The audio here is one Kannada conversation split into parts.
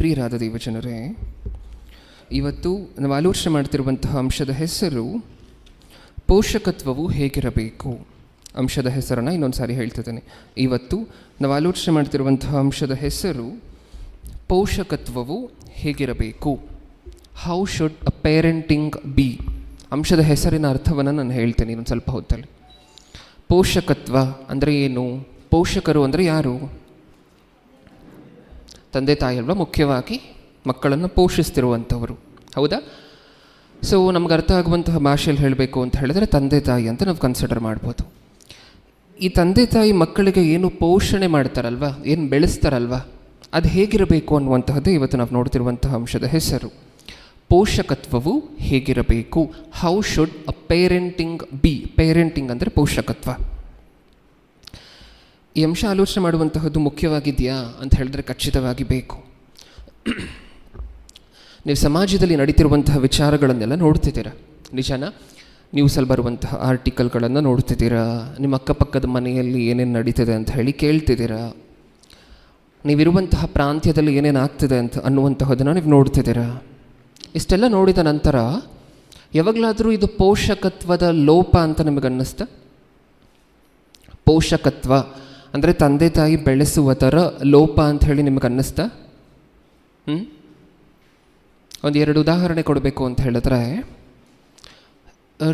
ಪ್ರಿಯರಾದ ದೇವಜನರೇ, ಇವತ್ತು ನಾವು ಆಲೋಚನೆ ಮಾಡ್ತಿರುವಂತಹ ಅಂಶದ ಹೆಸರು ಪೋಷಕತ್ವವು ಹೇಗಿರಬೇಕು. ಅಂಶದ ಹೆಸರನ್ನು ಇನ್ನೊಂದು ಸಾರಿ ಹೇಳ್ತಿದ್ದೇನೆ. ಇವತ್ತು ನಾವು ಆಲೋಚನೆ ಮಾಡ್ತಿರುವಂತಹ ಅಂಶದ ಹೆಸರು ಪೋಷಕತ್ವವು ಹೇಗಿರಬೇಕು. How should a parenting B. ಅಂಶದ ಹೆಸರಿನ ಅರ್ಥವನ್ನು ನಾನು ಹೇಳ್ತೇನೆ ಇನ್ನೊಂದು ಸ್ವಲ್ಪ ಹೊತ್ತಲ್ಲಿ. ಪೋಷಕತ್ವ ಅಂದರೆ ಏನು? ಪೋಷಕರು ಅಂದರೆ ಯಾರು? ತಂದೆ ತಾಯಿ ಅಲ್ವಾ, ಮುಖ್ಯವಾಗಿ ಮಕ್ಕಳನ್ನು ಪೋಷಿಸ್ತಿರುವಂಥವರು, ಹೌದಾ? ಸೊ ನಮ್ಗೆ ಅರ್ಥ ಆಗುವಂತಹ ಭಾಷೆಯಲ್ಲಿ ಹೇಳಬೇಕು ಅಂತ ಹೇಳಿದ್ರೆ ತಂದೆ ತಾಯಿ ಅಂತ ನಾವು ಕನ್ಸಿಡರ್ ಮಾಡ್ಬೋದು. ಈ ತಂದೆ ತಾಯಿ ಮಕ್ಕಳಿಗೆ ಏನು ಪೋಷಣೆ ಮಾಡ್ತಾರಲ್ವ, ಏನು ಬೆಳೆಸ್ತಾರಲ್ವ, ಅದು ಹೇಗಿರಬೇಕು ಅನ್ನುವಂತಹದ್ದು ಇವತ್ತು ನಾವು ನೋಡ್ತಿರುವಂತಹ ಅಂಶದ ಹೆಸರು. ಪೋಷಕತ್ವವು ಹೇಗಿರಬೇಕು. How should a parenting B. Parenting ಅಂದರೆ ಪೋಷಕತ್ವ. ಈ ಅಂಶ ಆಲೋಚನೆ ಮಾಡುವಂತಹದ್ದು ಮುಖ್ಯವಾಗಿದೆಯಾ ಅಂತ ಹೇಳಿದ್ರೆ ಖಚಿತವಾಗಿ ಬೇಕು. ನೀವು ಸಮಾಜದಲ್ಲಿ ನಡೀತಿರುವಂತಹ ವಿಚಾರಗಳನ್ನೆಲ್ಲ ನೋಡ್ತಿದ್ದೀರಾ, ನಿಜನಾ? ನ್ಯೂಸಲ್ಲಿ ಬರುವಂತಹ ಆರ್ಟಿಕಲ್ಗಳನ್ನು ನೋಡ್ತಿದ್ದೀರಾ, ನಿಮ್ಮ ಅಕ್ಕಪಕ್ಕದ ಮನೆಯಲ್ಲಿ ಏನೇನು ನಡೀತಿದೆ ಅಂತ ಹೇಳಿ ಕೇಳ್ತಿದ್ದೀರಾ, ನೀವಿರುವಂತಹ ಪ್ರಾಂತ್ಯದಲ್ಲಿ ಏನೇನು ಆಗ್ತಿದೆ ಅಂತ ಅನ್ನುವಂತಹದನ್ನು ನೀವು ನೋಡ್ತಿದ್ದೀರಾ. ಇಷ್ಟೆಲ್ಲ ನೋಡಿದ ನಂತರ ಯಾವಾಗಲಾದರೂ ಇದು ಪೋಷಕತ್ವದ ಲೋಪ ಅಂತ ನಿಮಗೆ ಅನ್ನಿಸ್ತಾ? ಪೋಷಕತ್ವ ಅಂದರೆ ತಂದೆ ತಾಯಿ ಬೆಳೆಸುವುದರ ಲೋಪ ಅಂತ ಹೇಳಿ ನಿಮಗೆ ಅನ್ನಿಸ್ತಾ? ಒಂದು ಎರಡು ಉದಾಹರಣೆ ಕೊಡಬೇಕು ಅಂತ ಹೇಳಿದ್ರೆ,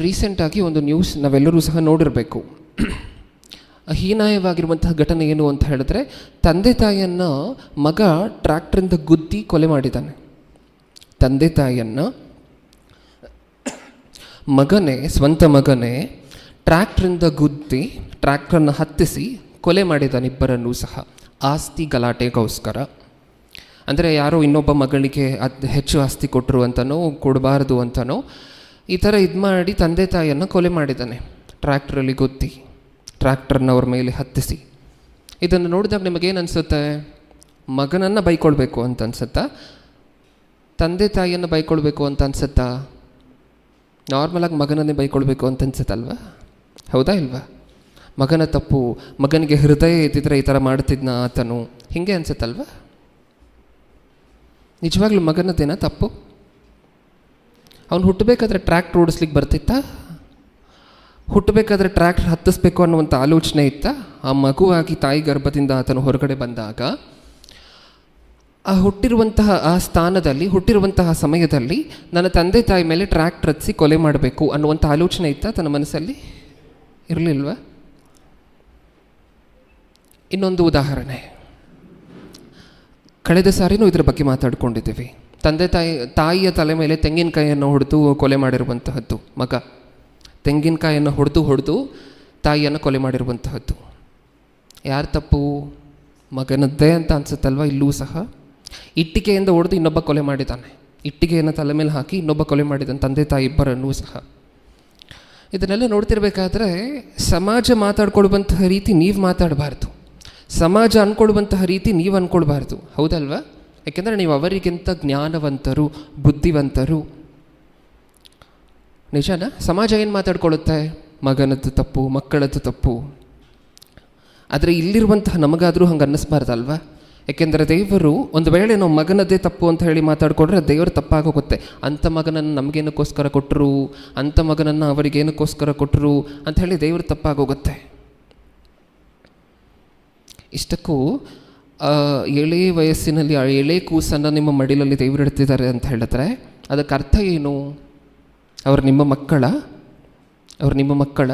ರೀಸೆಂಟಾಗಿ ಒಂದು ನ್ಯೂಸ್ ನಾವೆಲ್ಲರೂ ಸಹ ನೋಡಿರಬೇಕು. ಹೀನಾಯವಾಗಿರುವಂತಹ ಘಟನೆ ಏನು ಅಂತ ಹೇಳಿದ್ರೆ, ತಂದೆ ತಾಯಿಯನ್ನು ಮಗ ಟ್ರ್ಯಾಕ್ಟ್ರಿಂದ ಗುದ್ದಿ ಕೊಲೆ ಮಾಡಿದ್ದಾನೆ. ತಂದೆ ತಾಯಿಯನ್ನು ಸ್ವಂತ ಮಗನೇ ಟ್ರ್ಯಾಕ್ಟ್ರಿಂದ ಗುದ್ದಿ ಟ್ರ್ಯಾಕ್ಟ್ರನ್ನು ಹತ್ತಿಸಿ ಕೊಲೆ ಮಾಡಿದ್ದಾನೆ ಇಬ್ಬರನ್ನೂ ಸಹ, ಆಸ್ತಿ ಗಲಾಟೆಗೋಸ್ಕರ. ಅಂದರೆ ಯಾರೋ ಇನ್ನೊಬ್ಬ ಮಗಳಿಗೆ ಹೆಚ್ಚು ಆಸ್ತಿ ಕೊಟ್ಟರು ಅಂತನೋ ಕೊಡಬಾರ್ದು ಅಂತನೋ ಈ ಥರ ಇದು ಮಾಡಿ ತಂದೆ ತಾಯಿಯನ್ನು ಕೊಲೆ ಮಾಡಿದ್ದಾನೆ ಟ್ರ್ಯಾಕ್ಟ್ರಲ್ಲಿ ಗುದ್ದಿ, ಟ್ರ್ಯಾಕ್ಟರ್ನ ಅವ್ರ ಮೇಲೆ ಹತ್ತಿಸಿ. ಇದನ್ನು ನೋಡಿದಾಗ ನಿಮಗೇನು ಅನಿಸುತ್ತೆ? ಮಗನನ್ನು ಬೈಕೊಳ್ಬೇಕು ಅಂತ ಅನ್ಸುತ್ತಾ? ತಂದೆ ತಾಯಿಯನ್ನು ಬೈಕೊಳ್ಬೇಕು ಅಂತ ಅನ್ಸುತ್ತಾ? ನಾರ್ಮಲಾಗಿ ಮಗನನ್ನೇ ಬೈಕೊಳ್ಬೇಕು ಅಂತ ಅನ್ಸುತ್ತಲ್ವ, ಹೌದಾ ಇಲ್ವಾ? ಮಗನ ತಪ್ಪು, ಮಗನಿಗೆ ಹೃದಯ ಇದ್ದಿದ್ರೆ ಈ ಥರ ಮಾಡ್ತಿದ್ನ ಆತನು, ಹೀಗೆ ಅನ್ಸುತ್ತಲ್ವ? ನಿಜವಾಗ್ಲೂ ಮಗನದೇನ ತಪ್ಪು? ಅವ್ನು ಹುಟ್ಟಬೇಕಾದ್ರೆ ಟ್ರ್ಯಾಕ್ಟರ್ ಓಡಿಸ್ಲಿಕ್ಕೆ ಬರ್ತಿತ್ತಾ? ಹುಟ್ಟಬೇಕಾದ್ರೆ ಟ್ರ್ಯಾಕ್ಟರ್ ಹತ್ತಿಸ್ಬೇಕು ಅನ್ನುವಂಥ ಆಲೋಚನೆ ಇತ್ತಾ? ಆ ಮಗುವಾಗಿ ತಾಯಿ ಗರ್ಭದಿಂದ ಆತನು ಹೊರಗಡೆ ಬಂದಾಗ ಆ ಹುಟ್ಟಿರುವಂತಹ ಆ ಸ್ಥಾನದಲ್ಲಿ, ಹುಟ್ಟಿರುವಂತಹ ಸಮಯದಲ್ಲಿ ನನ್ನ ತಂದೆ ತಾಯಿ ಮೇಲೆ ಟ್ರ್ಯಾಕ್ಟರ್ ಹತ್ತಿಸಿ ಕೊಲೆ ಮಾಡಬೇಕು ಅನ್ನುವಂಥ ಆಲೋಚನೆ ಇತ್ತಾ ತನ್ನ ಮನಸ್ಸಲ್ಲಿ? ಇರಲಿಲ್ವ? ಇನ್ನೊಂದು ಉದಾಹರಣೆ, ಕಳೆದ ಸಾರಿನೂ ಇದ್ರ ಬಗ್ಗೆ ಮಾತಾಡ್ಕೊಂಡಿದ್ದೀವಿ. ತಂದೆ ತಾಯಿಯ ತಲೆ ಮೇಲೆ ತೆಂಗಿನಕಾಯಿಯನ್ನು ಹೊಡೆದು ಕೊಲೆ ಮಾಡಿರುವಂತಹದ್ದು ಮಗ. ತೆಂಗಿನಕಾಯಿಯನ್ನು ಹೊಡೆದು ತಾಯಿಯನ್ನು ಕೊಲೆ ಮಾಡಿರುವಂತಹದ್ದು ಯಾರು ತಪ್ಪು? ಮಗನದ್ದೇ ಅಂತ ಅನ್ಸುತ್ತಲ್ವ? ಇಲ್ಲೂ ಸಹ ಇಟ್ಟಿಗೆಯಿಂದ ಹೊಡೆದು ಇನ್ನೊಬ್ಬ ಕೊಲೆ ಮಾಡಿದ್ದಾನೆ, ಇಟ್ಟಿಗೆಯನ್ನು ತಲೆ ಮೇಲೆ ಹಾಕಿ ಇನ್ನೊಬ್ಬ ಕೊಲೆ ಮಾಡಿದ್ದಾನೆ, ತಂದೆ ತಾಯಿ ಇಬ್ಬರನ್ನೂ ಸಹ. ಇದನ್ನೆಲ್ಲ ನೋಡ್ತಿರ್ಬೇಕಾದ್ರೆ ಸಮಾಜ ಮಾತಾಡ್ಕೊಳ್ವಂತಹ ರೀತಿ ನೀವು ಮಾತಾಡಬಾರ್ದು, ಸಮಾಜ ಅಂದ್ಕೊಳ್ವಂತಹ ರೀತಿ ನೀವು ಅಂದ್ಕೊಳ್ಬಾರ್ದು, ಹೌದಲ್ವಾ? ಯಾಕೆಂದರೆ ನೀವು ಅವರಿಗಿಂತ ಜ್ಞಾನವಂತರು, ಬುದ್ಧಿವಂತರು. ನಿಜನಾ? ಸಮಾಜ ಏನು ಮಾತಾಡ್ಕೊಳ್ಳುತ್ತೆ? ಮಗನದ್ದು ತಪ್ಪು, ಮಕ್ಕಳದ್ದು ತಪ್ಪು. ಆದರೆ ಇಲ್ಲಿರುವಂತಹ ನಮಗಾದರೂ ಹಂಗೆ ಅನ್ನಿಸ್ಬಾರ್ದಲ್ವ? ಯಾಕೆಂದರೆ ದೇವರು ಒಂದು ವೇಳೆ ನಾವು ಮಗನದ್ದೇ ತಪ್ಪು ಅಂತ ಹೇಳಿ ಮಾತಾಡ್ಕೊಂಡ್ರೆ ದೇವರು ತಪ್ಪಾಗೋಗುತ್ತೆ. ಅಂಥ ಮಗನನ್ನು ನಮಗೇನಕ್ಕೋಸ್ಕರ ಕೊಟ್ಟರು, ಅಂಥ ಮಗನನ್ನು ಅವರಿಗೇನಕ್ಕೋಸ್ಕರ ಕೊಟ್ಟರು ಅಂತ ಹೇಳಿ ದೇವರು ತಪ್ಪಾಗೋಗುತ್ತೆ. ಇಷ್ಟಕ್ಕೂ ಎಳೆ ವಯಸ್ಸಿನಲ್ಲಿ ಎಳೆ ಕೂಸನ್ನು ನಿಮ್ಮ ಮಡಿಲಲ್ಲಿ ದೇವರು ಇಡ್ತಿದ್ದಾರೆ ಅಂತ ಹೇಳಿದ್ರೆ ಅದಕ್ಕೆ ಅರ್ಥ ಏನು? ಅವರು ನಿಮ್ಮ ಮಕ್ಕಳ.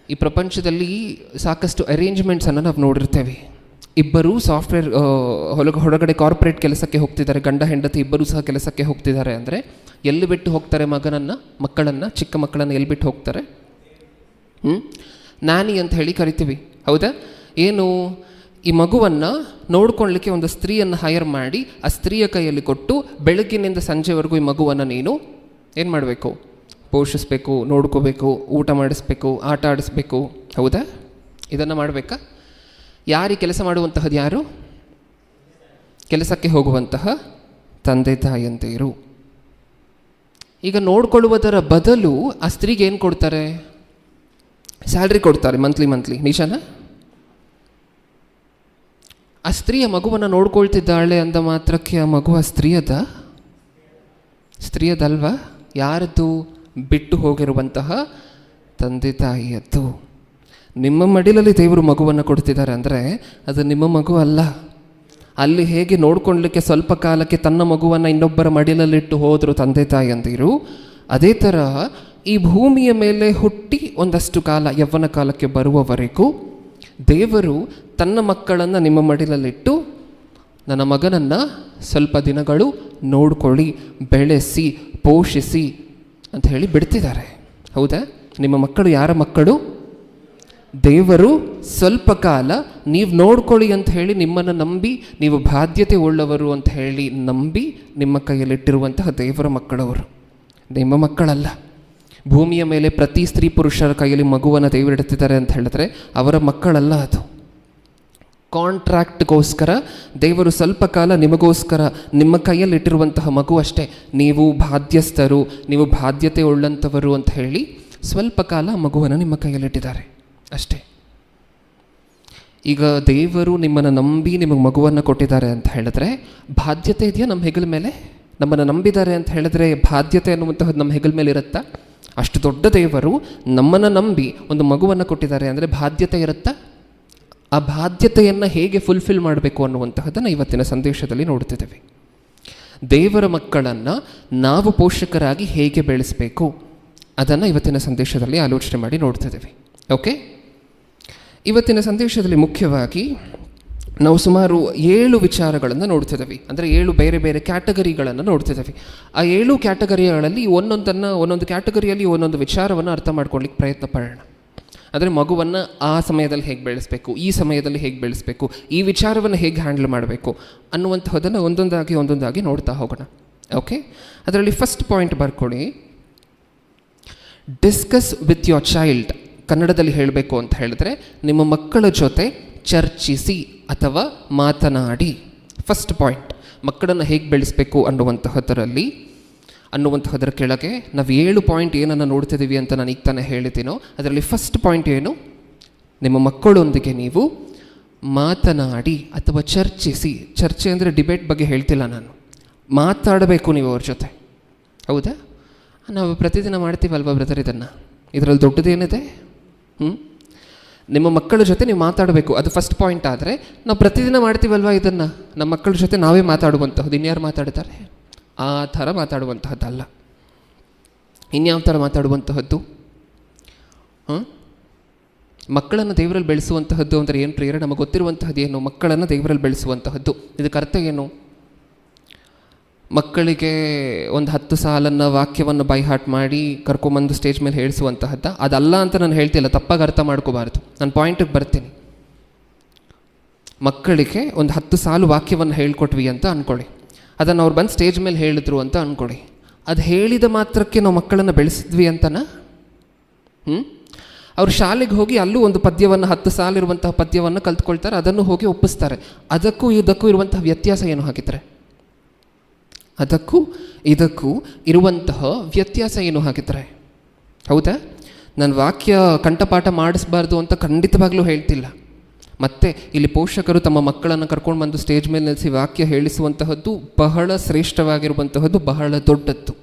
ಈ ಪ್ರಪಂಚದಲ್ಲಿ ಸಾಕಷ್ಟು ಅರೇಂಜ್ಮೆಂಟ್ಸನ್ನು ನಾವು ನೋಡಿರ್ತೇವೆ. ಇಬ್ಬರೂ ಸಾಫ್ಟ್ವೇರ್ ಹೊರಗಡೆ ಕಾರ್ಪೊರೇಟ್ ಕೆಲಸಕ್ಕೆ ಹೋಗ್ತಿದ್ದಾರೆ, ಗಂಡ ಹೆಂಡತಿ ಇಬ್ಬರೂ ಸಹ ಕೆಲಸಕ್ಕೆ ಹೋಗ್ತಿದ್ದಾರೆ. ಅಂದರೆ ಎಲ್ಲಿ ಬಿಟ್ಟು ಹೋಗ್ತಾರೆ ಮಕ್ಕಳನ್ನು, ಚಿಕ್ಕ ಮಕ್ಕಳನ್ನು ಎಲ್ಲಿ ಬಿಟ್ಟು ಹೋಗ್ತಾರೆ? ನಾನಿ ಅಂತ ಹೇಳಿ ಕರಿತೀವಿ, ಹೌದಾ? ಏನು, ಈ ಮಗುವನ್ನು ನೋಡ್ಕೊಳ್ಳಿಕ್ಕೆ ಒಂದು ಸ್ತ್ರೀಯನ್ನು ಹೈರ್ ಮಾಡಿ ಆ ಸ್ತ್ರೀಯ ಕೈಯಲ್ಲಿ ಕೊಟ್ಟು ಬೆಳಗ್ಗಿನಿಂದ ಸಂಜೆವರೆಗೂ ಈ ಮಗುವನ್ನು ನೀನು ಏನು ಮಾಡಬೇಕು? ಪೋಷಿಸಬೇಕು, ನೋಡ್ಕೋಬೇಕು, ಊಟ ಮಾಡಿಸ್ಬೇಕು, ಆಟ ಆಡಿಸ್ಬೇಕು, ಹೌದಾ? ಇದನ್ನು ಮಾಡಬೇಕಾ? ಯಾರಿಗೆ ಕೆಲಸ ಮಾಡುವಂತಹದ್ದು? ಯಾರು? ಕೆಲಸಕ್ಕೆ ಹೋಗುವಂತಹ ತಂದೆ ತಾಯಿಯಂತೆಯರು. ಈಗ ನೋಡ್ಕೊಳ್ಳುವುದರ ಬದಲು ಆ ಸ್ತ್ರೀಗೆ ಏನು ಕೊಡ್ತಾರೆ? ಸ್ಯಾಲ್ರಿ ಕೊಡ್ತಾರೆ, ಮಂತ್ಲಿ. ನಿಜನಾ? ಆ ಸ್ತ್ರೀಯ ಮಗುವನ್ನು ನೋಡ್ಕೊಳ್ತಿದ್ದಾಳೆ ಅಂದ ಮಾತ್ರಕ್ಕೆ ಆ ಮಗು ಆ ಸ್ತ್ರೀಯದಲ್ವಾ? ಯಾರದ್ದು? ಬಿಟ್ಟು ಹೋಗಿರುವಂತಹ ತಂದೆ ತಾಯಿಯದ್ದು. ನಿಮ್ಮ ಮಡಿಲಲ್ಲಿ ದೇವರು ಮಗುವನ್ನು ಕೊಡ್ತಿದ್ದಾರೆ ಅಂದರೆ ಅದು ನಿಮ್ಮ ಮಗು ಅಲ್ಲ. ಅಲ್ಲಿ ಹೇಗೆ ನೋಡ್ಕೊಳ್ಳಲಿಕ್ಕೆ ಸ್ವಲ್ಪ ಕಾಲಕ್ಕೆ ತನ್ನ ಮಗುವನ್ನು ಇನ್ನೊಬ್ಬರ ಮಡಿಲಲ್ಲಿಟ್ಟು ಹೋದರು ತಂದೆ ತಾಯಿಯಂದಿರು, ಅದೇ ಥರ ಈ ಭೂಮಿಯ ಮೇಲೆ ಹುಟ್ಟಿ ಒಂದಷ್ಟು ಕಾಲ ಯೌವನ ಕಾಲಕ್ಕೆ ಬರುವವರೆಗೂ ದೇವರು ತನ್ನ ಮಕ್ಕಳನ್ನು ನಿಮ್ಮ ಮಡಿಲಲ್ಲಿಟ್ಟು ನನ್ನ ಮಗನನ್ನು ಸ್ವಲ್ಪ ದಿನಗಳು ನೋಡ್ಕೊಳ್ಳಿ, ಬೆಳೆಸಿ, ಪೋಷಿಸಿ ಅಂತ ಹೇಳಿ ಬಿಡ್ತಿದ್ದಾರೆ. ಹೌದಾ? ನಿಮ್ಮ ಮಕ್ಕಳು ಯಾರ ಮಕ್ಕಳು? ದೇವರು ಸ್ವಲ್ಪ ಕಾಲ ನೀವು ನೋಡ್ಕೊಳ್ಳಿ ಅಂತ ಹೇಳಿ ನಿಮ್ಮನ್ನು ನಂಬಿ, ನೀವು ಬಾಧ್ಯತೆ ಉಳ್ಳವರು ಅಂತ ಹೇಳಿ ನಂಬಿ ನಿಮ್ಮ ಕೈಯಲ್ಲಿಟ್ಟಿರುವಂತಹ ದೇವರ ಮಕ್ಕಳವರು, ನಿಮ್ಮ ಮಕ್ಕಳಲ್ಲ. ಭೂಮಿಯ ಮೇಲೆ ಪ್ರತಿ ಸ್ತ್ರೀ ಪುರುಷರ ಕೈಯಲ್ಲಿ ಮಗುವನ್ನು ದೇವರಿಡ್ತಿದ್ದಾರೆ ಅಂತ ಹೇಳಿದ್ರೆ ಅವರ ಮಕ್ಕಳಲ್ಲ. ಅದು ಕಾಂಟ್ರಾಕ್ಟ್ಗೋಸ್ಕರ ದೇವರು ಸ್ವಲ್ಪ ಕಾಲ ನಿಮಗೋಸ್ಕರ ನಿಮ್ಮ ಕೈಯಲ್ಲಿಟ್ಟಿರುವಂತಹ ಮಗು ಅಷ್ಟೇ. ನೀವು ಬಾಧ್ಯಸ್ಥರು, ನೀವು ಬಾಧ್ಯತೆ ಉಳ್ಳಂಥವರು ಅಂತ ಹೇಳಿ ಸ್ವಲ್ಪ ಕಾಲ ಮಗುವನ್ನು ನಿಮ್ಮ ಕೈಯಲ್ಲಿಟ್ಟಿದ್ದಾರೆ ಅಷ್ಟೇ. ಈಗ ದೇವರು ನಿಮ್ಮನ್ನು ನಂಬಿ ನಿಮಗೆ ಮಗುವನ್ನು ಕೊಟ್ಟಿದ್ದಾರೆ ಅಂತ ಹೇಳಿದ್ರೆ ಬಾಧ್ಯತೆ ಇದೆಯಾ ನಮ್ಮ ಹೆಗಲ ಮೇಲೆ? ನಮ್ಮನ್ನು ನಂಬಿದ್ದಾರೆ ಅಂತ ಹೇಳಿದ್ರೆ ಬಾಧ್ಯತೆ ಅನ್ನುವಂತಹದ್ದು ನಮ್ಮ ಹೆಗಲ ಮೇಲೆ ಇರುತ್ತಾ? ಅಷ್ಟು ದೊಡ್ಡ ದೇವರು ನಮ್ಮನ್ನು ನಂಬಿ ಒಂದು ಮಗುವನ್ನು ಕೊಟ್ಟಿದ್ದಾರೆ ಅಂದರೆ ಬಾಧ್ಯತೆ ಇರುತ್ತಾ? ಆ ಬಾಧ್ಯತೆಯನ್ನು ಹೇಗೆ ಫುಲ್ಫಿಲ್ ಮಾಡಬೇಕು ಅನ್ನುವಂತಹದ್ದನ್ನು ಇವತ್ತಿನ ಸಂದೇಶದಲ್ಲಿ ನೋಡ್ತಿದ್ದೇವೆ. ದೇವರ ಮಕ್ಕಳನ್ನು ನಾವು ಪೋಷಕರಾಗಿ ಹೇಗೆ ಬೆಳೆಸಬೇಕು ಅದನ್ನು ಇವತ್ತಿನ ಸಂದೇಶದಲ್ಲಿ ಆಲೋಚನೆ ಮಾಡಿ ನೋಡ್ತಿದ್ದೇವೆ. ಓಕೆ, ಇವತ್ತಿನ ಸಂದೇಶದಲ್ಲಿ ಮುಖ್ಯವಾಗಿ ನಾವು ಸುಮಾರು 7 ವಿಚಾರಗಳನ್ನು ನೋಡ್ತಿದ್ದೇವೆ. ಅಂದರೆ 7 ಬೇರೆ ಬೇರೆ ಕ್ಯಾಟಗರಿಗಳನ್ನು ನೋಡ್ತಿದ್ದೇವೆ. ಆ 7 ಕ್ಯಾಟಗರಿಗಳಲ್ಲಿ ಒಂದೊಂದು ಕ್ಯಾಟಗರಿಯಲ್ಲಿ ಒಂದೊಂದು ವಿಚಾರವನ್ನು ಅರ್ಥ ಮಾಡ್ಕೊಳ್ಳಿಕ್ಕೆ ಪ್ರಯತ್ನ ಪಡೋಣ. ಅಂದರೆ ಮಗುವನ್ನು ಆ ಸಮಯದಲ್ಲಿ ಹೇಗೆ ಬೆಳೆಸಬೇಕು, ಈ ಸಮಯದಲ್ಲಿ ಹೇಗೆ ಬೆಳೆಸಬೇಕು, ಈ ವಿಚಾರವನ್ನು ಹೇಗೆ ಹ್ಯಾಂಡಲ್ ಮಾಡಬೇಕು ಅನ್ನುವಂತಹದ್ದನ್ನು ಒಂದೊಂದಾಗಿ ನೋಡ್ತಾ ಹೋಗೋಣ. ಓಕೆ, ಅದರಲ್ಲಿ ಫಸ್ಟ್ ಪಾಯಿಂಟ್ ಬರ್ಕೊಳ್ಳಿ, ಡಿಸ್ಕಸ್ ವಿತ್ ಯೋರ್ ಚೈಲ್ಡ್. ಕನ್ನಡದಲ್ಲಿ ಹೇಳಬೇಕು ಅಂತ ಹೇಳಿದ್ರೆ ನಿಮ್ಮ ಮಕ್ಕಳ ಜೊತೆ ಚರ್ಚಿಸಿ ಅಥವಾ ಮಾತನಾಡಿ. ಫಸ್ಟ್ ಪಾಯಿಂಟ್, ಮಕ್ಕಳನ್ನು ಹೇಗೆ ಬೆಳೆಸಬೇಕು ಅನ್ನುವಂತಹದರ ಕೆಳಗೆ ನಾವು 7 ಪಾಯಿಂಟ್ ಏನನ್ನು ನೋಡ್ತಿದ್ದೀವಿ ಅಂತ ನಾನು ಈಗ ತಾನೇ ಹೇಳಿದ್ದೀನೋ ಅದರಲ್ಲಿ ಫಸ್ಟ್ ಪಾಯಿಂಟ್ ಏನು? ನಿಮ್ಮ ಮಕ್ಕಳೊಂದಿಗೆ ನೀವು ಮಾತನಾಡಿ ಅಥವಾ ಚರ್ಚಿಸಿ. ಚರ್ಚೆ ಅಂದರೆ ಡಿಬೇಟ್ ಬಗ್ಗೆ ಹೇಳ್ತಿಲ್ಲ ನಾನು, ಮಾತಾಡಬೇಕು ನೀವು ಅವ್ರ ಜೊತೆ. ಹೌದಾ? ನಾವು ಪ್ರತಿದಿನ ಮಾಡ್ತೀವಲ್ವ ಬ್ರದರ್ ಇದರಲ್ಲಿ ದೊಡ್ಡದೇನಿದೆ? ನಿಮ್ಮ ಮಕ್ಕಳ ಜೊತೆ ನೀವು ಮಾತಾಡಬೇಕು, ಅದು ಫಸ್ಟ್ ಪಾಯಿಂಟ್. ಆದರೆ ನಾವು ಪ್ರತಿದಿನ ಮಾಡ್ತೀವಲ್ವ ಇದನ್ನು, ನಮ್ಮ ಮಕ್ಕಳ ಜೊತೆ ನಾವೇ ಮಾತಾಡುವಂತಹದ್ದು. ಇನ್ಯಾರು ಮಾತಾಡ್ತಾರೆ? ಆ ಥರ ಮಾತಾಡುವಂತಹದ್ದಲ್ಲ. ಇನ್ಯಾವ ಥರ ಮಾತಾಡುವಂತಹದ್ದು? ಮಕ್ಕಳನ್ನು ದೇವರಲ್ಲಿ ಬೆಳೆಸುವಂತಹದ್ದು ಅಂದರೆ ಏನು ಪ್ರೇರಣೆ? ನಮಗೆ ಗೊತ್ತಿರುವಂತಹದ್ದು ಏನು? ಮಕ್ಕಳನ್ನು ದೇವರಲ್ಲಿ ಬೆಳೆಸುವಂತಹದ್ದು. ಇದಕ್ಕೆ ಅರ್ಥ ಏನು? ಮಕ್ಕಳಿಗೆ ಒಂದು 10 ಸಾಲನ್ನು ವಾಕ್ಯವನ್ನು ಬೈ ಹಾರ್ಟ್ ಮಾಡಿ ಕರ್ಕೊಂಬಂದು ಸ್ಟೇಜ್ ಮೇಲೆ ಹೇಳಿಸುವಂತಹದ್ದ? ಅದಲ್ಲ ಅಂತ ನಾನು ಹೇಳ್ತಿಲ್ಲ, ತಪ್ಪಾಗಿ ಅರ್ಥ ಮಾಡ್ಕೋಬಾರ್ದು. ನಾನು ಪಾಯಿಂಟಿಗೆ ಬರ್ತೀನಿ. ಮಕ್ಕಳಿಗೆ ಒಂದು 10 ಸಾಲು ವಾಕ್ಯವನ್ನು ಹೇಳ್ಕೊಟ್ವಿ ಅಂತ ಅಂದ್ಕೊಳ್ಳಿ, ಅದನ್ನು ಅವ್ರು ಬಂದು ಸ್ಟೇಜ್ ಮೇಲೆ ಹೇಳಿದ್ರು ಅಂತ ಅಂದ್ಕೊಳ್ಳಿ. ಅದು ಹೇಳಿದ ಮಾತ್ರಕ್ಕೆ ನಾವು ಮಕ್ಕಳನ್ನು ಬೆಳೆಸಿದ್ವಿ ಅಂತನಾ? ಅವ್ರು ಶಾಲೆಗೆ ಹೋಗಿ ಅಲ್ಲೂ ಒಂದು ಪದ್ಯವನ್ನು 10 ಸಾಲು ಇರುವಂತಹ ಪದ್ಯವನ್ನು ಕಲ್ತ್ಕೊಳ್ತಾರೆ, ಅದನ್ನು ಹೋಗಿ ಒಪ್ಪಿಸ್ತಾರೆ. ಅದಕ್ಕೂ ಇದಕ್ಕೂ ಇರುವಂತಹ ವ್ಯತ್ಯಾಸ ಏನು ಹಾಕಿದ್ರೆ? ಅದಕ್ಕೂ ಇದಕ್ಕೂ ಇರುವಂತಹ ವ್ಯತ್ಯಾಸ ಏನು ಹಾಕಿದ್ರೆ? ಹೌದಾ? ನಾನು ವಾಕ್ಯ ಕಂಠಪಾಠ ಮಾಡಿಸ್ಬಾರ್ದು ಅಂತ ಖಂಡಿತವಾಗ್ಲೂ ಹೇಳ್ತಿಲ್ಲ. ಮತ್ತು ಇಲ್ಲಿ ಪೋಷಕರು ತಮ್ಮ ಮಕ್ಕಳನ್ನು ಕರ್ಕೊಂಡು ಬಂದು ಸ್ಟೇಜ್ ಮೇಲೆ ನಿಲ್ಲಿಸಿ ವಾಕ್ಯ ಹೇಳಿಸುವಂತಹದ್ದು ಬಹಳ ಶ್ರೇಷ್ಠವಾಗಿರುವಂತಹದ್ದು, ಬಹಳ ದೊಡ್ಡದ್ದು.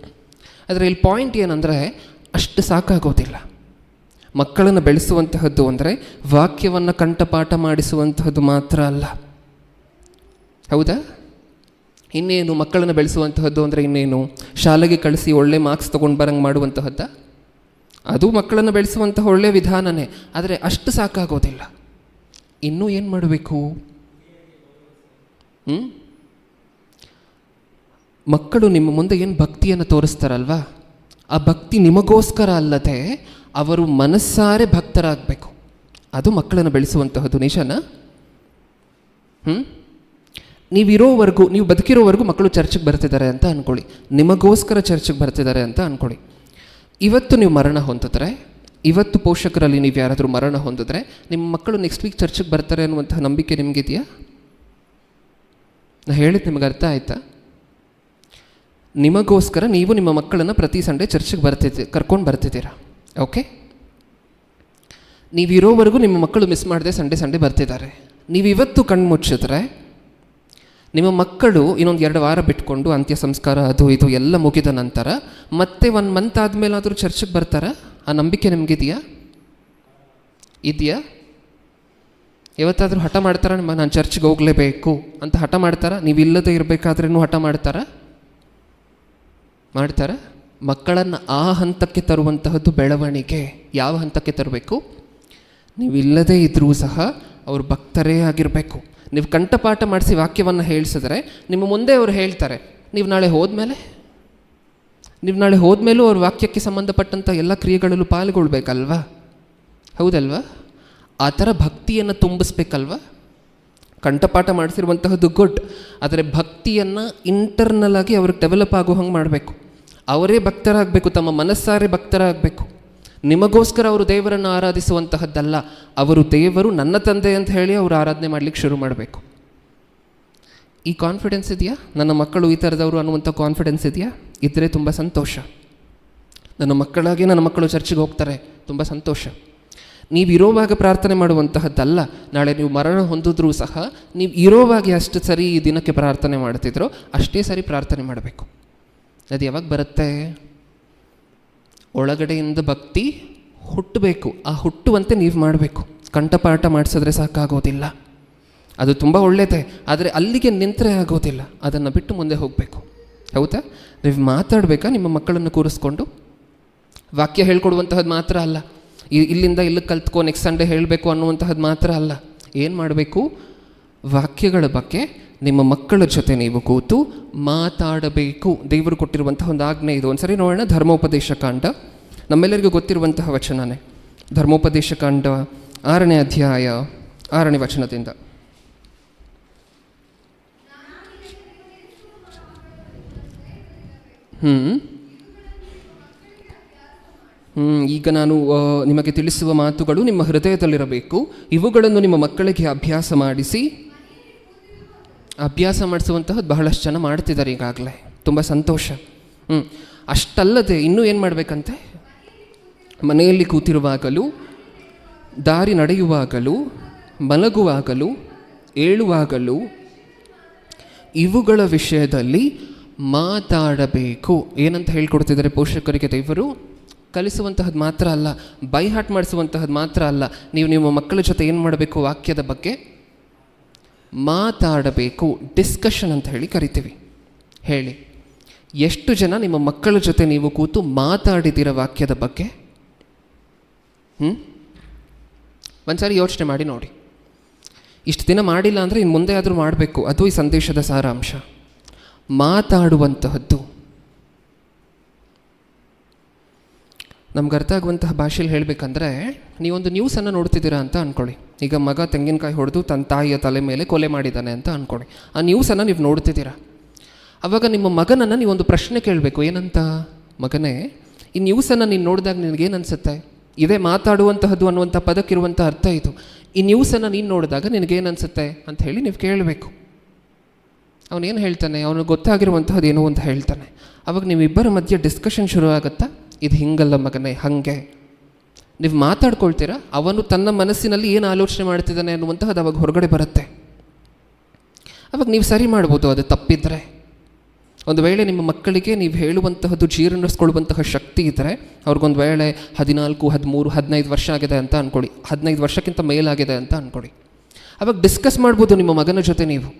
ಆದರೆ ಇಲ್ಲಿ ಪಾಯಿಂಟ್ ಏನಂದರೆ ಅಷ್ಟು ಸಾಕಾಗೋದಿಲ್ಲ. ಮಕ್ಕಳನ್ನು ಬೆಳೆಸುವಂತಹದ್ದು ಅಂದರೆ ವಾಕ್ಯವನ್ನು ಕಂಠಪಾಠ ಮಾಡಿಸುವಂತಹದ್ದು ಮಾತ್ರ ಅಲ್ಲ. ಹೌದಾ? ಇನ್ನೇನು? ಮಕ್ಕಳನ್ನು ಬೆಳೆಸುವಂತಹದ್ದು ಅಂದರೆ ಇನ್ನೇನು? ಶಾಲೆಗೆ ಕಳಿಸಿ ಒಳ್ಳೆ ಮಾರ್ಕ್ಸ್ ತೊಗೊಂಡು ಬರಂಗೆ ಮಾಡುವಂತಹದ್ದ? ಅದು ಮಕ್ಕಳನ್ನು ಬೆಳೆಸುವಂತಹ ಒಳ್ಳೆಯ ವಿಧಾನನೇ. ಆದರೆ ಅಷ್ಟು ಸಾಕಾಗೋದಿಲ್ಲ. ಇನ್ನೂ ಏನು ಮಾಡಬೇಕು? ಮಕ್ಕಳು ನಿಮ್ಮ ಮುಂದೆ ಏನು ಭಕ್ತಿಯನ್ನು ತೋರಿಸ್ತಾರಲ್ವಾ, ಆ ಭಕ್ತಿ ನಿಮಗೋಸ್ಕರ ಅಲ್ಲದೆ ಅವರು ಮನಸ್ಸಾರೆ ಭಕ್ತರಾಗಬೇಕು. ಅದು ಮಕ್ಕಳನ್ನು ಬೆಳೆಸುವಂತಹದ್ದು. ನಿಜನಾ? ನೀವು ಬದುಕಿರೋವರೆಗೂ ಮಕ್ಕಳು ಚರ್ಚಿಗೆ ಬರ್ತಿದ್ದಾರೆ ಅಂತ ಅಂದ್ಕೊಳ್ಳಿ, ನಿಮಗೋಸ್ಕರ ಚರ್ಚಿಗೆ ಬರ್ತಿದ್ದಾರೆ ಅಂತ ಅಂದ್ಕೊಳ್ಳಿ. ಇವತ್ತು ನೀವು ಮರಣ ಹೊಂದಿದ್ರೆ, ಇವತ್ತು ಪೋಷಕರಲ್ಲಿ ನೀವು ಯಾರಾದರೂ ಮರಣ ಹೊಂದಿದ್ರೆ ನಿಮ್ಮ ಮಕ್ಕಳು ನೆಕ್ಸ್ಟ್ ವೀಕ್ ಚರ್ಚಿಗೆ ಬರ್ತಾರೆ ಅನ್ನುವಂತಹ ನಂಬಿಕೆ ನಿಮಗಿದೆಯಾ? ನಾನು ಹೇಳಿದ್ದು ನಿಮಗೆ ಅರ್ಥ ಆಯಿತಾ? ನಿಮಗೋಸ್ಕರ ನೀವು ನಿಮ್ಮ ಮಕ್ಕಳನ್ನು ಪ್ರತಿ ಸಂಡೇ ಚರ್ಚಿಗೆ ಕರ್ಕೊಂಡು ಬರ್ತಿದ್ದೀರಾ. ಓಕೆ, ನೀವಿರೋವರೆಗೂ ನಿಮ್ಮ ಮಕ್ಕಳು ಮಿಸ್ ಮಾಡದೆ ಸಂಡೇ ಬರ್ತಿದ್ದಾರೆ. ನೀವಿವತ್ತು ಕಣ್ಣು ಮುಚ್ಚಿದ್ರೆ ನಿಮ್ಮ ಮಕ್ಕಳು ಇನ್ನೊಂದು 2 ವಾರ ಬಿಟ್ಕೊಂಡು ಅಂತ್ಯ ಸಂಸ್ಕಾರ ಅದು ಇದು ಎಲ್ಲ ಮುಗಿದ ನಂತರ ಮತ್ತೆ 1 ಮಂತ್ ಆದಮೇಲಾದರೂ ಚರ್ಚಿಗೆ ಬರ್ತಾರಾ? ಆ ನಂಬಿಕೆ ನಿಮಗಿದೆಯಾ? ಇದೆಯಾ? ಯಾವತ್ತಾದರೂ ಹಠ ಮಾಡ್ತಾರಾ? ನಾನು ಚರ್ಚ್ಗೆ ಹೋಗಲೇಬೇಕು ಅಂತ ಹಠ ಮಾಡ್ತಾರಾ? ನೀವು ಇಲ್ಲದೆ ಇರಬೇಕಾದ್ರೂ ಹಠ ಮಾಡ್ತಾರಾ? ಮಕ್ಕಳನ್ನು ಆ ಹಂತಕ್ಕೆ ತರುವಂತಹದ್ದು ಬೆಳವಣಿಗೆ. ಯಾವ ಹಂತಕ್ಕೆ ತರಬೇಕು? ನೀವಿಲ್ಲದೇ ಇದ್ದರೂ ಸಹ ಅವರು ಭಕ್ತರೇ ಆಗಿರಬೇಕು. ನೀವು ಕಂಠಪಾಠ ಮಾಡಿಸಿ ವಾಕ್ಯವನ್ನು ಹೇಳಿಸಿದ್ರೆ ನಿಮ್ಮ ಮುಂದೆ ಅವರು ಹೇಳ್ತಾರೆ. ನೀವು ನಾಳೆ ಹೋದ್ಮೇಲೂ ಅವ್ರ ವಾಕ್ಯಕ್ಕೆ ಸಂಬಂಧಪಟ್ಟಂಥ ಎಲ್ಲ ಕ್ರಿಯೆಗಳಲ್ಲೂ ಪಾಲ್ಗೊಳ್ಬೇಕಲ್ವಾ? ಹೌದಲ್ವಾ? ಆ ಥರ ಭಕ್ತಿಯನ್ನು ತುಂಬಿಸ್ಬೇಕಲ್ವ? ಕಂಠಪಾಠ ಮಾಡಿಸಿರುವಂತಹದ್ದು ಗುಡ್, ಆದರೆ ಭಕ್ತಿಯನ್ನು ಇಂಟರ್ನಲ್ ಆಗಿ ಅವ್ರಿಗೆ ಡೆವಲಪ್ ಆಗೋ ಹಂಗೆ ಮಾಡಬೇಕು. ಅವರೇ ಭಕ್ತರಾಗಬೇಕು, ತಮ್ಮ ಮನಸ್ಸಾರೆ ಭಕ್ತರಾಗಬೇಕು. ನಿಮಗೋಸ್ಕರ ಅವರು ದೇವರನ್ನು ಆರಾಧಿಸುವಂತಹದ್ದಲ್ಲ. ಅವರು ದೇವರು ನನ್ನ ತಂದೆ ಅಂತ ಹೇಳಿ ಅವರು ಆರಾಧನೆ ಮಾಡಲಿಕ್ಕೆ ಶುರು ಮಾಡಬೇಕು. ಈ ಕಾನ್ಫಿಡೆನ್ಸ್ ಇದೆಯಾ? ನನ್ನ ಮಕ್ಕಳು ಈ ಥರದವರು ಅನ್ನುವಂಥ ಕಾನ್ಫಿಡೆನ್ಸ್ ಇದೆಯಾ? ಇದ್ದರೆ ತುಂಬ ಸಂತೋಷ. ನನ್ನ ಮಕ್ಕಳು ಚರ್ಚಿಗೆ ಹೋಗ್ತಾರೆ, ತುಂಬ ಸಂತೋಷ. ನೀವು ಇರೋವಾಗ ಪ್ರಾರ್ಥನೆ ಮಾಡುವಂತಹದ್ದಲ್ಲ. ನಾಳೆ ನೀವು ಮರಣ ಹೊಂದಿದ್ರೂ ಸಹ ನೀವು ಇರೋವಾಗ ಎಷ್ಟು ಸರಿ ಈ ದಿನಕ್ಕೆ ಪ್ರಾರ್ಥನೆ ಮಾಡ್ತಿದ್ರೋ ಅಷ್ಟೇ ಸರಿ ಪ್ರಾರ್ಥನೆ ಮಾಡಬೇಕು. ಅದು ಯಾವಾಗ ಬರುತ್ತೆ? ಒಳಗಡೆಯಿಂದ ಭಕ್ತಿ ಹುಟ್ಟಬೇಕು. ಆ ಹುಟ್ಟುವಂತೆ ನೀವು ಮಾಡಬೇಕು. ಕಂಠಪಾಠ ಮಾಡಿಸಿದ್ರೆ ಸಾಕಾಗೋದಿಲ್ಲ. ಅದು ತುಂಬ ಒಳ್ಳೆಯದೇ, ಆದರೆ ಅಲ್ಲಿಗೆ ನಿಂತರೆ ಆಗೋದಿಲ್ಲ. ಅದನ್ನು ಬಿಟ್ಟು ಮುಂದೆ ಹೋಗಬೇಕು. ಹೌದಾ? ನೀವು ಮಾತಾಡಬೇಕಾ ನಿಮ್ಮ ಮಕ್ಕಳನ್ನು ಕೂರಿಸ್ಕೊಂಡು? ವಾಕ್ಯ ಹೇಳ್ಕೊಡುವಂತಹದ್ದು ಮಾತ್ರ ಅಲ್ಲ, ಇಲ್ಲಿಂದ ಇಲ್ಲಿಗೆ ಕಲ್ತ್ಕೊ ನೆಕ್ಸ್ಟ್ ಸಂಡೇ ಹೇಳಬೇಕು ಅನ್ನುವಂತಹದ್ದು ಮಾತ್ರ ಅಲ್ಲ. ಏನು ಮಾಡಬೇಕು? ವಾಕ್ಯಗಳ ಬಗ್ಗೆ ನಿಮ್ಮ ಮಕ್ಕಳ ಜೊತೆ ನೀವು ಕೂತು ಮಾತಾಡಬೇಕು. ದೇವರು ಕೊಟ್ಟಿರುವಂತಹ ಒಂದು ಆಜ್ಞೆ ಇದು. ಒಂದ್ಸರಿ ನೋಡೋಣ. ಧರ್ಮೋಪದೇಶ ಕಾಂಡ, ನಮ್ಮೆಲ್ಲರಿಗೂ ಗೊತ್ತಿರುವಂತಹ ವಚನನೇ. ಧರ್ಮೋಪದೇಶ ಕಾಂಡ 6ನೇ ಅಧ್ಯಾಯ 6ನೇ ವಚನದಿಂದ. ಈಗ ನಾನು ನಿಮಗೆ ತಿಳಿಸುವ ಮಾತುಗಳು ನಿಮ್ಮ ಹೃದಯದಲ್ಲಿರಬೇಕು. ಇವುಗಳನ್ನು ನಿಮ್ಮ ಮಕ್ಕಳಿಗೆ ಅಭ್ಯಾಸ ಮಾಡಿಸುವಂತಹದ್ದು ಬಹಳಷ್ಟು ಜನ ಮಾಡ್ತಿದ್ದಾರೆ ಈಗಾಗಲೇ. ತುಂಬ ಸಂತೋಷ. ಅಷ್ಟಲ್ಲದೆ ಇನ್ನೂ ಏನು ಮಾಡಬೇಕಂತೆ? ಮನೆಯಲ್ಲಿ ಕೂತಿರುವಾಗಲೂ, ದಾರಿ ನಡೆಯುವಾಗಲೂ, ಮಲಗುವಾಗಲೂ, ಏಳುವಾಗಲೂ ಇವುಗಳ ವಿಷಯದಲ್ಲಿ ಮಾತಾಡಬೇಕು. ಏನಂತ ಹೇಳ್ಕೊಡ್ತಿದ್ದಾರೆ ಪೋಷಕರಿಗೆ ದೇವರು? ಕಲಿಸುವಂತಹದ್ದು ಮಾತ್ರ ಅಲ್ಲ, ಬೈ ಹಾರ್ಟ್ ಮಾಡಿಸುವಂತಹದ್ದು ಮಾತ್ರ ಅಲ್ಲ. ನೀವು ನಿಮ್ಮ ಮಕ್ಕಳ ಜೊತೆ ಏನು ಮಾಡಬೇಕು? ವಾಕ್ಯದ ಬಗ್ಗೆ ಮಾತಾಡಬೇಕು. ಡಿಸ್ಕಷನ್ ಅಂತ ಹೇಳಿ ಕರಿತೀವಿ. ಹೇಳಿ, ಎಷ್ಟು ಜನ ನಿಮ್ಮ ಮಕ್ಕಳ ಜೊತೆ ನೀವು ಕೂತು ಮಾತಾಡಿದ್ದೀರ ವಾಕ್ಯದ ಬಗ್ಗೆ? ಒಂದ್ಸಾರಿ ಯೋಚನೆ ಮಾಡಿ ನೋಡಿ. ಇಷ್ಟು ದಿನ ಮಾಡಿಲ್ಲ ಅಂದರೆ ಇನ್ನು ಮುಂದೆ ಆದರೂ ಮಾಡಬೇಕು. ಅದು ಈ ಸಂದೇಶದ ಸಾರಾಂಶ. ಮಾತಾಡುವಂತಹದ್ದು. ನಮ್ಗೆ ಅರ್ಥ ಆಗುವಂತಹ ಭಾಷೆಯಲ್ಲಿ ಹೇಳಬೇಕಂದ್ರೆ, ನೀವೊಂದು ನ್ಯೂಸನ್ನು ನೋಡ್ತಿದ್ದೀರಾ ಅಂತ ಅಂದ್ಕೊಳ್ಳಿ. ಈಗ ಮಗ ತೆಂಗಿನಕಾಯಿ ಹೊಡೆದು ತನ್ನ ತಾಯಿಯ ತಲೆ ಮೇಲೆ ಕೊಲೆ ಮಾಡಿದ್ದಾನೆ ಅಂತ ಅಂದ್ಕೊಳ್ಳಿ. ಆ ನ್ಯೂಸನ್ನು ನೀವು ನೋಡ್ತಿದ್ದೀರಾ. ಆವಾಗ ನಿಮ್ಮ ಮಗನನ್ನು ನೀವೊಂದು ಪ್ರಶ್ನೆ ಕೇಳಬೇಕು. ಏನಂತ? ಮಗನೇ, ಈ ನ್ಯೂಸನ್ನು ನೀನು ನೋಡಿದಾಗ ನಿನಗೇನು ಅನಿಸುತ್ತೆ? ಇದೇ ಮಾತಾಡುವಂತಹದ್ದು ಅನ್ನುವಂಥ ಪದಕ್ಕಿರುವಂಥ ಅರ್ಥ ಇದು. ಈ ನ್ಯೂಸನ್ನು ನೀನು ನೋಡಿದಾಗ ನಿನಗೇನು ಅನಿಸುತ್ತೆ ಅಂತ ಹೇಳಿ ನೀವು ಕೇಳಬೇಕು. ಅವನೇನು ಹೇಳ್ತಾನೆ? ಅವನಿಗೆ ಗೊತ್ತಾಗಿರುವಂತಹದ್ದು ಏನೋ ಅಂತ ಹೇಳ್ತಾನೆ. ಆವಾಗ ನೀವಿಬ್ಬರ ಮಧ್ಯೆ ಡಿಸ್ಕಷನ್ ಶುರು ಆಗುತ್ತಾ? ಇದು ಹಿಂಗಲ್ಲ ಮಗನೇ, ಹಾಗೆ ನೀವು ಮಾತಾಡ್ಕೊಳ್ತೀರಾ. ಅವನು ತನ್ನ ಮನಸ್ಸಿನಲ್ಲಿ ಏನು ಆಲೋಚನೆ ಮಾಡ್ತಿದ್ದಾನೆ ಅನ್ನುವಂತಹದ್ದು ಅವಾಗ ಹೊರಗಡೆ ಬರುತ್ತೆ. ಅವಾಗ ನೀವು ಸರಿ ಮಾಡ್ಬೋದು ಅದು ತಪ್ಪಿದ್ರೆ. ಒಂದು ವೇಳೆ ನಿಮ್ಮ ಮಕ್ಕಳಿಗೆ ನೀವು ಹೇಳುವಂತಹದ್ದು ಜೀರ್ಣಿಸ್ಕೊಳ್ಳುವಂತಹ ಶಕ್ತಿ ಇದ್ದರೆ, ಅವ್ರಿಗೊಂದು ವೇಳೆ 14, 13, 15 ವರ್ಷ ಆಗಿದೆ ಅಂತ ಅಂದ್ಕೊಳ್ಳಿ, 15 ವರ್ಷಕ್ಕಿಂತ ಮೇಲಾಗಿದೆ ಅಂತ ಅಂದ್ಕೊಳ್ಳಿ. ಅವಾಗ ಡಿಸ್ಕಸ್ ಮಾಡ್ಬೋದು ನಿಮ್ಮ ಮಗನ ಜೊತೆ. ನೀವು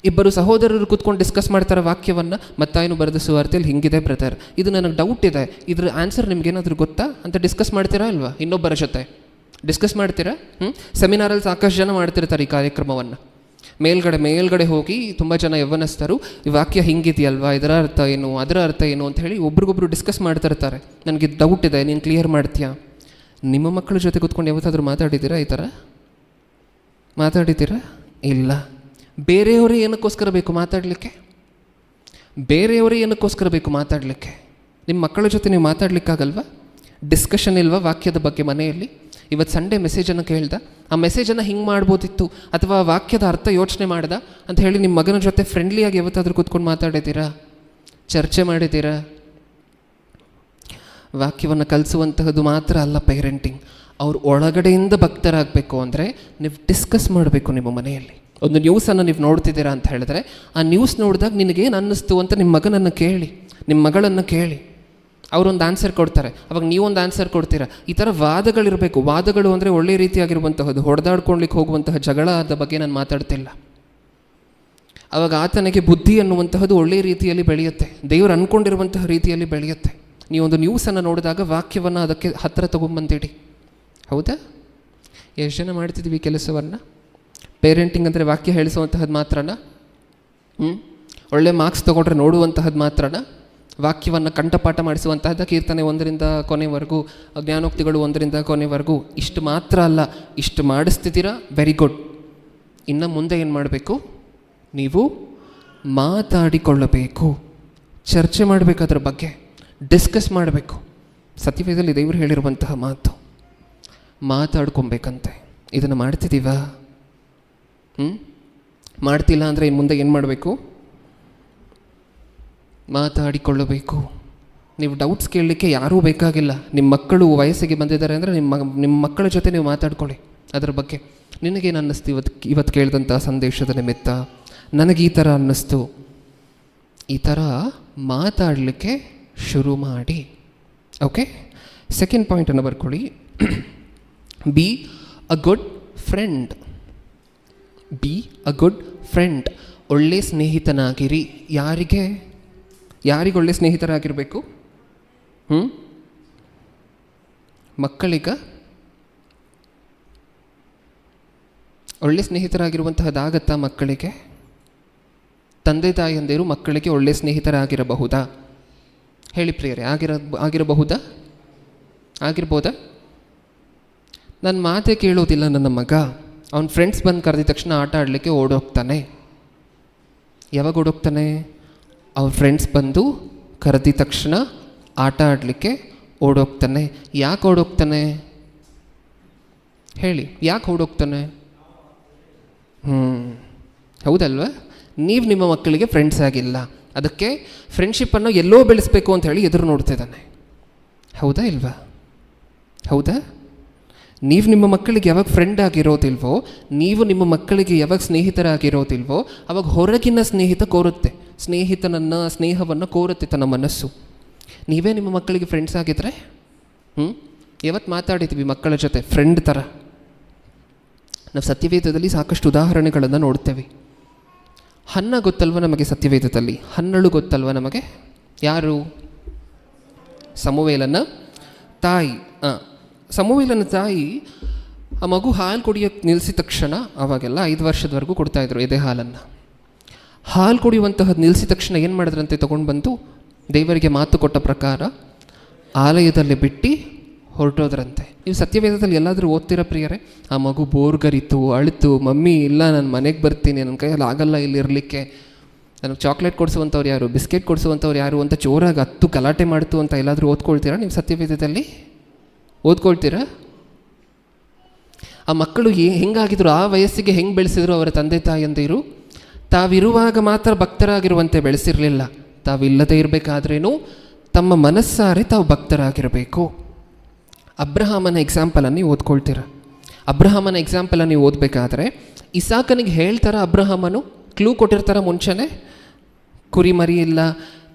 ಇಬ್ಬರು ಸಹೋದರರು ಕೂತ್ಕೊಂಡು ಡಿಸ್ಕಸ್ ಮಾಡ್ತಾರೆ ವಾಕ್ಯವನ್ನು. ಮತ್ತಾಯನು ಬರೆದ ಸುವಾರ್ತೆಯಲ್ಲಿ ಹಿಂಗಿದೆ ಬ್ರದರ್, ಇದು ನನಗೆ ಡೌಟ್ ಇದೆ, ಇದ್ರ ಆನ್ಸರ್ ನಿಮ್ಗೇನಾದರೂ ಗೊತ್ತಾ ಅಂತ ಡಿಸ್ಕಸ್ ಮಾಡ್ತೀರಾ ಇಲ್ವಾ? ಇನ್ನೊಬ್ಬರ ಜೊತೆ ಡಿಸ್ಕಸ್ ಮಾಡ್ತೀರಾ? ಸೆಮಿನಾರಲ್ಲಿ ಸಾಕಷ್ಟು ಜನ ಮಾಡ್ತಿರ್ತಾರೆ ಈ ಕಾರ್ಯಕ್ರಮವನ್ನು. ಮೇಲ್ಗಡೆ ಹೋಗಿ ತುಂಬ ಜನ ಯವ್ವನಸ್ಥರು ಈ ವಾಕ್ಯ ಹಿಂಗಿದೆಯಲ್ವಾ, ಇದರ ಅರ್ಥ ಏನು, ಅದರ ಅರ್ಥ ಏನು ಅಂತ ಹೇಳಿ ಒಬ್ರಿಗೊಬ್ರು ಡಿಸ್ಕಸ್ ಮಾಡ್ತಿರ್ತಾರೆ. ನನಗೆ ಡೌಟ್ ಇದೆ, ನೀನು ಕ್ಲಿಯರ್ ಮಾಡ್ತೀಯಾ? ನಿಮ್ಮ ಮಕ್ಕಳ ಜೊತೆ ಕೂತ್ಕೊಂಡು ಯಾವತ್ತಾದರೂ ಮಾತಾಡಿದ್ದೀರಾ? ಈ ಥರ ಮಾತಾಡಿದ್ದೀರಾ? ಇಲ್ಲ. ಬೇರೆಯವರೇ ಏನಕ್ಕೋಸ್ಕರ ಬೇಕು ಮಾತಾಡಲಿಕ್ಕೆ? ನಿಮ್ಮ ಮಕ್ಕಳ ಜೊತೆ ನೀವು ಮಾತಾಡಲಿಕ್ಕಾಗಲ್ವಾ? ಡಿಸ್ಕಷನ್ ಇಲ್ವಾ ವಾಕ್ಯದ ಬಗ್ಗೆ ಮನೆಯಲ್ಲಿ? ಇವತ್ತು ಸಂಡೇ ಮೆಸೇಜನ್ನು ಕೇಳ್ದ, ಆ ಮೆಸೇಜನ್ನು ಹಿಂಗೆ ಮಾಡ್ಬೋದಿತ್ತು, ಅಥವಾ ವಾಕ್ಯದ ಅರ್ಥ ಯೋಚನೆ ಮಾಡ್ದ ಅಂತ ಹೇಳಿ ನಿಮ್ಮ ಮಗನ ಜೊತೆ ಫ್ರೆಂಡ್ಲಿಯಾಗಿ ಯಾವತ್ತಾದರೂ ಕೂತ್ಕೊಂಡು ಮಾತಾಡಿದ್ದೀರಾ? ಚರ್ಚೆ ಮಾಡಿದ್ದೀರಾ? ವಾಕ್ಯವನ್ನು ಕಲಿಸುವಂತಹದ್ದು ಮಾತ್ರ ಅಲ್ಲ ಪೇರೆಂಟಿಂಗ್. ಅವ್ರು ಒಳಗಡೆಯಿಂದ ಭಕ್ತರಾಗಬೇಕು ಅಂದರೆ ನೀವು ಡಿಸ್ಕಸ್ ಮಾಡಬೇಕು. ನಿಮ್ಮ ಮನೆಯಲ್ಲಿ ಒಂದು ನ್ಯೂಸನ್ನು ನೀವು ನೋಡ್ತಿದ್ದೀರಾ ಅಂತ ಹೇಳಿದ್ರೆ, ಆ ನ್ಯೂಸ್ ನೋಡಿದಾಗ ನಿನಗೇನು ಅನ್ನಿಸ್ತು ಅಂತ ನಿಮ್ಮ ಮಗನನ್ನು ಕೇಳಿ, ನಿಮ್ಮ ಮಗಳನ್ನು ಕೇಳಿ. ಅವರೊಂದು ಆನ್ಸರ್ ಕೊಡ್ತಾರೆ, ಅವಾಗ ನೀವೊಂದು ಆನ್ಸರ್ ಕೊಡ್ತೀರಾ. ಈ ಥರ ವಾದಗಳಿರಬೇಕು. ವಾದಗಳು ಅಂದರೆ ಒಳ್ಳೆ ರೀತಿಯಾಗಿರುವಂತಹದ್ದು, ಹೊಡೆದಾಡ್ಕೊಳ್ಲಿಕ್ಕೆ ಹೋಗುವಂತಹ ಜಗಳದ ಬಗ್ಗೆ ನಾನು ಮಾತಾಡ್ತಿಲ್ಲ. ಆವಾಗ ಆತನಿಗೆ ಬುದ್ಧಿ ಅನ್ನುವಂತಹದ್ದು ಒಳ್ಳೆಯ ರೀತಿಯಲ್ಲಿ ಬೆಳೆಯುತ್ತೆ, ದೇವರು ಅಂದ್ಕೊಂಡಿರುವಂತಹ ರೀತಿಯಲ್ಲಿ ಬೆಳೆಯುತ್ತೆ. ನೀವೊಂದು ನ್ಯೂಸನ್ನು ನೋಡಿದಾಗ ವಾಕ್ಯವನ್ನು ಅದಕ್ಕೆ ಹತ್ತಿರ ತೊಗೊಂಬಂದಿಡಿ. ಹೌದಾ? ಎಷ್ಟು ಜನ ಮಾಡ್ತಿದ್ವಿ ಈ ಕೆಲಸವನ್ನು? ಪೇರೆಂಟಿಂಗ್ ಅಂದರೆ ವಾಕ್ಯ ಹೇಳಿಸುವಂತಹದ್ದು ಮಾತ್ರನಾ? ಒಳ್ಳೆ ಮಾರ್ಕ್ಸ್ ತೊಗೊಂಡ್ರೆ ನೋಡುವಂತಹದ್ದು ಮಾತ್ರನಾ? ವಾಕ್ಯವನ್ನು ಕಂಠಪಾಠ ಮಾಡಿಸುವಂತಹದ್ದು, ಕೀರ್ತನೆ 1ರಿಂದ ಕೊನೆವರೆಗೂ, ಜ್ಞಾನೋಕ್ತಿಗಳು 1ರಿಂದ ಕೊನೆವರೆಗೂ, ಇಷ್ಟು ಮಾತ್ರ ಅಲ್ಲ. ಇಷ್ಟು ಮಾಡಿಸ್ತಿದ್ದೀರಾ, ವೆರಿ ಗುಡ್. ಇನ್ನು ಮುಂದೆ ಏನು ಮಾಡಬೇಕು? ನೀವು ಮಾತಾಡಿಕೊಳ್ಳಬೇಕು, ಚರ್ಚೆ ಮಾಡಬೇಕು, ಅದರ ಬಗ್ಗೆ ಡಿಸ್ಕಸ್ ಮಾಡಬೇಕು. ಸತ್ಯವೇದದಲ್ಲಿ ದೇವರು ಹೇಳಿರುವಂತಹ ಮಾತು, ಮಾತಾಡ್ಕೊಬೇಕಂತೆ. ಇದನ್ನು ಮಾಡ್ತಿದ್ದೀವಾ? ಮಾಡ್ತಿಲ್ಲ ಅಂದರೆ ಇನ್ನು ಮುಂದೆ ಏನು ಮಾಡಬೇಕು? ಮಾತಾಡಿಕೊಳ್ಳಬೇಕು. ನೀವು ಡೌಟ್ಸ್ ಕೇಳಲಿಕ್ಕೆ ಯಾರೂ ಬೇಕಾಗಿಲ್ಲ. ನಿಮ್ಮ ಮಕ್ಕಳು ವಯಸ್ಸಿಗೆ ಬಂದಿದ್ದಾರೆ ಅಂದರೆ ನಿಮ್ಮ ಮಕ್ಕಳ ಜೊತೆ ನೀವು ಮಾತಾಡ್ಕೊಳ್ಳಿ ಅದರ ಬಗ್ಗೆ. ನಿನಗೇನು ಅನ್ನಿಸ್ತು ಇವತ್ತು ಕೇಳಿದಂಥ ಸಂದೇಶದ ನಿಮಿತ್ತ? ನನಗೆ ಈ ಥರ ಅನ್ನಿಸ್ತು. ಈ ಥರ ಮಾತಾಡಲಿಕ್ಕೆ ಶುರು ಮಾಡಿ. ಓಕೆ, ಸೆಕೆಂಡ್ ಪಾಯಿಂಟನ್ನು ಬರ್ಕೊಳ್ಳಿ. Be a good friend. Be a good friend. ಒಳ್ಳೆ ಸ್ನೇಹಿತನಾಗಿರಿ. ಯಾರಿಗೆ ಒಳ್ಳೆ ಸ್ನೇಹಿತರಾಗಿರಬೇಕು? ಮಕ್ಕಳಿಗ ಒಳ್ಳೆ ಸ್ನೇಹಿತರಾಗಿರುವಂತಹದ್ದಾಗತ್ತಾ? ಮಕ್ಕಳಿಗೆ ತಂದೆ ತಾಯಿಯಂದಿರು ಮಕ್ಕಳಿಗೆ ಒಳ್ಳೆ ಸ್ನೇಹಿತರಾಗಿರಬಹುದಾ? ಹೇಳಿ ಪ್ರಿಯರೇ, ಆಗಿರಬಹುದಾ? ಆಗಿರ್ಬೋದಾ? ನನ್ನ ಮಾತೇ ಕೇಳೋದಿಲ್ಲ ನನ್ನ ಮಗ. ಅವನ ಫ್ರೆಂಡ್ಸ್ ಬಂದು ಕರೆದಿದ ತಕ್ಷಣ ಆಟ ಆಡಲಿಕ್ಕೆ ಓಡೋಗ್ತಾನೆ. ಯಾವಾಗ ಓಡೋಗ್ತಾನೆ? ಅವ್ರ ಫ್ರೆಂಡ್ಸ್ ಬಂದು ಕರೆದಿದ ತಕ್ಷಣ ಆಟ ಆಡಲಿಕ್ಕೆ ಓಡೋಗ್ತಾನೆ. ಯಾಕೆ ಓಡೋಗ್ತಾನೆ? ಹೇಳಿ, ಯಾಕೆ ಓಡೋಗ್ತಾನೆ? ಹೌದಲ್ವ? ನೀವು ನಿಮ್ಮ ಮಕ್ಕಳಿಗೆ ಫ್ರೆಂಡ್ಸ್ ಆಗಿಲ್ಲ, ಅದಕ್ಕೆ ಫ್ರೆಂಡ್ಶಿಪ್ಪನ್ನು ಎಲ್ಲೋ ಬೆಳೆಸಬೇಕು ಅಂತ ಹೇಳಿ ಎದುರು ನೋಡ್ತಿದ್ದಾನೆ. ಹೌದಾ ಇಲ್ವಾ? ಹೌದಾ? ನೀವು ನಿಮ್ಮ ಮಕ್ಕಳಿಗೆ ಯಾವಾಗ ಫ್ರೆಂಡ್ ಆಗಿರೋದಿಲ್ವೋ, ನೀವು ನಿಮ್ಮ ಮಕ್ಕಳಿಗೆ ಯಾವಾಗ ಸ್ನೇಹಿತರಾಗಿರೋದಿಲ್ವೋ, ಅವಾಗ ಹೊರಗಿನ ಸ್ನೇಹಿತ ಕೋರುತ್ತೆ, ಸ್ನೇಹವನ್ನು ಕೋರುತ್ತೆ ತನ್ನ ಮನಸ್ಸು. ನೀವೇ ನಿಮ್ಮ ಮಕ್ಕಳಿಗೆ ಫ್ರೆಂಡ್ಸ್ ಆಗಿದ್ರೆ, ಯಾವತ್ತು ಮಾತಾಡಿದ್ವಿ ಮಕ್ಕಳ ಜೊತೆ ಫ್ರೆಂಡ್ ಥರ? ನಾವು ಸತ್ಯವೇದದಲ್ಲಿ ಸಾಕಷ್ಟು ಉದಾಹರಣೆಗಳನ್ನು ನೋಡ್ತೇವೆ. ಹನ್ನ ಗೊತ್ತಲ್ವ ನಮಗೆ? ಸತ್ಯವೇದದಲ್ಲಿ ಹನ್ನಳು ಗೊತ್ತಲ್ವ ನಮಗೆ? ಯಾರು? ಸಮುವೇಲನ ತಾಯಿ. ಸಮುವೇಲನ ತಾಯಿ ಆ ಮಗು ಹಾಲು ಕುಡಿಯೋಕ್ಕೆ ನಿಲ್ಲಿಸಿದ ತಕ್ಷಣ, ಅವಾಗೆಲ್ಲ 5 ವರ್ಷದವರೆಗೂ ಕೊಡ್ತಾಯಿದ್ರು ಎದೆ ಹಾಲನ್ನು. ಹಾಲು ಕುಡಿಯುವಂತಹದ್ದು ನಿಲ್ಲಿಸಿದ ತಕ್ಷಣ ಏನು ಮಾಡಿದ್ರಂತೆ? ತೊಗೊಂಡು ಬಂದು ದೇವರಿಗೆ ಮಾತು ಕೊಟ್ಟ ಪ್ರಕಾರ ಆಲಯದಲ್ಲಿ ಬಿಟ್ಟು ಹೊರಟೋದ್ರಂತೆ. ನೀವು ಸತ್ಯವೇದದಲ್ಲಿ ಎಲ್ಲಾದರೂ ಓದ್ತೀರಾ ಪ್ರಿಯರೇ? ಆ ಮಗು ಬೋರ್ಗರಿತು, ಅಳಿತು, ಮಮ್ಮಿ ಇಲ್ಲ ನಾನು ಮನೆಗೆ ಬರ್ತೀನಿ, ನನ್ನ ಕೈಯಲ್ಲಿ ಆಗಲ್ಲ ಇಲ್ಲಿರಲಿಕ್ಕೆ, ನನಗೆ ಚಾಕ್ಲೇಟ್ ಕೊಡಿಸುವಂಥವ್ರು ಯಾರು, ಬಿಸ್ಕೆಟ್ ಕೊಡಿಸುವಂಥವ್ರು ಯಾರು ಅಂತ ಜೋರಾಗಿ ಗಲಾಟೆ ಮಾಡ್ತು ಅಂತ ಎಲ್ಲಾದರೂ ಓದ್ಕೊಳ್ತೀರಾ? ನೀವು ಸತ್ಯವೇದದಲ್ಲಿ ಓದ್ಕೊಳ್ತೀರಾ? ಆ ಮಕ್ಕಳು ಹೆಂಗಾಗಿದ್ರು, ಆ ವಯಸ್ಸಿಗೆ ಹೆಂಗೆ ಬೆಳೆಸಿದ್ರು ಅವರ ತಂದೆ ತಾಯಿಯಂದಿರು? ತಾವಿರುವಾಗ ಮಾತ್ರ ಭಕ್ತರಾಗಿರುವಂತೆ ಬೆಳೆಸಿರಲಿಲ್ಲ. ತಾವಿಲ್ಲದೆ ಇರಬೇಕಾದ್ರೇನು ತಮ್ಮ ಮನಸ್ಸಾರೆ ತಾವು ಭಕ್ತರಾಗಿರಬೇಕು. ಅಬ್ರಹಾಮನ ಎಕ್ಸಾಂಪಲನ್ನು ನೀವು ಓದ್ಕೊಳ್ತೀರ. ಅಬ್ರಹಾಮನ ಎಕ್ಸಾಂಪಲನ್ನು ನೀವು ಓದಬೇಕಾದ್ರೆ ಇಸಾಕನಿಗೆ ಹೇಳ್ತಾರ, ಅಬ್ರಹಾಮನು ಕ್ಲೂ ಕೊಟ್ಟಿರ್ತಾರ ಮುಂಚೆನೇ, ಕುರಿ ಮರಿ ಇಲ್ಲ,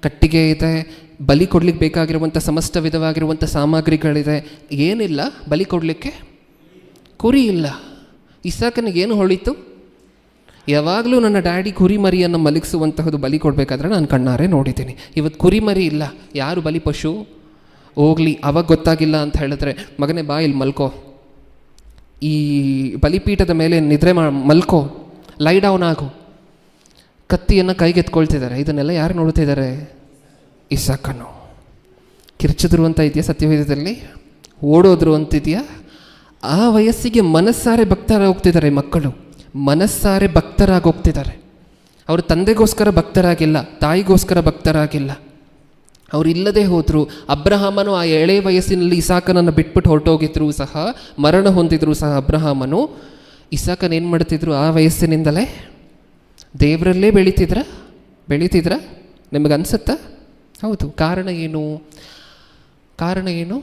ಕಟ್ಟಿಗೆ ಇದೆ, ಬಲಿ ಕೊಡ್ಲಿಕ್ಕೆ ಬೇಕಾಗಿರುವಂಥ ಸಮಸ್ತ ವಿಧವಾಗಿರುವಂಥ ಸಾಮಗ್ರಿಗಳಿದೆ. ಏನಿಲ್ಲ ಬಲಿ ಕೊಡಲಿಕ್ಕೆ? ಕುರಿ ಇಲ್ಲ. ಇಸಾಕನಿಗೇನು ಹೊಳಿತು? ಯಾವಾಗಲೂ ನನ್ನ ಡ್ಯಾಡಿ ಕುರಿ ಮರಿಯನ್ನು ಮಲಗಿಸುವಂತಹದ್ದು ಬಲಿ ಕೊಡಬೇಕಾದ್ರೆ ನಾನು ಕಣ್ಣಾರೆ ನೋಡಿದ್ದೀನಿ. ಇವತ್ತು ಕುರಿ ಮರಿ ಇಲ್ಲ, ಯಾರು ಬಲಿ ಪಶು? ಹೋಗಲಿ, ಅವಾಗ ಗೊತ್ತಾಗಿಲ್ಲ ಅಂತ ಹೇಳಿದ್ರೆ, ಮಗನೇ ಬಾ ಇಲ್ಲಿ ಮಲ್ಕೋ, ಈ ಬಲಿಪೀಠದ ಮೇಲೆ ನಿದ್ರೆ ಮಲ್ಕೋ, ಲೈ ಡೌನ್ ಆಗು, ಕತ್ತಿಯನ್ನು ಕೈಗೆತ್ಕೊಳ್ತಿದ್ದಾರೆ. ಇದನ್ನೆಲ್ಲ ಯಾರು ನೋಡ್ತಿದ್ದಾರೆ? ಇಸಾಕನು. ಕಿರ್ಚಿದ್ರು ಅಂತ ಇದೆಯಾ ಸತ್ಯವೇದದಲ್ಲಿ? ಓಡೋದ್ರು ಅಂತಿದೆಯಾ? ಆ ವಯಸ್ಸಿಗೆ ಮನಸ್ಸಾರೆ ಭಕ್ತರಾಗಿ ಹೋಗ್ತಿದ್ದಾರೆ ಮಕ್ಕಳು, ಮನಸ್ಸಾರೆ ಭಕ್ತರಾಗಿ ಹೋಗ್ತಿದ್ದಾರೆ. ಅವರು ತಂದೆಗೋಸ್ಕರ ಭಕ್ತರಾಗಿಲ್ಲ, ತಾಯಿಗೋಸ್ಕರ ಭಕ್ತರಾಗಿಲ್ಲ. ಅವರು ಇಲ್ಲದೆ ಹೋದರು. ಅಬ್ರಹಾಮನು ಆ ಎಳೆ ವಯಸ್ಸಿನಲ್ಲಿ ಇಸಾಕನನ್ನು ಬಿಟ್ಬಿಟ್ಟು ಹೊರಟೋಗಿದ್ರು ಸಹ, ಮರಣ ಹೊಂದಿದ್ರು ಸಹ ಅಬ್ರಹಾಮನು, ಇಸಾಕನ ಏನು ಮಾಡ್ತಿದ್ರು? ಆ ವಯಸ್ಸಿನಿಂದಲೇ ದೇವರಲ್ಲೇ ಬೆಳೀತಿದ್ರ? ನಿಮಗನ್ಸುತ್ತಾ? ಹೌದು. ಕಾರಣ ಏನು? ಕಾರಣ ಏನು?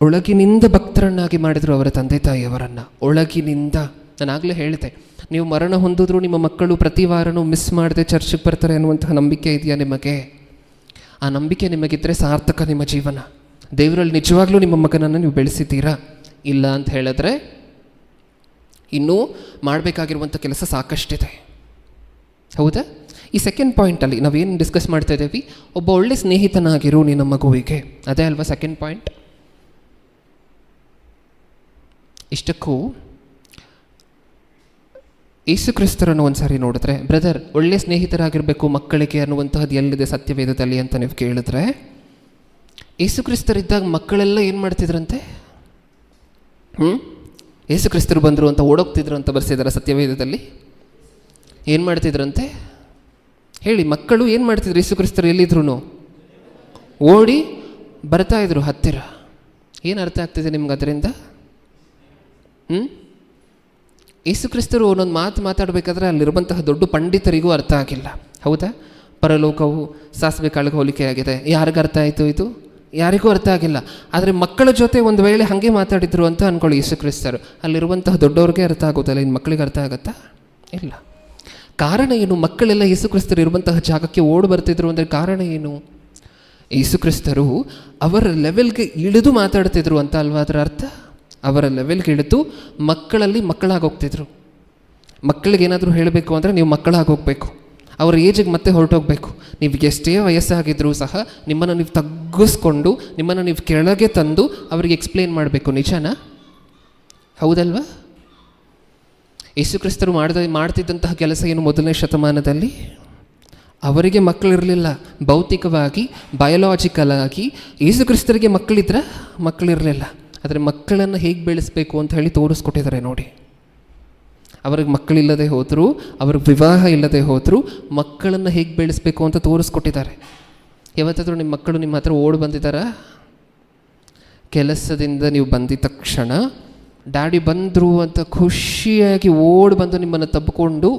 ಒಳಗಿನಿಂದ ಭಕ್ತರನ್ನಾಗಿ ಮಾಡಿದರು ಅವರ ತಂದೆ ತಾಯಿಯವರನ್ನು. ಒಳಗಿನಿಂದ. ನಾನಾಗಲೇ ಹೇಳಿದೆ, ನೀವು ಮರಣ ಹೊಂದಿದ್ರು ನಿಮ್ಮ ಮಕ್ಕಳು ಪ್ರತಿ ವಾರನೂ ಮಿಸ್ ಮಾಡದೆ ಚರ್ಚಿಗೆ ಬರ್ತಾರೆ ಅನ್ನುವಂತಹ ನಂಬಿಕೆ ಇದೆಯಾ ನಿಮಗೆ? ಆ ನಂಬಿಕೆ ನಿಮಗಿದ್ದರೆ ಸಾರ್ಥಕ ನಿಮ್ಮ ಜೀವನ. ದೇವರಲ್ಲಿ ನಿಜವಾಗ್ಲೂ ನಿಮ್ಮ ಮಗನನ್ನು ನೀವು ಬೆಳೆಸಿದ್ದೀರಾ? ಇಲ್ಲ ಅಂತ ಹೇಳಿದ್ರೆ ಇನ್ನೂ ಮಾಡಬೇಕಾಗಿರುವಂಥ ಕೆಲಸ ಸಾಕಷ್ಟಿದೆ. ಹೌದಾ? ಈ ಸೆಕೆಂಡ್ ಪಾಯಿಂಟಲ್ಲಿ ನಾವೇನು ಡಿಸ್ಕಸ್ ಮಾಡ್ತಾ ಇದ್ದೀವಿ, ಒಬ್ಬ ಒಳ್ಳೆ ಸ್ನೇಹಿತನಾಗಿರು ನಿನ್ನ ಮಗುವಿಗೆ. ಅದೇ ಅಲ್ವಾ ಸೆಕೆಂಡ್ ಪಾಯಿಂಟ್? ಇಷ್ಟಕ್ಕೂ ಯೇಸು ಕ್ರಿಸ್ತರನ್ನು ಒಂದು ಸಾರಿ ನೋಡಿದ್ರೆ, ಬ್ರದರ್ ಒಳ್ಳೆ ಸ್ನೇಹಿತರಾಗಿರಬೇಕು ಮಕ್ಕಳಿಗೆ ಅನ್ನುವಂತಹದ್ದು ಎಲ್ಲಿದೆ ಸತ್ಯವೇದದಲ್ಲಿ ಅಂತ ನೀವು ಕೇಳಿದ್ರೆ, ಯೇಸು ಕ್ರಿಸ್ತರಿದ್ದಾಗ ಮಕ್ಕಳೆಲ್ಲ ಏನು ಮಾಡ್ತಿದ್ರಂತೆ? ಯೇಸು ಕ್ರಿಸ್ತರು ಬಂದರು ಅಂತ ಓಡೋಗ್ತಿದ್ರು ಅಂತ ಬರ್ಸಿದಾರೆ ಸತ್ಯವೇದದಲ್ಲಿ. ಏನು ಮಾಡ್ತಿದ್ರಂತೆ ಹೇಳಿ? ಮಕ್ಕಳು ಏನು ಮಾಡ್ತಿದ್ರು? ಯೇಸು ಕ್ರಿಸ್ತರು ಎಲ್ಲಿದ್ರು ಓಡಿ ಬರ್ತಾಯಿದ್ರು ಹತ್ತಿರ. ಏನು ಅರ್ಥ ಆಗ್ತಿದೆ ನಿಮ್ಗೆ ಅದರಿಂದ? ಯೇಸು ಕ್ರಿಸ್ತರು ಒಂದೊಂದು ಮಾತು ಮಾತಾಡಬೇಕಾದ್ರೆ ಅಲ್ಲಿರುವಂತಹ ದೊಡ್ಡ ಪಂಡಿತರಿಗೂ ಅರ್ಥ ಆಗಿಲ್ಲ. ಹೌದಾ? ಪರಲೋಕವು ಸಾಸಿವೆ ಕಾಳಿಗೆ ಹೋಲಿಕೆ ಆಗಿದೆ. ಯಾರಿಗೂ ಅರ್ಥ ಆಯಿತು ಇದು? ಯಾರಿಗೂ ಅರ್ಥ ಆಗಿಲ್ಲ. ಆದರೆ ಮಕ್ಕಳ ಜೊತೆ ಒಂದು ವೇಳೆ ಹಾಗೆ ಮಾತಾಡಿದ್ರು ಅಂತ ಅಂದ್ಕೊಳ್ಳಿ ಯೇಸು ಕ್ರಿಸ್ತರು, ಅಲ್ಲಿರುವಂತಹ ದೊಡ್ಡವ್ರಿಗೆ ಅರ್ಥ ಆಗೋದಲ್ಲ, ಇನ್ನು ಮಕ್ಕಳಿಗೆ ಅರ್ಥ ಆಗುತ್ತಾ? ಇಲ್ಲ. ಕಾರಣ ಏನು? ಮಕ್ಕಳೆಲ್ಲ ಯೇಸು ಕ್ರಿಸ್ತರು ಇರುವಂತಹ ಜಾಗಕ್ಕೆ ಓಡಿ ಬರ್ತಿದ್ರು ಅಂದರೆ ಕಾರಣ ಏನು? ಯೇಸು ಕ್ರಿಸ್ತರು ಅವರ ಲೆವೆಲ್ಗೆ ಇಳಿದು ಮಾತಾಡ್ತಿದ್ರು ಅಂತ ಅಲ್ವಾ ಅದರ ಅರ್ಥ? ಅವರ ಲೆವೆಲ್ಗೆ ಇಳಿದು ಮಕ್ಕಳಲ್ಲಿ ಮಕ್ಕಳಾಗೋಗ್ತಿದ್ರು. ಮಕ್ಕಳಿಗೆ ಏನಾದರೂ ಹೇಳಬೇಕು ಅಂದರೆ ನೀವು ಮಕ್ಕಳಾಗೋಗ್ಬೇಕು, ಅವ್ರ ಏಜಿಗೆ ಮತ್ತೆ ಹೊರಟೋಗ್ಬೇಕು. ನೀವು ಎಷ್ಟೇ ವಯಸ್ಸಾಗಿದ್ದರೂ ಸಹ ನಿಮ್ಮನ್ನು ನೀವು ತಗ್ಗಿಸ್ಕೊಂಡು ನಿಮ್ಮನ್ನು ನೀವು ಕೆಳಗೆ ತಂದು ಅವರಿಗೆ ಎಕ್ಸ್ಪ್ಲೇನ್ ಮಾಡಬೇಕು. ನಿಜನಾ? ಹೌದಲ್ವಾ? ಯೇಸು ಕ್ರಿಸ್ತರು ಮಾಡ್ತಿದ್ದಂತಹ ಕೆಲಸ ಏನು? ಮೊದಲನೇ ಶತಮಾನದಲ್ಲಿ ಅವರಿಗೆ ಮಕ್ಕಳಿರಲಿಲ್ಲ. ಭೌತಿಕವಾಗಿ ಬಯೋಲಾಜಿಕಲ್ ಆಗಿ ಯೇಸು ಕ್ರಿಸ್ತರಿಗೆ ಮಕ್ಕಳಿರಲಿಲ್ಲ. ಆದರೆ ಮಕ್ಕಳನ್ನು ಹೇಗೆ ಬೆಳೆಸಬೇಕು ಅಂತ ಹೇಳಿ ತೋರಿಸ್ಕೊಟ್ಟಿದ್ದಾರೆ ನೋಡಿ. ಅವ್ರಿಗೆ ಮಕ್ಕಳಿಲ್ಲದೆ ಹೋದರೂ, ಅವ್ರಿಗೆ ವಿವಾಹ ಇಲ್ಲದೆ ಹೋದರೂ ಮಕ್ಕಳನ್ನು ಹೇಗೆ ಬೆಳೆಸಬೇಕು ಅಂತ ತೋರಿಸ್ಕೊಟ್ಟಿದ್ದಾರೆ. ಯಾವತ್ತಾದರೂ ನಿಮ್ಮ ಮಕ್ಕಳು ನಿಮ್ಮ ಹತ್ರ ಓಡಿ ಬಂದಿದ್ದಾರಾ? ಕೆಲಸದಿಂದ ನೀವು ಬಂದಿದ್ದ ತಕ್ಷಣ ಡ್ಯಾಡಿ ಬಂದರು ಅಂತ ಖುಷಿಯಾಗಿ ಓಡಿ ಬಂದು ನಿಮ್ಮನ್ನು ತಬ್ಬಿಕೊಂಡು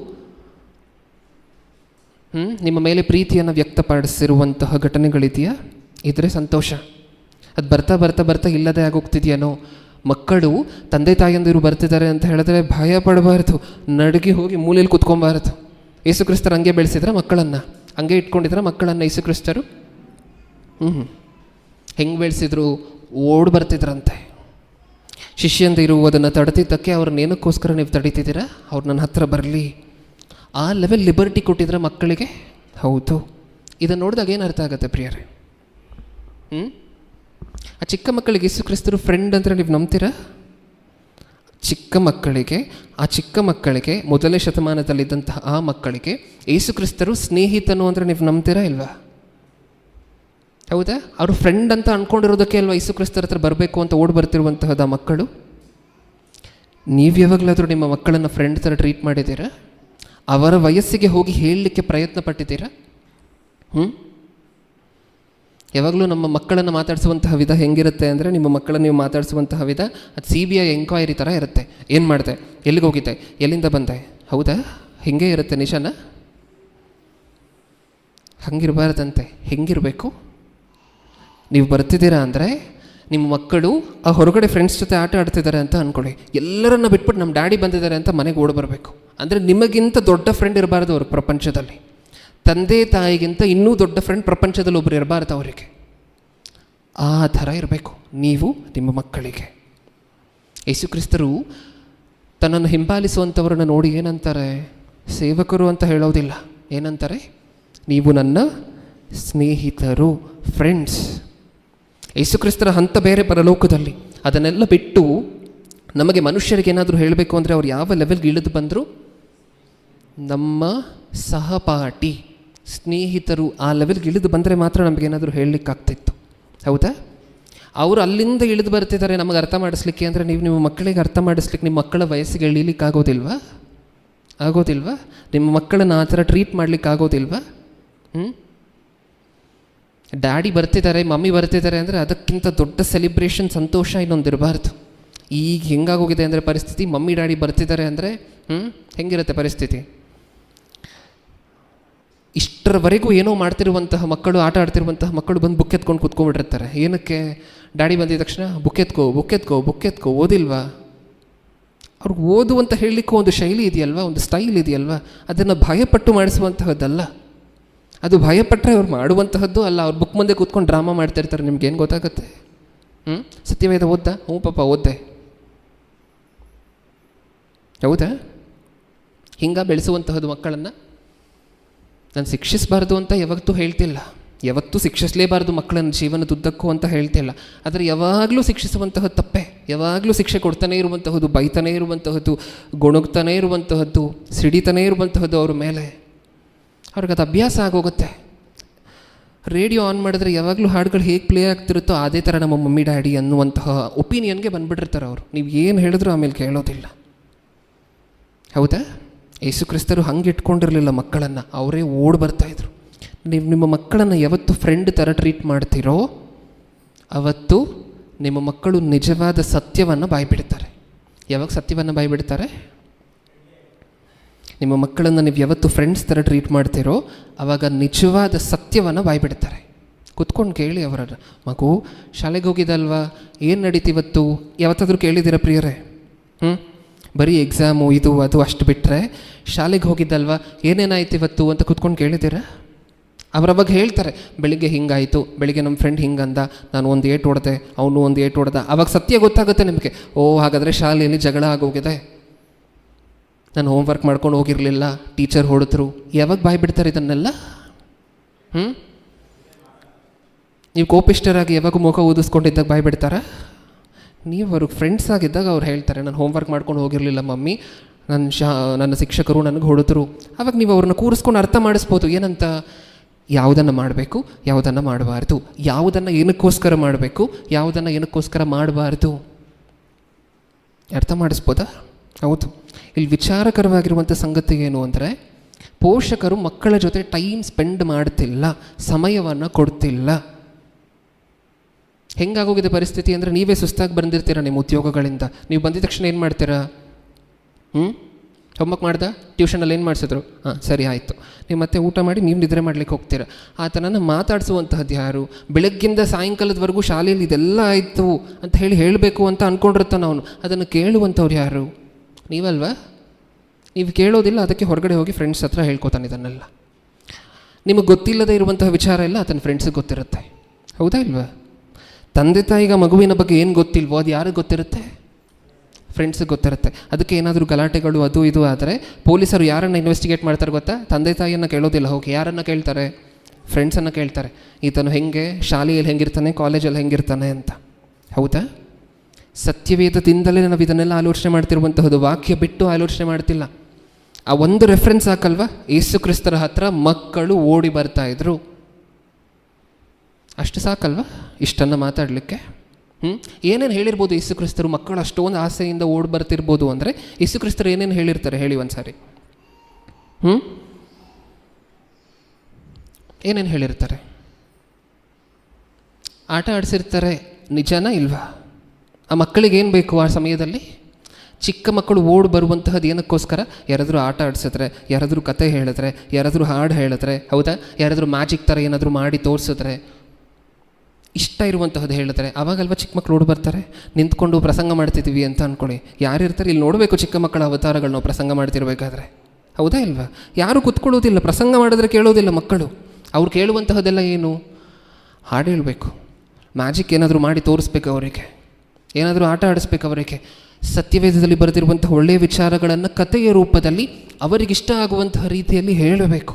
ನಿಮ್ಮ ಮೇಲೆ ಪ್ರೀತಿಯನ್ನು ವ್ಯಕ್ತಪಡಿಸಿರುವಂತಹ ಘಟನೆಗಳಿದೆಯಾ? ಇದ್ರೆ ಸಂತೋಷ. ಅದು ಬರ್ತಾ ಬರ್ತಾ ಬರ್ತಾ ಇಲ್ಲದೆ ಆಗೋಗ್ತಿದೆಯೇನೋ? ಮಕ್ಕಳು ತಂದೆ ತಾಯಿಯಂದಿರು ಬರ್ತಿದ್ದಾರೆ ಅಂತ ಹೇಳಿದ್ರೆ ಭಯ ಪಡಬಾರ್ದು, ನಡುಗಿ ಹೋಗಿ ಮೂಲೆಯಲ್ಲಿ ಕೂತ್ಕೊಬಾರ್ದು. ಯೇಸು ಕ್ರಿಸ್ತರು ಹಂಗೆ ಬೆಳೆಸಿದ್ರೆ ಮಕ್ಕಳನ್ನು, ಹಂಗೆ ಇಟ್ಕೊಂಡಿದ್ರೆ ಮಕ್ಕಳನ್ನು ಯೇಸು ಕ್ರಿಸ್ತರು ಹೆಂಗೆ ಬೆಳೆಸಿದ್ರು? ಓಡಿ ಬರ್ತಿದ್ರಂತೆ. ಶಿಷ್ಯಂದಿರು ಅದನ್ನು ತಡೆದಿದ್ದಕ್ಕೆ ಅವ್ರನ್ನ ಏನಕ್ಕೋಸ್ಕರ ನೀವು ತಡೀತಿದ್ದೀರಾ? ಅವ್ರು ನನ್ನ ಹತ್ರ ಬರಲಿ, ಆ ಲೆವೆಲ್ ಲಿಬರ್ಟಿ ಕೊಟ್ಟಿದ್ರೆ ಮಕ್ಕಳಿಗೆ. ಹೌದು. ಇದನ್ನು ನೋಡಿದಾಗ ಏನು ಅರ್ಥ ಆಗುತ್ತೆ ಪ್ರಿಯರೇ? ಆ ಚಿಕ್ಕ ಮಕ್ಕಳಿಗೆ ಯೇಸು ಕ್ರಿಸ್ತರು ಫ್ರೆಂಡ್ ಅಂದರೆ ನೀವು ನಂಬ್ತೀರಾ? ಚಿಕ್ಕ ಮಕ್ಕಳಿಗೆ ಮೊದಲನೇ ಶತಮಾನದಲ್ಲಿದ್ದಂತಹ ಆ ಮಕ್ಕಳಿಗೆ ಯೇಸು ಕ್ರಿಸ್ತರು ಸ್ನೇಹಿತನು ಅಂದರೆ ನೀವು ನಂಬ್ತೀರಾ ಇಲ್ವಾ? ಹೌದಾ? ಅವರು ಫ್ರೆಂಡ್ ಅಂತ ಅಂದ್ಕೊಂಡಿರೋದಕ್ಕೆ ಅಲ್ವಾ ಯೇಸು ಕ್ರಿಸ್ತರ ಹತ್ರ ಬರಬೇಕು ಅಂತ ಓಡಿ ಬರ್ತಿರುವಂತಹದ್ದು ಆ ಮಕ್ಕಳು. ನೀವು ಯಾವಾಗಲಾದರೂ ನಿಮ್ಮ ಮಕ್ಕಳನ್ನು ಫ್ರೆಂಡ್ ಥರ ಟ್ರೀಟ್ ಮಾಡಿದ್ದೀರಾ? ಅವರ ವಯಸ್ಸಿಗೆ ಹೋಗಿ ಹೇಳಲಿಕ್ಕೆ ಪ್ರಯತ್ನ ಪಟ್ಟಿದ್ದೀರಾ? ಯಾವಾಗಲೂ ನಮ್ಮ ಮಕ್ಕಳನ್ನು ಮಾತಾಡಿಸುವಂತಹ ವಿಧ ಹೆಂಗಿರುತ್ತೆ ಅಂದರೆ, ನಿಮ್ಮ ಮಕ್ಕಳನ್ನು ನೀವು ಮಾತಾಡಿಸುವಂತಹ ವಿಧ ಅದು CBI ಎಂಕ್ವೈರಿ ಥರ ಇರುತ್ತೆ. ಏನು ಮಾಡಿದೆ? ಎಲ್ಲಿಗೆ ಹೋಗಿದ್ದೆ? ಎಲ್ಲಿಂದ ಬಂದೆ? ಹೌದಾ? ಹಿಂಗೆ ಇರುತ್ತೆ. ನಿಜಾನ? ಹಂಗಿರಬಾರ್ದಂತೆ. ಹೆಂಗಿರಬೇಕು? ನೀವು ಬರ್ತಿದ್ದೀರಾ ಅಂದರೆ ನಿಮ್ಮ ಮಕ್ಕಳು ಆ ಹೊರಗಡೆ ಫ್ರೆಂಡ್ಸ್ ಜೊತೆ ಆಟ ಆಡ್ತಿದ್ದಾರೆ ಅಂತ ಅಂದ್ಕೊಳ್ಳಿ, ಎಲ್ಲರನ್ನ ಬಿಟ್ಬಿಟ್ಟು ನಮ್ಮ ಡ್ಯಾಡಿ ಬಂದಿದ್ದಾರೆ ಅಂತ ಮನೆಗೆ ಓಡಿ ಬರಬೇಕು. ಅಂದರೆ ನಿಮಗಿಂತ ದೊಡ್ಡ ಫ್ರೆಂಡ್ ಇರಬಾರ್ದು ಅವ್ರ ಪ್ರಪಂಚದಲ್ಲಿ. ತಂದೆ ತಾಯಿಗಿಂತ ಇನ್ನೂ ದೊಡ್ಡ ಫ್ರೆಂಡ್ ಪ್ರಪಂಚದಲ್ಲಿ ಒಬ್ಬರು ಇರಬಾರ್ದು ಅವರಿಗೆ. ಆ ಥರ ಇರಬೇಕು ನೀವು ನಿಮ್ಮ ಮಕ್ಕಳಿಗೆ. ಯೇಸು ಕ್ರಿಸ್ತರು ತನ್ನನ್ನು ಹಿಂಬಾಲಿಸುವಂಥವ್ರನ್ನ ನೋಡಿ ಏನಂತಾರೆ? ಸೇವಕರು ಅಂತ ಹೇಳೋದಿಲ್ಲ. ಏನಂತಾರೆ? ನೀವು ನನ್ನ ಸ್ನೇಹಿತರು, ಫ್ರೆಂಡ್ಸ್. ಯೇಸು ಕ್ರಿಸ್ತರ ಹಂತ ಬೇರೆ ಪರಲೋಕದಲ್ಲಿ. ಅದನ್ನೆಲ್ಲ ಬಿಟ್ಟು ನಮಗೆ ಮನುಷ್ಯರಿಗೆ ಏನಾದರೂ ಹೇಳಬೇಕು ಅಂದರೆ ಅವ್ರು ಯಾವ ಲೆವೆಲ್ಗೆ ಇಳಿದು ಬಂದರು? ನಮ್ಮ ಸಹಪಾಠಿ, ಸ್ನೇಹಿತರು ಆ ಲೆವೆಲ್ಗೆ ಇಳಿದು ಬಂದರೆ ಮಾತ್ರ ನಮಗೇನಾದರೂ ಹೇಳಲಿಕ್ಕಾಗ್ತಿತ್ತು. ಹೌದಾ? ಅವರು ಅಲ್ಲಿಂದ ಇಳಿದು ಬರ್ತಿದ್ದಾರೆ ನಮಗೆ ಅರ್ಥ ಮಾಡಿಸ್ಲಿಕ್ಕೆ ಅಂದರೆ ನೀವು ನಿಮ್ಮ ಮಕ್ಕಳಿಗೆ ಅರ್ಥ ಮಾಡಿಸ್ಲಿಕ್ಕೆ ನಿಮ್ಮ ಮಕ್ಕಳ ವಯಸ್ಸಿಗೆ ಇಳಿಲಿಕ್ಕೆ ಆಗೋದಿಲ್ವಾ? ನಿಮ್ಮ ಮಕ್ಕಳನ್ನು ಆ ಥರ ಟ್ರೀಟ್ ಮಾಡಲಿಕ್ಕೆ ಆಗೋದಿಲ್ವಾ? ಡ್ಯಾಡಿ ಬರ್ತಿದ್ದಾರೆ, ಮಮ್ಮಿ ಬರ್ತಿದ್ದಾರೆ ಅಂದರೆ ಅದಕ್ಕಿಂತ ದೊಡ್ಡ ಸೆಲಿಬ್ರೇಷನ್, ಸಂತೋಷ ಇನ್ನೊಂದಿರಬಾರ್ದು. ಈಗ ಹೆಂಗಾಗೋಗಿದೆ ಅಂದರೆ ಪರಿಸ್ಥಿತಿ, ಮಮ್ಮಿ ಡ್ಯಾಡಿ ಬರ್ತಿದ್ದಾರೆ ಅಂದರೆ ಹೆಂಗಿರುತ್ತೆ ಪರಿಸ್ಥಿತಿ? ಇಷ್ಟರವರೆಗೂ ಏನೋ ಮಾಡ್ತಿರುವಂತಹ ಮಕ್ಕಳು, ಆಟ ಆಡ್ತಿರುವಂತಹ ಮಕ್ಕಳು ಬಂದು ಬುಕ್ ಎತ್ಕೊಂಡು ಕೂತ್ಕೊಂಡ್ಬಿಟ್ಟಿರ್ತಾರೆ. ಏನಕ್ಕೆ? ಡ್ಯಾಡಿ ಬಂದಿದ ತಕ್ಷಣ ಬುಕ್ ಎತ್ಕೋ ಓದಿಲ್ವಾ? ಅವ್ರಿಗೆ ಓದು ಅಂತ ಹೇಳಲಿಕ್ಕೂ ಒಂದು ಶೈಲಿ ಇದೆಯಲ್ವಾ, ಒಂದು ಸ್ಟೈಲ್ ಇದೆಯಲ್ವಾ, ಅದನ್ನು ಭಯಪಟ್ಟು ಮಾಡಿಸುವಂತಹದ್ದಲ್ಲ. ಅದು ಭಯಪಟ್ಟರೆ ಅವ್ರು ಮಾಡುವಂತಹದ್ದು ಅಲ್ಲ. ಅವ್ರು ಬುಕ್ ಮುಂದೆ ಕೂತ್ಕೊಂಡು ಡ್ರಾಮಾ ಮಾಡ್ತಿರ್ತಾರೆ. ನಿಮ್ಗೇನು ಗೊತ್ತಾಗುತ್ತೆ? ಸತ್ಯವೇದ ಓದ್ತಾ? ಹ್ಞೂ ಪಾಪ ಓದ್ದೆ. ಹೌದಾ? ಹಿಂಗೆ ಬೆಳೆಸುವಂತಹದ್ದು ಮಕ್ಕಳನ್ನು ನಾನು ಶಿಕ್ಷಿಸಬಾರ್ದು ಅಂತ ಯಾವತ್ತೂ ಹೇಳ್ತಿಲ್ಲ. ಯಾವತ್ತೂ ಶಿಕ್ಷಿಸಲೇಬಾರ್ದು ಮಕ್ಕಳನ್ನು ಜೀವನದುದ್ದಕ್ಕೂ ಅಂತ ಹೇಳ್ತಿಲ್ಲ. ಆದರೆ ಯಾವಾಗಲೂ ಶಿಕ್ಷಿಸುವಂತಹದ್ದು ತಪ್ಪೇ. ಯಾವಾಗಲೂ ಶಿಕ್ಷೆ ಕೊಡ್ತಾನೇ ಇರುವಂತಹದ್ದು, ಬೈತಾನೇ ಇರುವಂತಹದ್ದು, ಗೊಣಗ್ತಾನೇ ಇರುವಂತಹದ್ದು, ಸಿಡಿತಾನೇ ಇರುವಂತಹದ್ದು ಅವ್ರ ಮೇಲೆ. ಅವ್ರಿಗೆ ಅದು ಅಭ್ಯಾಸ ಆಗೋಗುತ್ತೆ. ರೇಡಿಯೋ ಆನ್ ಮಾಡಿದ್ರೆ ಯಾವಾಗಲೂ ಹಾಡುಗಳು ಹೇಗೆ ಪ್ಲೇ ಆಗ್ತಿರುತ್ತೋ ಅದೇ ಥರ ನಮ್ಮ ಮಮ್ಮಿ ಡ್ಯಾಡಿ ಅನ್ನುವಂತಹ ಒಪಿನಿಯನ್ಗೆ ಬಂದುಬಿಟ್ಟಿರ್ತಾರೆ ಅವರು. ನೀವು ಏನು ಹೇಳಿದ್ರೂ ಆಮೇಲೆ ಕೇಳೋದಿಲ್ಲ. ಹೌದಾ? ಯೇಸು ಕ್ರಿಸ್ತರು ಹಂಗೆ ಇಟ್ಕೊಂಡಿರಲಿಲ್ಲ ಮಕ್ಕಳನ್ನು, ಅವರೇ ಓಡಿ ಬರ್ತಾಯಿದ್ರು. ನೀವು ನಿಮ್ಮ ಮಕ್ಕಳನ್ನು ಯಾವತ್ತು ಫ್ರೆಂಡ್ ಥರ ಟ್ರೀಟ್ ಮಾಡ್ತೀರೋ ಅವತ್ತು ನಿಮ್ಮ ಮಕ್ಕಳು ನಿಜವಾದ ಸತ್ಯವನ್ನು ಬಾಯ್ಬಿಡ್ತಾರೆ. ಯಾವಾಗ ಸತ್ಯವನ್ನು ಬಾಯ್ಬಿಡ್ತಾರೆ? ನಿಮ್ಮ ಮಕ್ಕಳನ್ನು ನೀವು ಯಾವತ್ತು ಫ್ರೆಂಡ್ಸ್ ಥರ ಟ್ರೀಟ್ ಮಾಡ್ತೀರೋ ಆವಾಗ ನಿಜವಾದ ಸತ್ಯವನ್ನು ಬಾಯ್ಬಿಡ್ತಾರೆ. ಕುತ್ಕೊಂಡು ಕೇಳಿ ಅವರನ್ನು, ಮಗು ಶಾಲೆಗೆ ಹೋಗಿದ್ದಲ್ವಾ, ಏನು ನಡೀತಿವತ್ತು? ಯಾವತ್ತಾದರೂ ಕೇಳಿದ್ದೀರ ಪ್ರಿಯರೇ? ಬರೀ ಎಕ್ಸಾಮು ಇದು ಅದು ಅಷ್ಟು ಬಿಟ್ಟರೆ ಶಾಲೆಗೆ ಹೋಗಿದ್ದಲ್ವಾ, ಏನೇನಾಯ್ತು ಇವತ್ತು ಅಂತ ಕುತ್ಕೊಂಡು ಕೇಳಿದ್ದೀರ? ಅವರವಾಗ ಹೇಳ್ತಾರೆ, ಬೆಳಿಗ್ಗೆ ಹಿಂಗಾಯಿತು, ಬೆಳಿಗ್ಗೆ ನಮ್ಮ ಫ್ರೆಂಡ್ ಹಿಂಗಂದ, ನಾನು ಒಂದು ಏಟು ಹೊಡೆದೆ, ಅವನು ಒಂದು ಏಟು ಹೊಡೆದ. ಆವಾಗ ಸತ್ಯ ಗೊತ್ತಾಗುತ್ತೆ ನಿಮಗೆ. ಓ, ಹಾಗಾದರೆ ಶಾಲೆಯಲ್ಲಿ ಜಗಳ ಆಗೋಗಿದೆ, ನಾನು ಹೋಮ್ವರ್ಕ್ ಮಾಡ್ಕೊಂಡು ಹೋಗಿರಲಿಲ್ಲ, ಟೀಚರ್ ಹೊಡೆದ್ರು. ಯಾವಾಗ ಬಾಯ್ ಬಿಡ್ತಾರೆ ಇದನ್ನೆಲ್ಲ? ನೀವು ಕೋಪಿಷ್ಟರಾಗಿ ಯಾವಾಗ ಮುಖ ಊದಿಸ್ಕೊಂಡಿದ್ದಾಗ ಬಾಯ್ ಬಿಡ್ತಾರ? ನೀವು ಅವ್ರಿಗೆ ಫ್ರೆಂಡ್ಸ್ ಆಗಿದ್ದಾಗ ಅವ್ರು ಹೇಳ್ತಾರೆ, ನಾನು ಹೋಮ್ವರ್ಕ್ ಮಾಡ್ಕೊಂಡು ಹೋಗಿರಲಿಲ್ಲ ಮಮ್ಮಿ, ನನ್ನ ಶಿಕ್ಷಕರು ನನಗೆ ಹೊಡೆದ್ರು. ಆವಾಗ ನೀವು ಅವ್ರನ್ನ ಕೂರಿಸ್ಕೊಂಡು ಅರ್ಥ ಮಾಡಿಸ್ಬೋದು. ಏನಂತ? ಯಾವುದನ್ನು ಮಾಡಬೇಕು, ಯಾವುದನ್ನು ಮಾಡಬಾರ್ದು, ಯಾವುದನ್ನು ಏನಕ್ಕೋಸ್ಕರ ಮಾಡಬೇಕು, ಯಾವುದನ್ನು ಏನಕ್ಕೋಸ್ಕರ ಮಾಡಬಾರ್ದು ಅರ್ಥ ಮಾಡಿಸ್ಬೋದಾ? ಹೌದು. ಇಲ್ಲಿ ವಿಚಾರಕರವಾಗಿರುವಂಥ ಸಂಗತಿ ಏನು ಅಂದರೆ, ಪೋಷಕರು ಮಕ್ಕಳ ಜೊತೆ ಟೈಮ್ ಸ್ಪೆಂಡ್ ಮಾಡ್ತಿಲ್ಲ, ಸಮಯವನ್ನು ಕೊಡ್ತಿಲ್ಲ. ಹೆಂಗಾಗೋಗಿದೆ ಪರಿಸ್ಥಿತಿ ಅಂದರೆ, ನೀವೇ ಸುಸ್ತಾಗಿ ಬಂದಿರ್ತೀರ ನಿಮ್ಮ ಉದ್ಯೋಗಗಳಿಂದ. ನೀವು ಬಂದಿದ ತಕ್ಷಣ ಏನು ಮಾಡ್ತೀರಾ? ಹೋಮ್ವರ್ಕ್ ಮಾಡ್ದೆ, ಟ್ಯೂಷನಲ್ಲಿ ಏನು ಮಾಡಿಸಿದ್ರು, ಸರಿ ಆಯಿತು. ನೀವು ಮತ್ತೆ ಊಟ ಮಾಡಿ ನೀವು ನಿದ್ರೆ ಮಾಡ್ಲಿಕ್ಕೆ ಹೋಗ್ತೀರ. ಆತನನ್ನು ಮಾತಾಡಿಸುವಂತಹದ್ದು ಯಾರು? ಬೆಳಗ್ಗಿಂದ ಸಾಯಂಕಾಲದವರೆಗೂ ಶಾಲೆಯಲ್ಲಿ ಇದೆಲ್ಲ ಆಯಿತು ಅಂತ ಹೇಳಬೇಕು ಅಂತ ಅಂದ್ಕೊಂಡಿರ್ತಾನೆ ಅವನು. ಅದನ್ನು ಕೇಳುವಂಥವ್ರು ಯಾರು? ನೀವಲ್ವಾ? ನೀವು ಕೇಳೋದಿಲ್ಲ, ಅದಕ್ಕೆ ಹೊರಗಡೆ ಹೋಗಿ ಫ್ರೆಂಡ್ಸ್ ಹತ್ರ ಹೇಳ್ಕೊತಾನೆ ಇದನ್ನೆಲ್ಲ. ನಿಮಗೆ ಗೊತ್ತಿಲ್ಲದೆ ಇರುವಂತಹ ವಿಚಾರ ಎಲ್ಲ ಆತನ ಫ್ರೆಂಡ್ಸಿಗೆ ಗೊತ್ತಿರುತ್ತೆ. ಹೌದಾ ಇಲ್ವಾ? ತಂದೆ ತಾಯಿಗ ಮಗುವಿನ ಬಗ್ಗೆ ಏನು ಗೊತ್ತಿಲ್ವೋ ಅದು ಯಾರಿಗೆ ಗೊತ್ತಿರುತ್ತೆ? ಫ್ರೆಂಡ್ಸಿಗೆ ಗೊತ್ತಿರುತ್ತೆ. ಅದಕ್ಕೆ ಏನಾದರೂ ಗಲಾಟೆಗಳು ಅದು ಇದು ಆದರೆ ಪೊಲೀಸರು ಯಾರನ್ನು ಇನ್ವೆಸ್ಟಿಗೇಟ್ ಮಾಡ್ತಾರೆ ಗೊತ್ತಾ? ತಂದೆ ತಾಯಿಯನ್ನು ಕೇಳೋದಿಲ್ಲ, ಹೋಗಿ ಯಾರನ್ನು ಕೇಳ್ತಾರೆ? ಫ್ರೆಂಡ್ಸನ್ನು ಕೇಳ್ತಾರೆ. ಈತನು ಹೆಂಗೆ, ಶಾಲೆಯಲ್ಲಿ ಹೆಂಗಿರ್ತಾನೆ, ಕಾಲೇಜಲ್ಲಿ ಹೆಂಗಿರ್ತಾನೆ ಅಂತ. ಹೌದಾ? ಸತ್ಯವೇದದಿಂದಲೇ ನಾವು ಇದನ್ನೆಲ್ಲ ಆಲೋಚನೆ ಮಾಡ್ತಿರುವಂತಹದ್ದು, ವಾಕ್ಯ ಬಿಟ್ಟು ಆಲೋಚನೆ ಮಾಡ್ತಿಲ್ಲ. ಆ ಒಂದು ರೆಫರೆನ್ಸ್ ಹಾಕಲ್ವಾ? ಯೇಸು ಕ್ರಿಸ್ತರ ಹತ್ರ ಮಕ್ಕಳು ಓಡಿ ಬರ್ತಾಯಿದ್ರು. ಅಷ್ಟು ಸಾಕಲ್ವಾ ಇಷ್ಟನ್ನು ಮಾತಾಡಲಿಕ್ಕೆ? ಏನೇನು ಹೇಳಿರ್ಬೋದು ಯೇಸು ಕ್ರಿಸ್ತರು? ಮಕ್ಕಳು ಅಷ್ಟೊಂದು ಆಸೆಯಿಂದ ಓಡಿ ಬರ್ತಿರ್ಬೋದು ಅಂದರೆ ಯೇಸು ಕ್ರಿಸ್ತರು ಏನೇನು ಹೇಳಿರ್ತಾರೆ ಹೇಳಿ ಒಂದು ಸಾರಿ? ಏನೇನು ಹೇಳಿರ್ತಾರೆ? ಆಟ ಆಡಿಸಿರ್ತಾರೆ, ನಿಜನಾ ಇಲ್ವಾ? ಆ ಮಕ್ಕಳಿಗೆ ಏನು ಬೇಕು ಆ ಸಮಯದಲ್ಲಿ? ಚಿಕ್ಕ ಮಕ್ಕಳು ಓಡಿ ಬರುವಂತಹದ್ದು ಏನಕ್ಕೋಸ್ಕರ? ಯಾರಾದರೂ ಆಟ ಆಡಿಸಿದ್ರೆ, ಯಾರಾದರೂ ಕತೆ ಹೇಳಿದ್ರೆ, ಯಾರಾದರೂ ಹಾಡು ಹೇಳಿದ್ರೆ, ಹೌದಾ, ಯಾರಾದರೂ ಮ್ಯಾಜಿಕ್ ಥರ ಏನಾದರೂ ಮಾಡಿ ತೋರಿಸಿದ್ರೆ, ಇಷ್ಟ ಇರುವಂತಹದ್ದು ಹೇಳಿದ್ರೆ, ಅವಾಗಲ್ವ ಚಿಕ್ಕ ಮಕ್ಕಳು ಓಡಿ ಬರ್ತಾರೆ. ನಿಂತ್ಕೊಂಡು ಪ್ರಸಂಗ ಮಾಡ್ತಿದ್ದೀವಿ ಅಂತ ಅಂದ್ಕೊಳ್ಳಿ, ಯಾರಿರ್ತಾರೆ ಇಲ್ಲಿ ನೋಡಬೇಕು ಚಿಕ್ಕ ಮಕ್ಕಳ ಅವತಾರಗಳು ನಾವು ಪ್ರಸಂಗ ಮಾಡ್ತಿರ್ಬೇಕಾದ್ರೆ. ಹೌದಾ ಇಲ್ವಾ? ಯಾರು ಕೂತ್ಕೊಳ್ಳೋದಿಲ್ಲ, ಪ್ರಸಂಗ ಮಾಡಿದ್ರೆ ಕೇಳೋದಿಲ್ಲ ಮಕ್ಕಳು. ಅವ್ರು ಕೇಳುವಂತಹದ್ದೆಲ್ಲ ಏನು? ಹಾಡು ಹೇಳಬೇಕು, ಮ್ಯಾಜಿಕ್ ಏನಾದರೂ ಮಾಡಿ ತೋರಿಸ್ಬೇಕು ಅವರಿಗೆ, ಏನಾದರೂ ಆಟ ಆಡಿಸ್ಬೇಕು ಅವರಿಗೆ. ಸತ್ಯವೇದದಲ್ಲಿ ಬರೆದಿರುವಂತಹ ಒಳ್ಳೆಯ ವಿಚಾರಗಳನ್ನು ಕಥೆಯ ರೂಪದಲ್ಲಿ ಅವರಿಗಿಷ್ಟ ಆಗುವಂತಹ ರೀತಿಯಲ್ಲಿ ಹೇಳಬೇಕು.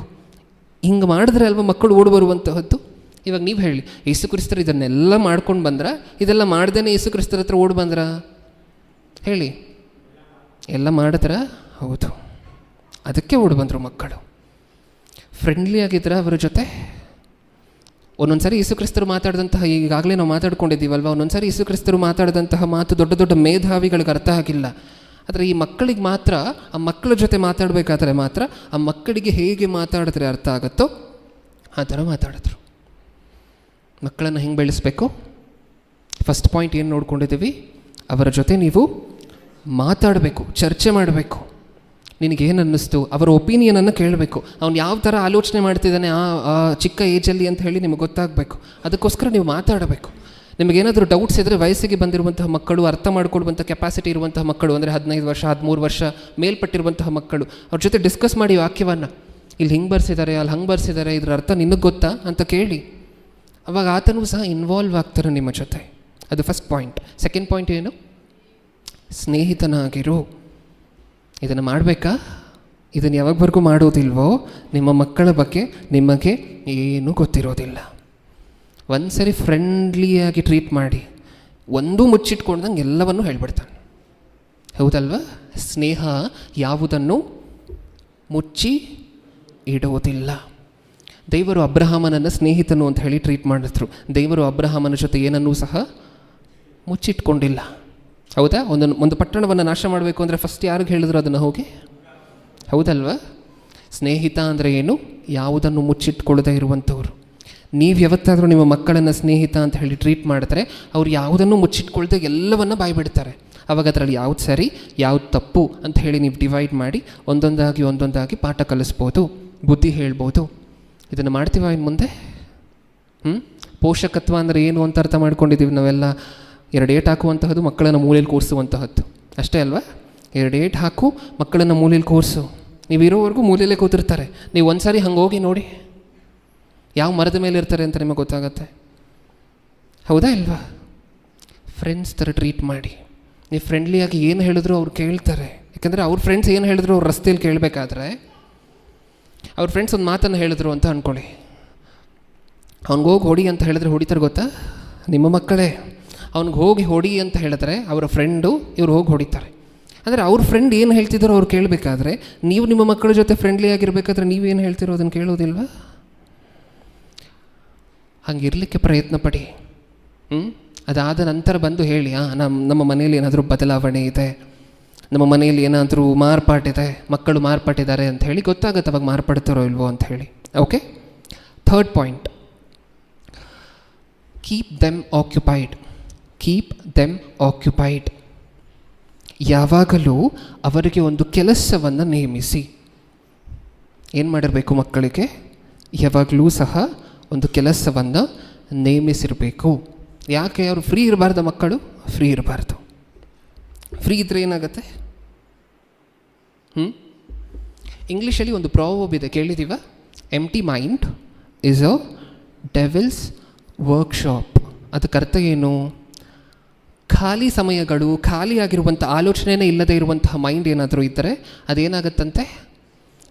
ಹಿಂಗೆ ಮಾಡಿದ್ರೆ ಅಲ್ವ ಮಕ್ಕಳು ಓಡಿ ಬರುವಂತಹದ್ದು. ಇವಾಗ ನೀವು ಹೇಳಿ, ಯೇಸು ಕ್ರಿಸ್ತರು ಇದನ್ನೆಲ್ಲ ಮಾಡ್ಕೊಂಡು ಬಂದ್ರ? ಇದೆಲ್ಲ ಮಾಡ್ದೇನೆ ಯೇಸು ಕ್ರಿಸ್ತರ ಹತ್ರ ಓಡಿ ಬಂದ್ರ? ಹೇಳಿ, ಎಲ್ಲ ಮಾಡಿದ್ರ? ಹೌದು, ಅದಕ್ಕೆ ಓಡಿ ಬಂದರು ಮಕ್ಕಳು. ಫ್ರೆಂಡ್ಲಿ ಆಗಿದ್ರ ಅವರ ಜೊತೆ? ಒಂದೊಂದು ಸಾರಿ ಯೇಸು ಕ್ರಿಸ್ತರು ಮಾತಾಡಿದಂತಹ, ಈಗಾಗಲೇ ನಾವು ಮಾತಾಡ್ಕೊಂಡಿದ್ದೀವಲ್ವ, ಒಂದೊಂದು ಸಾರಿ ಯೇಸು ಕ್ರಿಸ್ತರು ಮಾತಾಡಿದಂತಹ ಮಾತು ದೊಡ್ಡ ದೊಡ್ಡ ಮೇಧಾವಿಗಳಿಗೆ ಅರ್ಥ ಆಗಿಲ್ಲ. ಆದರೆ ಈ ಮಕ್ಕಳಿಗೆ ಮಾತ್ರ, ಆ ಮಕ್ಕಳ ಜೊತೆ ಮಾತಾಡಬೇಕಾದ್ರೆ ಮಾತ್ರ ಆ ಮಕ್ಕಳಿಗೆ ಹೇಗೆ ಮಾತಾಡಿದ್ರೆ ಅರ್ಥ ಆಗುತ್ತೋ ಆ ಥರ ಮಾತಾಡಿದ್ರು. ಮಕ್ಕಳನ್ನು ಹೆಂಗೆ ಬೆಳೆಸಬೇಕು? ಫಸ್ಟ್ ಪಾಯಿಂಟ್ ಏನು ನೋಡ್ಕೊಂಡಿದ್ದೀವಿ? ಅವರ ಜೊತೆ ನೀವು ಮಾತಾಡಬೇಕು, ಚರ್ಚೆ ಮಾಡಬೇಕು. ನಿನಗೇನು ಅನ್ನಿಸ್ತು, ಅವರ ಒಪಿನಿಯನನ್ನು ಕೇಳಬೇಕು. ಅವ್ನು ಯಾವ ಥರ ಆಲೋಚನೆ ಮಾಡ್ತಿದ್ದಾನೆ ಆ ಚಿಕ್ಕ ಏಜಲ್ಲಿ ಅಂತ ಹೇಳಿ ನಿಮಗೆ ಗೊತ್ತಾಗಬೇಕು. ಅದಕ್ಕೋಸ್ಕರ ನೀವು ಮಾತಾಡಬೇಕು. ನಿಮಗೇನಾದರೂ ಡೌಟ್ಸ್ ಇದ್ದರೆ ವಯಸ್ಸಿಗೆ ಬಂದಿರುವಂತಹ ಮಕ್ಕಳು, ಅರ್ಥ ಮಾಡ್ಕೊಡುವಂಥ ಕೆಪಾಸಿಟಿ ಇರುವಂತಹ ಮಕ್ಕಳು, ಅಂದರೆ 15 ವರ್ಷ 13 ವರ್ಷ ಮೇಲ್ಪಟ್ಟಿರುವಂತಹ ಮಕ್ಕಳು, ಅವ್ರ ಜೊತೆ ಡಿಸ್ಕಸ್ ಮಾಡಿ ವಾಕ್ಯವನ್ನು. ಇಲ್ಲಿ ಹಿಂಗೆ ಬರ್ಸಿದ್ದಾರೆ, ಅಲ್ಲಿ ಹಂಗೆ ಬರ್ಸಿದ್ದಾರೆ, ಇದ್ರ ಅರ್ಥ ನಿನಗೆ ಗೊತ್ತಾ ಅಂತ ಕೇಳಿ. ಅವಾಗ ಆತನೂ ಸಹ ಇನ್ವಾಲ್ವ್ ಆಗ್ತಾರೆ ನಿಮ್ಮ ಜೊತೆ. ಅದು ಫಸ್ಟ್ ಪಾಯಿಂಟ್. ಸೆಕೆಂಡ್ ಪಾಯಿಂಟ್ ಏನು? ಸ್ನೇಹಿತನಾಗಿರು. ಇದನ್ನು ಮಾಡಬೇಕಾ? ಇದನ್ನು ಯಾವಾಗವರೆಗೂ ಮಾಡೋದಿಲ್ವೋ ನಿಮ್ಮ ಮಕ್ಕಳ ಬಗ್ಗೆ ನಿಮಗೆ ಏನೂ ಗೊತ್ತಿರೋದಿಲ್ಲ. ಒಂದು ಸರಿ ಫ್ರೆಂಡ್ಲಿಯಾಗಿ ಟ್ರೀಟ್ ಮಾಡಿ, ಒಂದೂ ಮುಚ್ಚಿಟ್ಕೊಂಡಂಗೆ ಎಲ್ಲವನ್ನೂ ಹೇಳ್ಬಿಡ್ತಾನೆ. ಹೌದಲ್ವ? ಸ್ನೇಹ ಯಾವುದನ್ನು ಮುಚ್ಚಿ ಇಡುವುದಿಲ್ಲ. ದೇವರು ಅಬ್ರಹಾಮನನ್ನು ಸ್ನೇಹಿತನು ಅಂತ ಹೇಳಿ ಟ್ರೀಟ್ ಮಾಡಿದ್ರು. ದೇವರು ಅಬ್ರಹಾಮನ ಜೊತೆ ಏನನ್ನೂ ಸಹ ಮುಚ್ಚಿಟ್ಕೊಂಡಿಲ್ಲ. ಹೌದಾ? ಒಂದು ಪಟ್ಟಣವನ್ನು ನಾಶ ಮಾಡಬೇಕು ಅಂದರೆ ಫಸ್ಟ್ ಯಾರಿಗೆ ಹೇಳಿದ್ರು ಅದನ್ನು ಹೋಗಿ? ಹೌದಲ್ವ? ಸ್ನೇಹಿತ ಅಂದರೆ ಏನು? ಯಾವುದನ್ನು ಮುಚ್ಚಿಟ್ಕೊಳ್ಳದೆ ಇರುವಂಥವ್ರು. ನೀವು ಯಾವತ್ತಾದರೂ ನಿಮ್ಮ ಮಕ್ಕಳನ್ನು ಸ್ನೇಹಿತ ಅಂತ ಹೇಳಿ ಟ್ರೀಟ್ ಮಾಡಿದ್ರೆ ಅವ್ರು ಯಾವುದನ್ನು ಮುಚ್ಚಿಟ್ಕೊಳ್ದೆ ಎಲ್ಲವನ್ನು ಬಾಯ್ಬಿಡ್ತಾರೆ. ಆವಾಗ ಅದರಲ್ಲಿ ಯಾವ್ದು ಸರಿ ಯಾವ್ದು ತಪ್ಪು ಅಂತ ಹೇಳಿ ನೀವು ಡಿವೈಡ್ ಮಾಡಿ ಒಂದೊಂದಾಗಿ ಪಾಠ ಕಲಿಸ್ಬೋದು, ಬುದ್ಧಿ ಹೇಳ್ಬೋದು. ಇದನ್ನು ಮಾಡ್ತೀವ ಇನ್ನು ಮುಂದೆ? ಪೋಷಕತ್ವ ಅಂದರೆ ಏನು ಅಂತ ಅರ್ಥ ಮಾಡ್ಕೊಂಡಿದ್ದೀವಿ ನಾವೆಲ್ಲ. 2 ಏಟು ಹಾಕುವಂತಹದ್ದು, ಮಕ್ಕಳನ್ನು ಮೂಲೆಯಲ್ಲಿ ಕೂರಿಸುವಂತಹದ್ದು ಅಷ್ಟೇ ಅಲ್ವಾ? 2 ಏಟು ಹಾಕು, ಮಕ್ಕಳನ್ನು ಮೂಲೆಯಲ್ಲಿ ಕೂರಿಸು. ನೀವು ಇರೋವರೆಗೂ ಮೂಲೆಯಲ್ಲೇ ಕೂತಿರ್ತಾರೆ. ನೀವು ಒಂದು ಸಾರಿ ಹಂಗೆ ಹೋಗಿ ನೋಡಿ ಯಾವ ಮರದ ಮೇಲೆ ಇರ್ತಾರೆ ಅಂತ ನಿಮಗೆ ಗೊತ್ತಾಗತ್ತೆ. ಹೌದಾ ಇಲ್ವಾ? ಫ್ರೆಂಡ್ಸ್ ಥರ ಟ್ರೀಟ್ ಮಾಡಿ. ನೀವು ಫ್ರೆಂಡ್ಲಿಯಾಗಿ ಏನು ಹೇಳಿದ್ರು ಅವ್ರು ಕೇಳ್ತಾರೆ. ಯಾಕಂದರೆ ಅವ್ರ ಫ್ರೆಂಡ್ಸ್ ಏನು ಹೇಳಿದ್ರು ಅವ್ರು ರಸ್ತೆಯಲ್ಲಿ ಕೇಳಬೇಕಾದ್ರೆ, ಅವ್ರ ಫ್ರೆಂಡ್ಸ್ ಒಂದು ಮಾತನ್ನು ಹೇಳಿದ್ರು ಅಂತ ಅಂದ್ಕೊಳ್ಳಿ. ಅವ್ನಿಗೆ ಹೋಗಿ ಹೊಡಿ ಅಂತ ಹೇಳಿದ್ರೆ ಹೊಡಿತಾರೆ ಗೊತ್ತಾ? ನಿಮ್ಮ ಮಕ್ಕಳೇ. ಅವ್ನಿಗೆ ಹೋಗಿ ಹೊಡಿ ಅಂತ ಹೇಳಿದ್ರೆ ಅವರ ಫ್ರೆಂಡು ಇವ್ರು ಹೋಗಿ ಹೊಡಿತಾರೆ. ಅಂದರೆ ಅವ್ರ ಫ್ರೆಂಡ್ ಏನು ಹೇಳ್ತಿದ್ದಾರೋ ಅವ್ರು ಕೇಳಬೇಕಾದ್ರೆ, ನೀವು ನಿಮ್ಮ ಮಕ್ಕಳ ಜೊತೆ ಫ್ರೆಂಡ್ಲಿ ಆಗಿರಬೇಕಾದ್ರೆ ನೀವೇನು ಹೇಳ್ತಿರೋ ಅದನ್ನು ಕೇಳೋದಿಲ್ವಾ? ಹಂಗಿರಲಿಕ್ಕೆ ಪ್ರಯತ್ನ ಪಡಿ. ಅದಾದ ನಂತರ ಬಂದು ಹೇಳಿ, ನಮ್ಮ ಮನೇಲಿ ಏನಾದರೂ ಬದಲಾವಣೆ ಇದೆ, ನಮ್ಮ ಮನೆಯಲ್ಲಿ ಏನಾದರೂ ಮಾರ್ಪಾಟಿದೆ, ಮಕ್ಕಳು ಮಾರ್ಪಾಟಿದ್ದಾರೆ ಅಂತ ಹೇಳಿ ಗೊತ್ತಾಗುತ್ತೆ ಅವಾಗ ಮಾರ್ಪಡ್ತಾರೋ ಇಲ್ವೋ ಅಂತ ಹೇಳಿ. Okay. Third point, keep them occupied. Keep them occupied. ಯಾವಾಗಲೂ ಅವರಿಗೆ ಒಂದು ಕೆಲಸವನ್ನು ನೇಮಿಸಿ. ಏನು ಮಾಡಿರಬೇಕು ಮಕ್ಕಳಿಗೆ? ಯಾವಾಗಲೂ ಸಹ ಒಂದು ಕೆಲಸವನ್ನು ನೇಮಿಸಿರಬೇಕು. ಯಾಕೆ? ಅವರು ಫ್ರೀ ಇರಬಾರ್ದು, ಮಕ್ಕಳು ಫ್ರೀ ಇರಬಾರ್ದು. ಫ್ರೀ ಇದ್ದರೆ ಏನಾಗುತ್ತೆ? ಇಂಗ್ಲೀಷಲ್ಲಿ ಒಂದು ಪ್ರಾವರ್ಬ್ ಇದೆ, ಕೇಳಿದ್ದೀವ? Empty mind is a devil's workshop. ಅದಕ್ಕೆ ಅರ್ಥ ಏನು? ಖಾಲಿ ಸಮಯಗಳು, ಖಾಲಿಯಾಗಿರುವಂಥ ಆಲೋಚನೆಯೇ ಇಲ್ಲದೆ ಇರುವಂತಹ ಮೈಂಡ್ ಏನಾದರೂ ಇದ್ದರೆ ಅದೇನಾಗುತ್ತಂತೆ?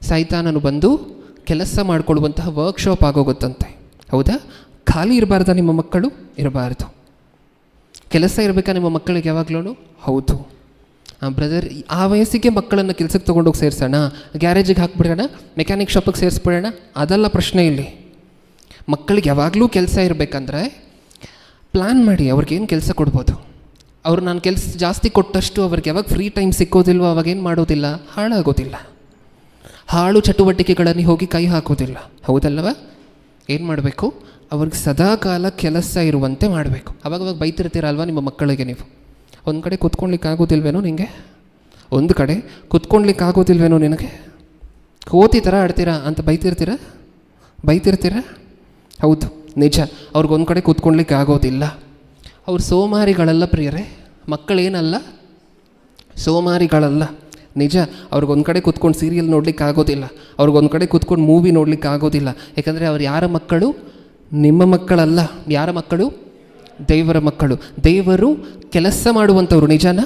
ಸೈತಾನನು ಬಂದು ಕೆಲಸ ಮಾಡಿಕೊಳ್ಳುವಂತಹ ವರ್ಕ್ಶಾಪ್ ಆಗೋಗುತ್ತಂತೆ. ಹೌದಾ? ಖಾಲಿ ಇರಬಾರ್ದ ನಿಮ್ಮ ಮಕ್ಕಳು? ಇರಬಾರ್ದು. ಕೆಲಸ ಇರಬೇಕಾ ನಿಮ್ಮ ಮಕ್ಕಳಿಗೆ ಯಾವಾಗಲೂ? ಹೌದು. ಬ್ರದರ್, ಆ ವಯಸ್ಸಿಗೆ ಮಕ್ಕಳನ್ನು ಕೆಲಸಕ್ಕೆ ತೊಗೊಂಡೋಗಿ ಸೇರಿಸೋಣ, ಗ್ಯಾರೇಜಿಗೆ ಹಾಕ್ಬಿಡೋಣ, ಮೆಕ್ಯಾನಿಕ್ ಶಾಪಿಗೆ ಸೇರಿಸ್ಬಿಡೋಣ, ಅದೆಲ್ಲ ಪ್ರಶ್ನೆ ಇಲ್ಲಿ. ಮಕ್ಕಳಿಗೆ ಯಾವಾಗಲೂ ಕೆಲಸ ಇರಬೇಕಂದ್ರೆ ಪ್ಲ್ಯಾನ್ ಮಾಡಿ ಅವ್ರಿಗೇನು ಕೆಲಸ ಕೊಡ್ಬೋದು. ಅವ್ರು ನಾನು ಕೆಲಸ ಜಾಸ್ತಿ ಕೊಟ್ಟಷ್ಟು ಅವ್ರಿಗೆ ಯಾವಾಗ ಫ್ರೀ ಟೈಮ್ ಸಿಕ್ಕೋದಿಲ್ವೋ ಅವಾಗೇನು ಮಾಡೋದಿಲ್ಲ? ಹಾಳಾಗೋದಿಲ್ಲ. ಹಾಳು ಚಟುವಟಿಕೆಗಳನ್ನು ಹೋಗಿ ಕೈ ಹಾಕೋದಿಲ್ಲ. ಹೌದಲ್ಲವ? ಏನು ಮಾಡಬೇಕು? ಅವ್ರಿಗೆ ಸದಾಕಾಲ ಕೆಲಸ ಇರುವಂತೆ ಮಾಡಬೇಕು. ಅವಾಗವಾಗ ಬೈತಿರ್ತೀರಲ್ವ ನಿಮ್ಮ ಮಕ್ಕಳಿಗೆ ನೀವು? ಒಂದು ಕಡೆ ಕುತ್ಕೊಳ್ಲಿಕ್ಕೆ ಆಗೋದಿಲ್ವೇನೋ ನಿನಗೆ? ಒಂದು ಕಡೆ ಕುತ್ಕೊಳ್ಲಿಕ್ಕೆ ನಿನಗೆ? ಕೋತಿ ಥರ ಆಡ್ತೀರಾ ಅಂತ ಬೈತಿರ್ತೀರಾ? ಹೌದು, ನಿಜ. ಅವ್ರಿಗೊಂದು ಕಡೆ ಕೂತ್ಕೊಳ್ಲಿಕ್ಕೆ ಆಗೋದಿಲ್ಲ. ಅವ್ರು ಸೋಮಾರಿಗಳಲ್ಲ ಪ್ರಿಯರೇ. ಮಕ್ಕಳೇನಲ್ಲ, ಸೋಮಾರಿಗಳಲ್ಲ. ನಿಜ. ಅವ್ರಿಗೊಂದು ಕಡೆ ಕೂತ್ಕೊಂಡು ಸೀರಿಯಲ್ ನೋಡ್ಲಿಕ್ಕೆ ಆಗೋದಿಲ್ಲ, ಅವ್ರಿಗೊಂದು ಕಡೆ ಕೂತ್ಕೊಂಡು ಮೂವಿ ನೋಡ್ಲಿಕ್ಕೆ ಆಗೋದಿಲ್ಲ. ಯಾಕಂದರೆ ಅವ್ರು ಯಾರ ಮಕ್ಕಳು? ನಿಮ್ಮ ಮಕ್ಕಳಲ್ಲ. ಯಾರ ಮಕ್ಕಳು? ದೇವರ ಮಕ್ಕಳು. ದೇವರು ಕೆಲಸ ಮಾಡುವಂಥವ್ರು. ನಿಜಾನ?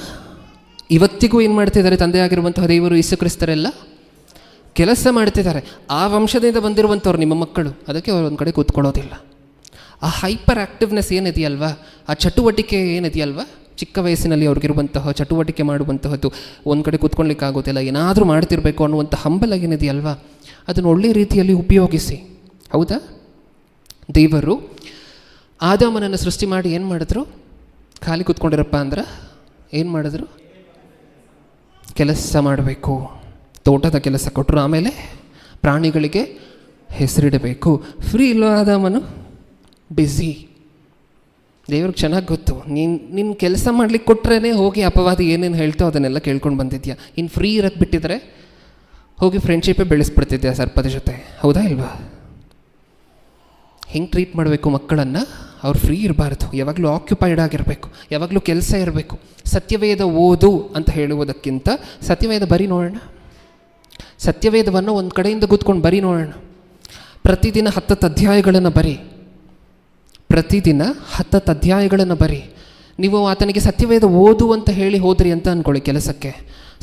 ಇವತ್ತಿಗೂ ಏನು ಮಾಡ್ತಿದ್ದಾರೆ? ತಂದೆ ಆಗಿರುವಂತಹ ದೇವರು, ಯೇಸು ಕ್ರಿಸ್ತರೆಲ್ಲ ಕೆಲಸ ಮಾಡ್ತಿದ್ದಾರೆ. ಆ ವಂಶದಿಂದ ಬಂದಿರುವಂಥವ್ರು ನಿಮ್ಮ ಮಕ್ಕಳು. ಅದಕ್ಕೆ ಅವ್ರು ಒಂದು ಕಡೆ ಕೂತ್ಕೊಳ್ಳೋದಿಲ್ಲ. ಆ ಹೈಪರ್ ಆ್ಯಕ್ಟಿವ್ನೆಸ್ ಏನಿದೆಯಲ್ವ, ಆ ಚಟುವಟಿಕೆ ಏನಿದೆಯಲ್ವ, ಚಿಕ್ಕ ವಯಸ್ಸಿನಲ್ಲಿ ಅವ್ರಿಗಿರುವಂತಹ ಚಟುವಟಿಕೆ ಮಾಡುವಂತಹದ್ದು, ಒಂದು ಕಡೆ ಕೂತ್ಕೊಳ್ಳಿಕ್ಕೆ ಆಗೋದಿಲ್ಲ, ಏನಾದರೂ ಮಾಡ್ತಿರ್ಬೇಕು ಅನ್ನುವಂಥ ಹಂಬಲ ಏನಿದೆಯಲ್ವ, ಅದನ್ನು ಒಳ್ಳೆಯ ರೀತಿಯಲ್ಲಿ ಉಪಯೋಗಿಸಿ. ಹೌದಾ? ದೇವರು ಆದಾಮನನ್ನು ಸೃಷ್ಟಿ ಮಾಡಿ ಏನು ಮಾಡಿದ್ರು? ಖಾಲಿ ಕೂತ್ಕೊಂಡಿರಪ್ಪ ಅಂದ್ರೆ ಏನು ಮಾಡಿದ್ರು? ಕೆಲಸ ಮಾಡಬೇಕು. ತೋಟದ ಕೆಲಸ ಕೊಟ್ಟರು. ಆಮೇಲೆ ಪ್ರಾಣಿಗಳಿಗೆ ಹೆಸರಿಡಬೇಕು. ಫ್ರೀ ಇಲ್ಲೋ ಆದಾಮನು? ಬ್ಯುಸಿ. ದೇವ್ರಿಗೆ ಚೆನ್ನಾಗಿ ಗೊತ್ತು, ನಿನ್ನ ಕೆಲಸ ಮಾಡ್ಲಿಕ್ಕೆ ಕೊಟ್ರೇ ಹೋಗಿ ಅಪವಾದಿ ಏನೇನು ಹೇಳ್ತೋ ಅದನ್ನೆಲ್ಲ ಕೇಳ್ಕೊಂಡು ಬಂದಿದ್ಯಾ. ಇನ್ನು ಫ್ರೀ ಇರೋಕ್ಕೆ ಬಿಟ್ಟಿದ್ರೆ ಹೋಗಿ ಫ್ರೆಂಡ್ಶಿಪ್ಪೇ ಬೆಳೆಸ್ಬಿಡ್ತಿದ್ದೆ ಆ ಸರ್ಪದ ಜೊತೆ, ಹೌದಾ ಇಲ್ವಾ? ಹೆಂಗೆ ಟ್ರೀಟ್ ಮಾಡಬೇಕು ಮಕ್ಕಳನ್ನು? ಅವ್ರು ಫ್ರೀ ಇರಬಾರ್ದು, ಯಾವಾಗಲೂ ಆಕ್ಯುಪೈಡ್ ಆಗಿರಬೇಕು, ಯಾವಾಗಲೂ ಕೆಲಸ ಇರಬೇಕು. ಸತ್ಯವೇದ ಓದು ಅಂತ ಹೇಳುವುದಕ್ಕಿಂತ ಸತ್ಯವೇದ ಬರೀ ನೋಡೋಣ, ಸತ್ಯವೇದವನ್ನು ಒಂದು ಕಡೆಯಿಂದ ಕೂತ್ಕೊಂಡು ಬರೀ ನೋಡೋಣ. ಪ್ರತಿದಿನ 10 ಅಧ್ಯಾಯಗಳನ್ನು ಬರೀ, ಪ್ರತಿದಿನ 10 ಅಧ್ಯಾಯಗಳನ್ನು ಬರೀ. ನೀವು ಆತನಿಗೆ ಸತ್ಯವೇದ ಓದು ಅಂತ ಹೇಳಿ ಹೋದ್ರಿ ಅಂತ ಅಂದ್ಕೊಳ್ಳಿ ಕೆಲಸಕ್ಕೆ.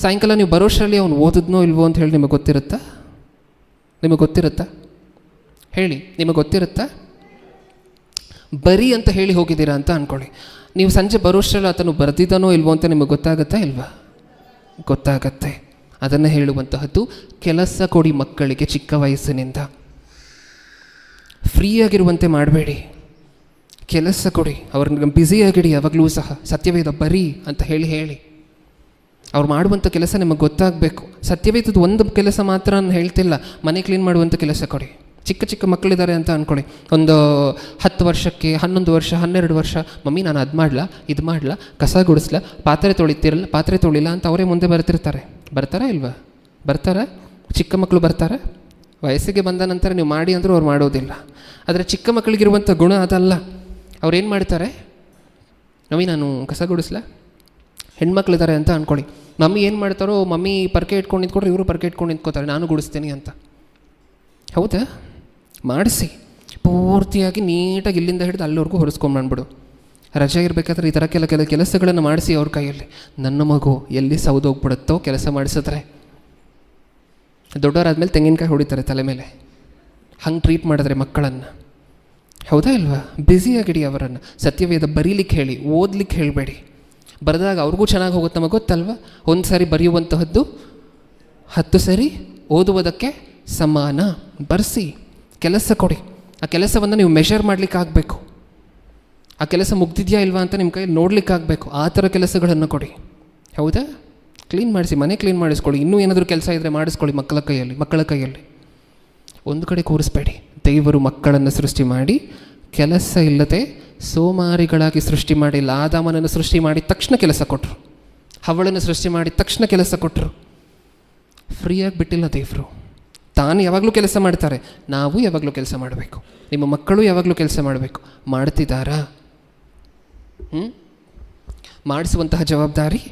ಸಾಯಂಕಾಲ ನೀವು ಬರೋಷ್ಟರಲ್ಲಿ ಅವ್ನು ಓದಿದ್ನೋ ಇಲ್ವೋ ಅಂತ ಹೇಳಿ ನಿಮಗೆ ಗೊತ್ತಿರುತ್ತಾ? ನಿಮಗೆ ಗೊತ್ತಿರುತ್ತಾ? ಹೇಳಿ, ನಿಮಗೆ ಗೊತ್ತಿರುತ್ತಾ? ಬರೀ ಅಂತ ಹೇಳಿ ಹೋಗಿದ್ದೀರಾ ಅಂತ ಅಂದ್ಕೊಳ್ಳಿ. ನೀವು ಸಂಜೆ ಬರೋಷ್ಟರಲ್ಲಿ ಆತನು ಬರೆದಿದ್ದಾನೋ ಇಲ್ವೋ ಅಂತ ನಿಮಗೆ ಗೊತ್ತಾಗುತ್ತಾ ಇಲ್ವಾ? ಗೊತ್ತಾಗತ್ತೆ. ಅದನ್ನು ಹೇಳುವಂತಹದ್ದು, ಕೆಲಸ ಕೊಡಿ ಮಕ್ಕಳಿಗೆ ಚಿಕ್ಕ ವಯಸ್ಸಿನಿಂದ. ಫ್ರೀಯಾಗಿರುವಂತೆ ಮಾಡಬೇಡಿ, ಕೆಲಸ ಕೊಡಿ, ಅವ್ರನ್ನ ಬ್ಯುಸಿಯಾಗಿಡಿ. ಯಾವಾಗಲೂ ಸಹ ಸತ್ಯವೇದ ಬರೀ ಅಂತ ಹೇಳಿ ಅವ್ರು ಮಾಡುವಂಥ ಕೆಲಸ ನಿಮಗೆ ಗೊತ್ತಾಗಬೇಕು. ಸತ್ಯವೇದದ ಒಂದು ಕೆಲಸ ಮಾತ್ರ ನಾನು ಹೇಳ್ತಿಲ್ಲ, ಮನೆ ಕ್ಲೀನ್ ಮಾಡುವಂಥ ಕೆಲಸ ಕೊಡಿ. ಚಿಕ್ಕ ಮಕ್ಕಳಿದ್ದಾರೆ ಅಂತ ಅಂದ್ಕೊಳ್ಳಿ, ಒಂದು 10 ವರ್ಷಕ್ಕೆ, 11 ವರ್ಷ, 12 ವರ್ಷ, ಮಮ್ಮಿ ನಾನು ಅದು ಮಾಡಲಾ, ಇದು ಮಾಡಲಾ, ಕಸ ಗುಡಿಸ್ಲಾ, ಪಾತ್ರೆ ತೊಳಿಲ್ಲ ಅಂತ ಅವರೇ ಮುಂದೆ ಬರ್ತಿರ್ತಾರೆ. ಬರ್ತಾರಾ ಇಲ್ವಾ? ಬರ್ತಾರಾ? ಚಿಕ್ಕ ಮಕ್ಕಳು ಬರ್ತಾರೆ. ವಯಸ್ಸಿಗೆ ಬಂದ ನಂತರ ನೀವು ಮಾಡಿ ಅಂದರೂ ಅವ್ರು ಮಾಡೋದಿಲ್ಲ. ಆದರೆ ಚಿಕ್ಕ ಮಕ್ಕಳಿಗಿರುವಂಥ ಗುಣ ಅದಲ್ಲ. ಅವ್ರೇನು ಮಾಡ್ತಾರೆ? ಮಮ್ಮಿ ನಾನು ಕಸ ಗುಡಿಸ್ಲಾ, ಹೆಣ್ಮಕ್ಳಿದ್ದಾರೆ ಅಂತ ಅಂದ್ಕೊಳ್ಳಿ, ಮಮ್ಮಿ ಏನು ಮಾಡ್ತಾರೋ, ಮಮ್ಮಿ ಪರ್ಕೆ ಇಟ್ಕೊಂಡು ನಿಂತ್ಕೊಂಡ್ರೆ ಇವರು ಪರ್ಕೆ ಇಟ್ಕೊಂಡು ನಿಂತ್ಕೋತಾರೆ, ನಾನು ಗುಡಿಸ್ತೀನಿ ಅಂತ. ಹೌದಾ? ಮಾಡಿಸಿ ಪೂರ್ತಿಯಾಗಿ ನೀಟಾಗಿ ಇಲ್ಲಿಂದ ಹಿಡಿದು ಅಲ್ಲಿವರೆಗೂ ಹೊರಿಸ್ಕೊಂಡ್ಬಂದ್ಬಿಡು. ರಜೆ ಇರಬೇಕಾದ್ರೆ ಈ ಥರ ಕೆಲಸಗಳನ್ನು ಮಾಡಿಸಿ ಅವ್ರ ಕೈಯಲ್ಲಿ. ನನ್ನ ಮಗು ಎಲ್ಲಿ ಸೌದೋಗ್ಬಿಡುತ್ತೋ ಕೆಲಸ ಮಾಡಿಸಿದ್ರೆ. ದೊಡ್ಡವರಾದ್ಮೇಲೆ ತೆಂಗಿನಕಾಯಿ ಹೊಡಿತಾರೆ ತಲೆ ಮೇಲೆ. ಹಂಗೆ ಟ್ರೀಟ್ ಮಾಡಿದ್ರೆ ಮಕ್ಕಳನ್ನು, ಹೌದಾ ಇಲ್ವಾ? ಬ್ಯುಸಿಯಾಗಿಡಿ ಅವರನ್ನು. ಸತ್ಯವೇದ ಬರೀಲಿಕ್ಕೆ ಹೇಳಿ, ಓದಲಿಕ್ಕೆ ಹೇಳಬೇಡಿ. ಬರೆದಾಗ ಅವ್ರಿಗೂ ಚೆನ್ನಾಗಿ ಹೋಗುತ್ತೆ, ನಮಗೆ ಗೊತ್ತಲ್ವ? ಒಂದು ಸಾರಿ ಬರೆಯುವಂತಹದ್ದು 10 ಸರಿ ಓದುವುದಕ್ಕೆ ಸಮಾನ. ಬರೆಸಿ, ಕೆಲಸ ಕೊಡಿ. ಆ ಕೆಲಸವನ್ನು ನೀವು ಮೆಷರ್ ಮಾಡಲಿಕ್ಕೆ ಆಗಬೇಕು. ಆ ಕೆಲಸ ಮುಗ್ದಿದೆಯಾ ಇಲ್ವಾ ಅಂತ ನಿಮ್ಮ ಕೈಯಲ್ಲಿ ನೋಡ್ಲಿಕ್ಕೆ ಆಗಬೇಕು. ಆ ಥರ ಕೆಲಸಗಳನ್ನು ಕೊಡಿ, ಹೌದಾ? ಕ್ಲೀನ್ ಮಾಡಿಸಿ, ಮನೆ ಕ್ಲೀನ್ ಮಾಡಿಸ್ಕೊಳ್ಳಿ. ಇನ್ನೂ ಏನಾದರೂ ಕೆಲಸ ಇದ್ದರೆ ಮಾಡಿಸ್ಕೊಳ್ಳಿ ಮಕ್ಕಳ ಕೈಯಲ್ಲಿ. ಒಂದು ಕಡೆ ಕೂರಿಸ್ಬೇಡಿ. ದೇವರು ಮಕ್ಕಳನ್ನು ಸೃಷ್ಟಿ ಮಾಡಿ ಕೆಲಸ ಇಲ್ಲದೆ ಸೋಮಾರಿಗಳಾಗಿ ಸೃಷ್ಟಿ ಮಾಡಿಲ್ಲ. ಆದಾಮನನ್ನು ಸೃಷ್ಟಿ ಮಾಡಿದ ತಕ್ಷಣ ಕೆಲಸ ಕೊಟ್ಟರು, ಹವ್ವಳನ್ನು ಸೃಷ್ಟಿ ಮಾಡಿದ ತಕ್ಷಣ ಕೆಲಸ ಕೊಟ್ಟರು. ಫ್ರೀಯಾಗಿ ಬಿಟ್ಟಿಲ್ಲ ದೇವರು. ತಾನು ಯಾವಾಗಲೂ ಕೆಲಸ ಮಾಡ್ತಾರೆ, ನಾವು ಯಾವಾಗಲೂ ಕೆಲಸ ಮಾಡಬೇಕು. ನಿಮ್ಮ ಮಕ್ಕಳು ಯಾವಾಗಲೂ ಕೆಲಸ ಮಾಡಬೇಕು. ಮಾಡ್ತಿದ್ದಾರಾ? ಮಾಡಿಸುವಂತಹ ಜವಾಬ್ದಾರಿ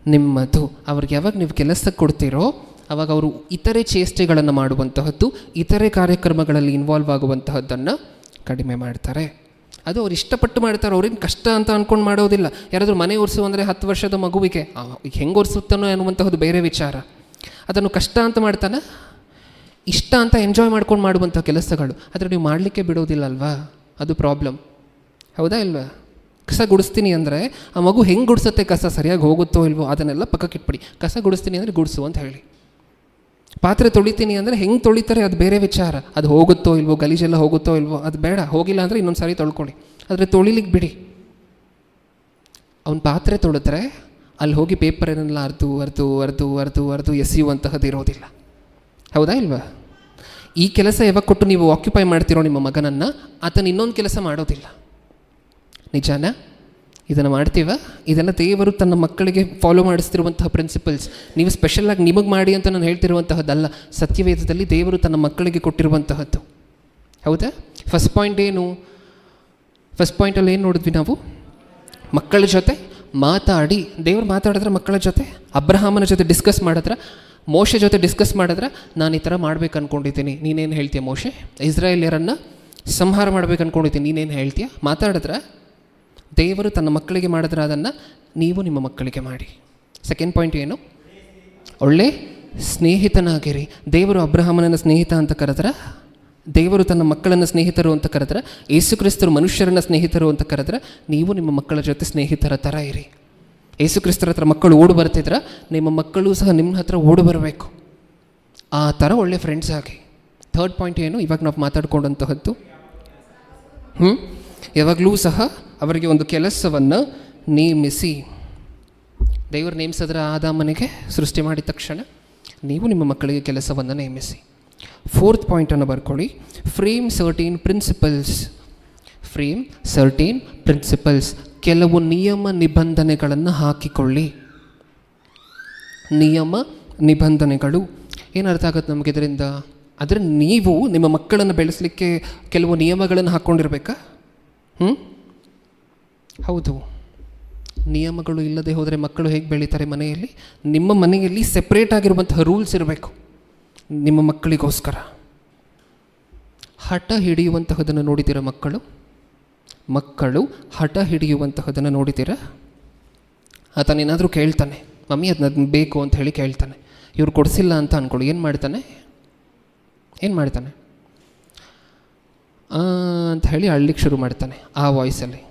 ನಿಮ್ಮದು. ಅವ್ರಿಗೆ ಯಾವಾಗ ನೀವು ಕೆಲಸಕ್ಕೆ ಕೊಡ್ತೀರೋ ಆವಾಗ ಅವರು ಇತರೆ ಚೇಷ್ಟೆಗಳನ್ನು ಮಾಡುವಂತಹದ್ದು, ಇತರೆ ಕಾರ್ಯಕ್ರಮಗಳಲ್ಲಿ ಇನ್ವಾಲ್ವ್ ಆಗುವಂತಹದ್ದನ್ನು ಕಡಿಮೆ ಮಾಡ್ತಾರೆ. ಅದು ಅವ್ರು ಇಷ್ಟಪಟ್ಟು ಮಾಡ್ತಾರೆ, ಅವ್ರೇನು ಕಷ್ಟ ಅಂತ ಅಂದ್ಕೊಂಡು ಮಾಡೋದಿಲ್ಲ. ಯಾರಾದರೂ ಮನೆ ಒರೆಸು ಅಂದರೆ 10 ವರ್ಷದ ಮಗುವಿಗೆ ಹೆಂಗೆ ಒರೆಸುತ್ತಾನೋ ಅನ್ನುವಂತಹದ್ದು ಬೇರೆ ವಿಚಾರ. ಅದನ್ನು ಕಷ್ಟ ಅಂತ ಮಾಡ್ತಾನೆ, ಇಷ್ಟ ಅಂತ ಎಂಜಾಯ್ ಮಾಡ್ಕೊಂಡು ಮಾಡುವಂಥ ಕೆಲಸಗಳು. ಆದರೆ ನೀವು ಮಾಡಲಿಕ್ಕೆ ಬಿಡೋದಿಲ್ಲ ಅಲ್ವಾ? ಅದು ಪ್ರಾಬ್ಲಮ್, ಹೌದಾ ಇಲ್ವಾ? ಕಸ ಗುಡಿಸ್ತೀನಿ ಅಂದರೆ ಆ ಮಗು ಹೆಂಗೆ ಗುಡಿಸುತ್ತೆ, ಕಸ ಸರಿಯಾಗಿ ಹೋಗುತ್ತೋ ಇಲ್ವೋ ಅದನ್ನೆಲ್ಲ ಪಕ್ಕಕ್ಕಿಟ್ಬಿಡಿ. ಕಸ ಗುಡಿಸ್ತೀನಿ ಅಂದರೆ ಗುಡಿಸು ಅಂತ ಹೇಳಿ. ಪಾತ್ರೆ ತೊಳಿತೀನಿ ಅಂದರೆ ಹೆಂಗೆ ತೊಳಿತಾರೆ ಅದು ಬೇರೆ ವಿಚಾರ. ಅದು ಹೋಗುತ್ತೋ ಇಲ್ವೋ, ಗಲೀಜೆಲ್ಲ ಹೋಗುತ್ತೋ ಇಲ್ವೋ ಅದು ಬೇಡ. ಹೋಗಿಲ್ಲ ಅಂದರೆ ಇನ್ನೊಂದು ಸಾರಿ ತೊಳ್ಕೊಳ್ಳಿ. ಆದರೆ ತೊಳಿಲಿಕ್ಕೆ ಬಿಡಿ. ಅವ್ನು ಪಾತ್ರೆ ತೊಳೆದ್ರೆ ಅಲ್ಲಿ ಹೋಗಿ ಪೇಪರನ್ನೆಲ್ಲ ಅರ್ದು ಎಸೆಯುವಂತಹದ್ದು ಇರೋದಿಲ್ಲ, ಹೌದಾ ಇಲ್ವಾ? ಈ ಕೆಲಸ ಯಾವಾಗ ಕೊಟ್ಟು ನೀವು ಆಕ್ಯುಪೈ ಮಾಡ್ತಿರೋ ನಿಮ್ಮ ಮಗನನ್ನು, ಆತನ ಇನ್ನೊಂದು ಕೆಲಸ ಮಾಡೋದಿಲ್ಲ. ನಿಜಾನ? ಇದನ್ನು ಮಾಡ್ತೀವ? ಇದೆಲ್ಲ ದೇವರು ತನ್ನ ಮಕ್ಕಳಿಗೆ ಫಾಲೋ ಮಾಡಿಸ್ತಿರುವಂತಹ ಪ್ರಿನ್ಸಿಪಲ್ಸ್. ನೀವು ಸ್ಪೆಷಲಾಗಿ ನಿಮಗೆ ಮಾಡಿ ಅಂತ ನಾನು ಹೇಳ್ತಿರುವಂತಹದ್ದಲ್ಲ. ಸತ್ಯವೇದದಲ್ಲಿ ದೇವರು ತನ್ನ ಮಕ್ಕಳಿಗೆ ಕೊಟ್ಟಿರುವಂತಹದ್ದು, ಹೌದಾ? ಫಸ್ಟ್ ಪಾಯಿಂಟಲ್ಲಿ ಏನು ನೋಡಿದ್ವಿ ನಾವು? ಮಕ್ಕಳ ಜೊತೆ ಮಾತಾಡಿ. ದೇವರು ಮಾತಾಡಿದ್ರೆ ಮಕ್ಕಳ ಜೊತೆ. ಅಬ್ರಹಾಮನ ಜೊತೆ ಡಿಸ್ಕಸ್ ಮಾಡಿದ್ರೆ, ಮೋಶೆ ಜೊತೆ ಡಿಸ್ಕಸ್ ಮಾಡಿದ್ರೆ, ನಾನು ಈ ಥರ ಮಾಡ್ಬೇಕು ಅಂದ್ಕೊಂಡಿದ್ದೀನಿ, ನೀನೇನು ಹೇಳ್ತೀಯ ಮೋಶೆ? ಇಸ್ರಾಯೇಲ್ಯರನ್ನು ಸಂಹಾರ ಮಾಡ್ಬೇಕು ಅಂದ್ಕೊಂಡಿದ್ದೀನಿ, ನೀನೇನು ಹೇಳ್ತೀಯ? ಮಾತಾಡಿದ್ರೆ ದೇವರು ತನ್ನ ಮಕ್ಕಳಿಗೆ ಮಾಡಿದ್ರೆ ಅದನ್ನು ನೀವು ನಿಮ್ಮ ಮಕ್ಕಳಿಗೆ ಮಾಡಿ. ಸೆಕೆಂಡ್ ಪಾಯಿಂಟ್ ಏನು? ಒಳ್ಳೆ ಸ್ನೇಹಿತನಾಗಿರಿ. ದೇವರು ಅಬ್ರಹಾಮನನ್ನು ಸ್ನೇಹಿತ ಅಂತ ಕರೆದ್ರೆ, ದೇವರು ತನ್ನ ಮಕ್ಕಳನ್ನು ಸ್ನೇಹಿತರು ಅಂತ ಕರೆದ್ರೆ, ಯೇಸು ಕ್ರಿಸ್ತರು ಮನುಷ್ಯರನ್ನು ಸ್ನೇಹಿತರು ಅಂತ ಕರೆದ್ರೆ, ನೀವು ನಿಮ್ಮ ಮಕ್ಕಳ ಜೊತೆ ಸ್ನೇಹಿತರ ಥರ ಇರಿ. ಯೇಸು ಕ್ರಿಸ್ತರ ಹತ್ರ ಮಕ್ಕಳು ಓಡಿ ಬರ್ತಿದ್ರೆ ನಿಮ್ಮ ಮಕ್ಕಳು ಸಹ ನಿಮ್ಮ ಹತ್ರ ಓಡಿ ಬರಬೇಕು. ಆ ಥರ ಒಳ್ಳೆ ಫ್ರೆಂಡ್ಸ್ ಆಗಿ. ಥರ್ಡ್ ಪಾಯಿಂಟ್ ಏನು? ಇವಾಗ ನಾವು ಮಾತಾಡ್ಕೊಂಡಂತಹದ್ದು, ಯಾವಾಗಲೂ ಸಹ ಅವರಿಗೆ ಒಂದು ಕೆಲಸವನ್ನು ನೇಮಿಸಿ. ದೇವರು ನೇಮಿಸಿದ್ರೆ ಆದಾಮನಿಗೆ ಸೃಷ್ಟಿ ಮಾಡಿದ ತಕ್ಷಣ ನೀವು ನಿಮ್ಮ ಮಕ್ಕಳಿಗೆ ಕೆಲಸವನ್ನು ನೇಮಿಸಿ. ಫೋರ್ತ್ ಪಾಯಿಂಟನ್ನು ಬರ್ಕೊಳ್ಳಿ. Frame certain principles. ಕೆಲವು ನಿಯಮ ನಿಬಂಧನೆಗಳನ್ನು ಹಾಕಿಕೊಳ್ಳಿ. ನಿಯಮ ನಿಬಂಧನೆಗಳು. ಏನು ಅರ್ಥ ಆಗುತ್ತೆ ನಮಗೆ ಇದರಿಂದ? ಆದರೆ ನೀವು ನಿಮ್ಮ ಮಕ್ಕಳನ್ನು ಬೆಳೆಸಲಿಕ್ಕೆ ಕೆಲವು ನಿಯಮಗಳನ್ನು ಹಾಕ್ಕೊಂಡಿರ್ಬೇಕಾ? ಹೌದು. ನಿಯಮಗಳು ಇಲ್ಲದೆ ಹೋದರೆ ಮಕ್ಕಳು ಹೇಗೆ ಬೆಳೀತಾರೆ ಮನೆಯಲ್ಲಿ? ನಿಮ್ಮ ಮನೆಯಲ್ಲಿ ಸೆಪ್ರೇಟ್ ಆಗಿರುವಂತಹ ರೂಲ್ಸ್ ಇರಬೇಕು ನಿಮ್ಮ ಮಕ್ಕಳಿಗೋಸ್ಕರ. ಹಠ ಹಿಡಿಯುವಂತಹದನ್ನು ನೋಡಿದ್ದೀರ ಮಕ್ಕಳು ಹಠ ಹಿಡಿಯುವಂತಹದನ್ನು ನೋಡಿದ್ದೀರ? ಆತನೇನಾದರೂ ಕೇಳ್ತಾನೆ, ಮಮ್ಮಿ ಅದನ್ನ ಬೇಕು ಅಂತ ಹೇಳಿ ಕೇಳ್ತಾನೆ. ಇವ್ರು ಕೊಡಿಸಿಲ್ಲ ಅಂತ ಅಂದ್ಕೊಳ್ಳಿ, ಏನು ಮಾಡ್ತಾನೆ ಅಂತ ಹೇಳಿ ಅಳ್ಳಿಕ್ಕೆ ಶುರು ಮಾಡ್ತಾನೆ ಆ ವಾಯ್ಸಲ್ಲಿ.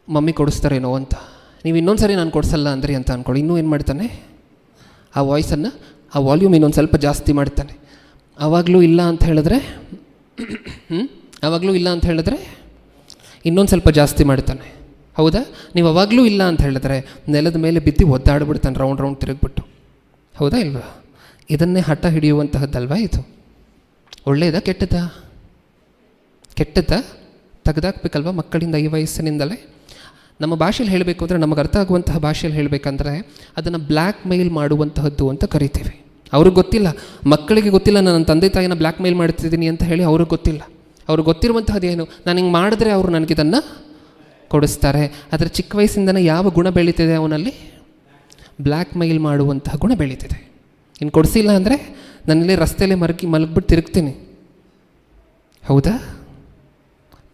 ಮಮ್ಮಿ ಕೊಡಿಸ್ತಾರೇನೋ ಅಂತ. ನೀವು ಇನ್ನೊಂದು ಸರಿ ನಾನು ಕೊಡಿಸಲ್ಲ ಅಂದ್ರಿ ಅಂತ ಅಂದ್ಕೊಳ್ಳಿ, ಇನ್ನೂ ಏನು ಮಾಡ್ತಾನೆ, ಆ ವಾಯ್ಸನ್ನು, ಆ ವಾಲ್ಯೂಮ್ ಇನ್ನೊಂದು ಸ್ವಲ್ಪ ಜಾಸ್ತಿ ಮಾಡ್ತಾನೆ. ಆವಾಗಲೂ ಇಲ್ಲ ಅಂತ ಹೇಳಿದ್ರೆ ಇನ್ನೊಂದು ಸ್ವಲ್ಪ ಜಾಸ್ತಿ ಮಾಡ್ತಾನೆ. ಹೌದಾ? ನೀವು ಅವಾಗಲೂ ಇಲ್ಲ ಅಂತ ಹೇಳಿದ್ರೆ ನೆಲದ ಮೇಲೆ ಬಿದ್ದು ಒದ್ದಾಡ್ಬಿಡ್ತಾನೆ ರೌಂಡ್ ತಿರುಗಿಬಿಟ್ಟು. ಹೌದಾ ಇಲ್ವಾ? ಇದನ್ನೇ ಹಠ ಹಿಡಿಯುವಂತಹದ್ದಲ್ವಾ ಇದು? ಒಳ್ಳೆಯದಾ ಕೆಟ್ಟದ್ದಾ? ತೆಗೆದಾಕ್ಬೇಕಲ್ವ ಮಕ್ಕಳಿಂದ ಈ ವಯಸ್ಸಿನಿಂದಲೇ. ನಮ್ಮ ಭಾಷೆಯಲ್ಲಿ ಹೇಳಬೇಕು ಅಂದರೆ, ನಮಗೆ ಅರ್ಥ ಆಗುವಂತಹ ಭಾಷೆಯಲ್ಲಿ ಹೇಳಬೇಕಂದ್ರೆ ಅದನ್ನು ಬ್ಲ್ಯಾಕ್ ಮೇಲ್ ಮಾಡುವಂತಹದ್ದು ಅಂತ ಕರಿತೀವಿ. ಅವ್ರಿಗೆ ಗೊತ್ತಿಲ್ಲ, ಮಕ್ಕಳಿಗೆ ಗೊತ್ತಿಲ್ಲ ನನ್ನ ತಂದೆ ತಾಯಿನ ಬ್ಲ್ಯಾಕ್ ಮೇಲ್ ಮಾಡ್ತಿದ್ದೀನಿ ಅಂತ ಹೇಳಿ ಅವ್ರಿಗೆ ಗೊತ್ತಿಲ್ಲ. ಅವ್ರಿಗೆ ಗೊತ್ತಿರುವಂತಹದ್ದು ಏನು? ನಾನು ಹಿಂಗೆ ಮಾಡಿದ್ರೆ ಅವರು ನನಗಿದನ್ನು ಕೊಡಿಸ್ತಾರೆ. ಆದರೆ ಚಿಕ್ಕ ವಯಸ್ಸಿಂದನೇ ಯಾವ ಗುಣ ಬೆಳೀತಿದೆ ಅವನಲ್ಲಿ? ಬ್ಲ್ಯಾಕ್ ಮೇಲ್ ಮಾಡುವಂತಹ ಗುಣ ಬೆಳೀತಿದೆ. ಇನ್ನು ಕೊಡಿಸಿಲ್ಲ ಅಂದರೆ ನನ್ನಲ್ಲಿ ರಸ್ತೆಯಲ್ಲೇ ಮಲಗಿಬಿಟ್ಟು ತಿರುಗ್ತೀನಿ. ಹೌದಾ?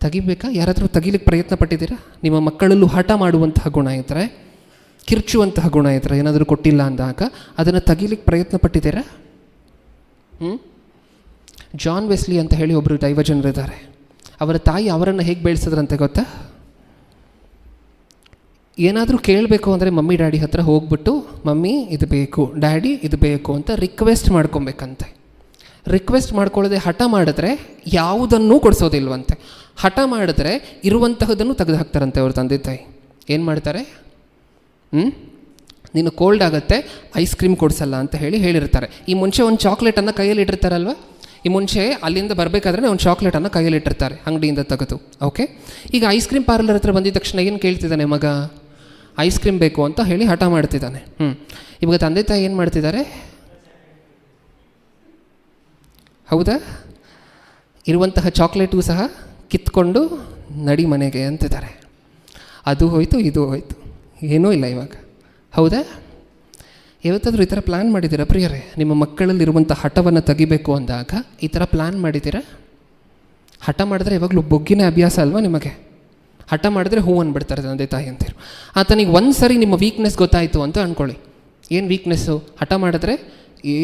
ತೆಗಿಬೇಕಾ? ಯಾರಾದರೂ ತೆಗಿಲಿಕ್ಕೆ ಪ್ರಯತ್ನ ಪಟ್ಟಿದ್ದೀರಾ? ನಿಮ್ಮ ಮಕ್ಕಳಲ್ಲೂ ಹಠ ಮಾಡುವಂತಹ ಗುಣ ಇದ್ದರೆ, ಕಿರ್ಚುವಂತಹ ಗುಣ ಇದ್ದರೆ, ಏನಾದರೂ ಕೊಟ್ಟಿಲ್ಲ ಅಂದಾಗ ಅದನ್ನು ತೆಗಿಲಿಕ್ಕೆ ಪ್ರಯತ್ನ ಪಟ್ಟಿದ್ದೀರಾ? ಜಾನ್ ವೆಸ್ಲಿ ಅಂತ ಹೇಳಿ ಒಬ್ಬರು ದೈವಜನರಿದ್ದಾರೆ. ಅವರ ತಾಯಿ ಅವರನ್ನು ಹೇಗೆ ಬೆಳೆಸಿದ್ರಂತೆ ಗೊತ್ತಾ? ಏನಾದರೂ ಕೇಳಬೇಕು ಅಂದರೆ ಮಮ್ಮಿ ಡ್ಯಾಡಿ ಹತ್ರ ಹೋಗ್ಬಿಟ್ಟು, ಮಮ್ಮಿ ಇದು ಬೇಕು, ಡ್ಯಾಡಿ ಇದು ಬೇಕು ಅಂತ ರಿಕ್ವೆಸ್ಟ್ ಮಾಡ್ಕೊಬೇಕಂತೆ. ರಿಕ್ವೆಸ್ಟ್ ಮಾಡ್ಕೊಳ್ಳೋದೆ ಹಠ ಮಾಡಿದ್ರೆ ಯಾವುದನ್ನೂ ಕೊಡಿಸೋದಿಲ್ವಂತೆ. ಹಠ ಮಾಡಿದ್ರೆ ಇರುವಂತಹದನ್ನು ತೆಗೆದು ಹಾಕ್ತಾರಂತೆ ಅವ್ರ ತಂದೆ ತಾಯಿ. ಏನು ಮಾಡ್ತಾರೆ? ನೀನು ಕೋಲ್ಡ್ ಆಗುತ್ತೆ, ಐಸ್ ಕ್ರೀಮ್ ಕೊಡಿಸಲ್ಲ ಅಂತ ಹೇಳಿರ್ತಾರೆ. ಈ ಮುಂಚೆ ಒಂದು ಚಾಕ್ಲೇಟನ್ನು ಕೈಯಲ್ಲಿ ಇಟ್ಟಿರ್ತಾರಲ್ವ, ಈ ಮುಂಚೆ ಅಲ್ಲಿಂದ ಬರಬೇಕಾದ್ರೆ ಒಂದು ಚಾಕ್ಲೇಟನ್ನು ಕೈಯಲ್ಲಿ ಇಟ್ಟಿರ್ತಾರೆ ಅಂಗಡಿಯಿಂದ ತೆಗೆದು. ಓಕೆ, ಈಗ ಐಸ್ ಕ್ರೀಮ್ ಪಾರ್ಲರ್ ಹತ್ರ ಬಂದಿದ್ದ ತಕ್ಷಣ ಏನು ಕೇಳ್ತಿದ್ದಾನೆ ಮಗ? ಐಸ್ ಕ್ರೀಮ್ ಬೇಕು ಅಂತ ಹೇಳಿ ಹಠ ಮಾಡ್ತಿದ್ದಾನೆ. ಇವಾಗ ತಂದೆ ತಾಯಿ ಏನು ಮಾಡ್ತಿದ್ದಾರೆ? ಹೌದಾ? ಇರುವಂತಹ ಚಾಕ್ಲೇಟು ಸಹ ಕಿತ್ಕೊಂಡು ನಡಿ ಮನೆಗೆ ಅಂತಿದ್ದಾರೆ. ಅದು ಹೋಯ್ತು, ಇದು ಹೋಯ್ತು, ಏನೂ ಇಲ್ಲ ಇವಾಗ. ಹೌದಾ? ಯಾವತ್ತಾದರೂ ಈ ಥರ ಪ್ಲ್ಯಾನ್ ಮಾಡಿದ್ದೀರಾ ಪ್ರಿಯರೇ? ನಿಮ್ಮ ಮಕ್ಕಳಲ್ಲಿರುವಂಥ ಹಠವನ್ನು ತೆಗಿಬೇಕು ಅಂದಾಗ ಈ ಥರ ಪ್ಲ್ಯಾನ್ ಮಾಡಿದ್ದೀರಾ? ಹಠ ಮಾಡಿದ್ರೆ ಯಾವಾಗಲೂ ಬೊಗ್ಗಿನ ಅಭ್ಯಾಸ ಅಲ್ವಾ ನಿಮಗೆ? ಹಠ ಮಾಡಿದ್ರೆ ಹೂ ಅಂದ್ಬಿಡ್ತಾರೆ ತಂದೆ ತಾಯಿ ಅಂತೀರು. ಆತನಿಗೆ ಒಂದು ಸರಿ ನಿಮ್ಮ ವೀಕ್ನೆಸ್ ಗೊತ್ತಾಯಿತು ಅಂತ ಅಂದ್ಕೊಳ್ಳಿ. ಏನು ವೀಕ್ನೆಸ್ಸು? ಹಠ ಮಾಡಿದ್ರೆ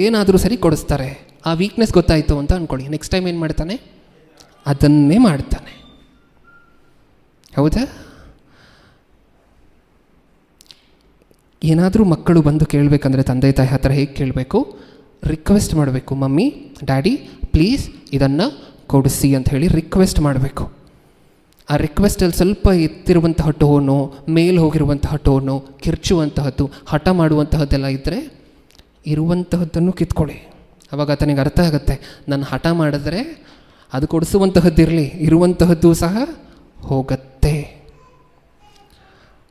ಏನಾದರೂ ಸರಿ ಕೊಡಿಸ್ತಾರೆ. ಆ ವೀಕ್ನೆಸ್ ಗೊತ್ತಾಯಿತು ಅಂತ ಅಂದ್ಕೊಳ್ಳಿ. ನೆಕ್ಸ್ಟ್ ಟೈಮ್ ಏನು ಮಾಡ್ತಾನೆ? ಅದನ್ನೇ ಮಾಡ್ತಾನೆ. ಹೌದಾ? ಏನಾದರೂ ಮಕ್ಕಳು ಬಂದು ಕೇಳಬೇಕಂದ್ರೆ ತಂದೆ ತಾಯಿ ಹತ್ರ ಹೇಗೆ ಕೇಳಬೇಕು? ರಿಕ್ವೆಸ್ಟ್ ಮಾಡಬೇಕು. ಮಮ್ಮಿ, ಡ್ಯಾಡಿ, ಪ್ಲೀಸ್ ಇದನ್ನು ಕೊಡಿಸಿ ಅಂತ ಹೇಳಿ ರಿಕ್ವೆಸ್ಟ್ ಮಾಡಬೇಕು. ಆ ರಿಕ್ವೆಸ್ಟಲ್ಲಿ ಸ್ವಲ್ಪ ಎತ್ತಿರುವಂತಹ ಟೋನು, ಮೇಲೆ ಹೋಗಿರುವಂತಹ ಟೋನು, ಕಿರ್ಚುವಂತಹದ್ದು, ಹಠ ಮಾಡುವಂತಹದ್ದೆಲ್ಲ ಇದ್ದರೆ ಇರುವಂತಹದ್ದನ್ನು ಕಿತ್ಕೊಳ್ಳಿ. ಅವಾಗ ಆತನಿಗೆ ಅರ್ಥ ಆಗುತ್ತೆ, ನಾನು ಹಠ ಮಾಡಿದ್ರೆ ಅದು ಕೊಡಿಸುವಂತಹದ್ದಿರಲಿ, ಇರುವಂತಹದ್ದು ಸಹ ಹೋಗುತ್ತೆ.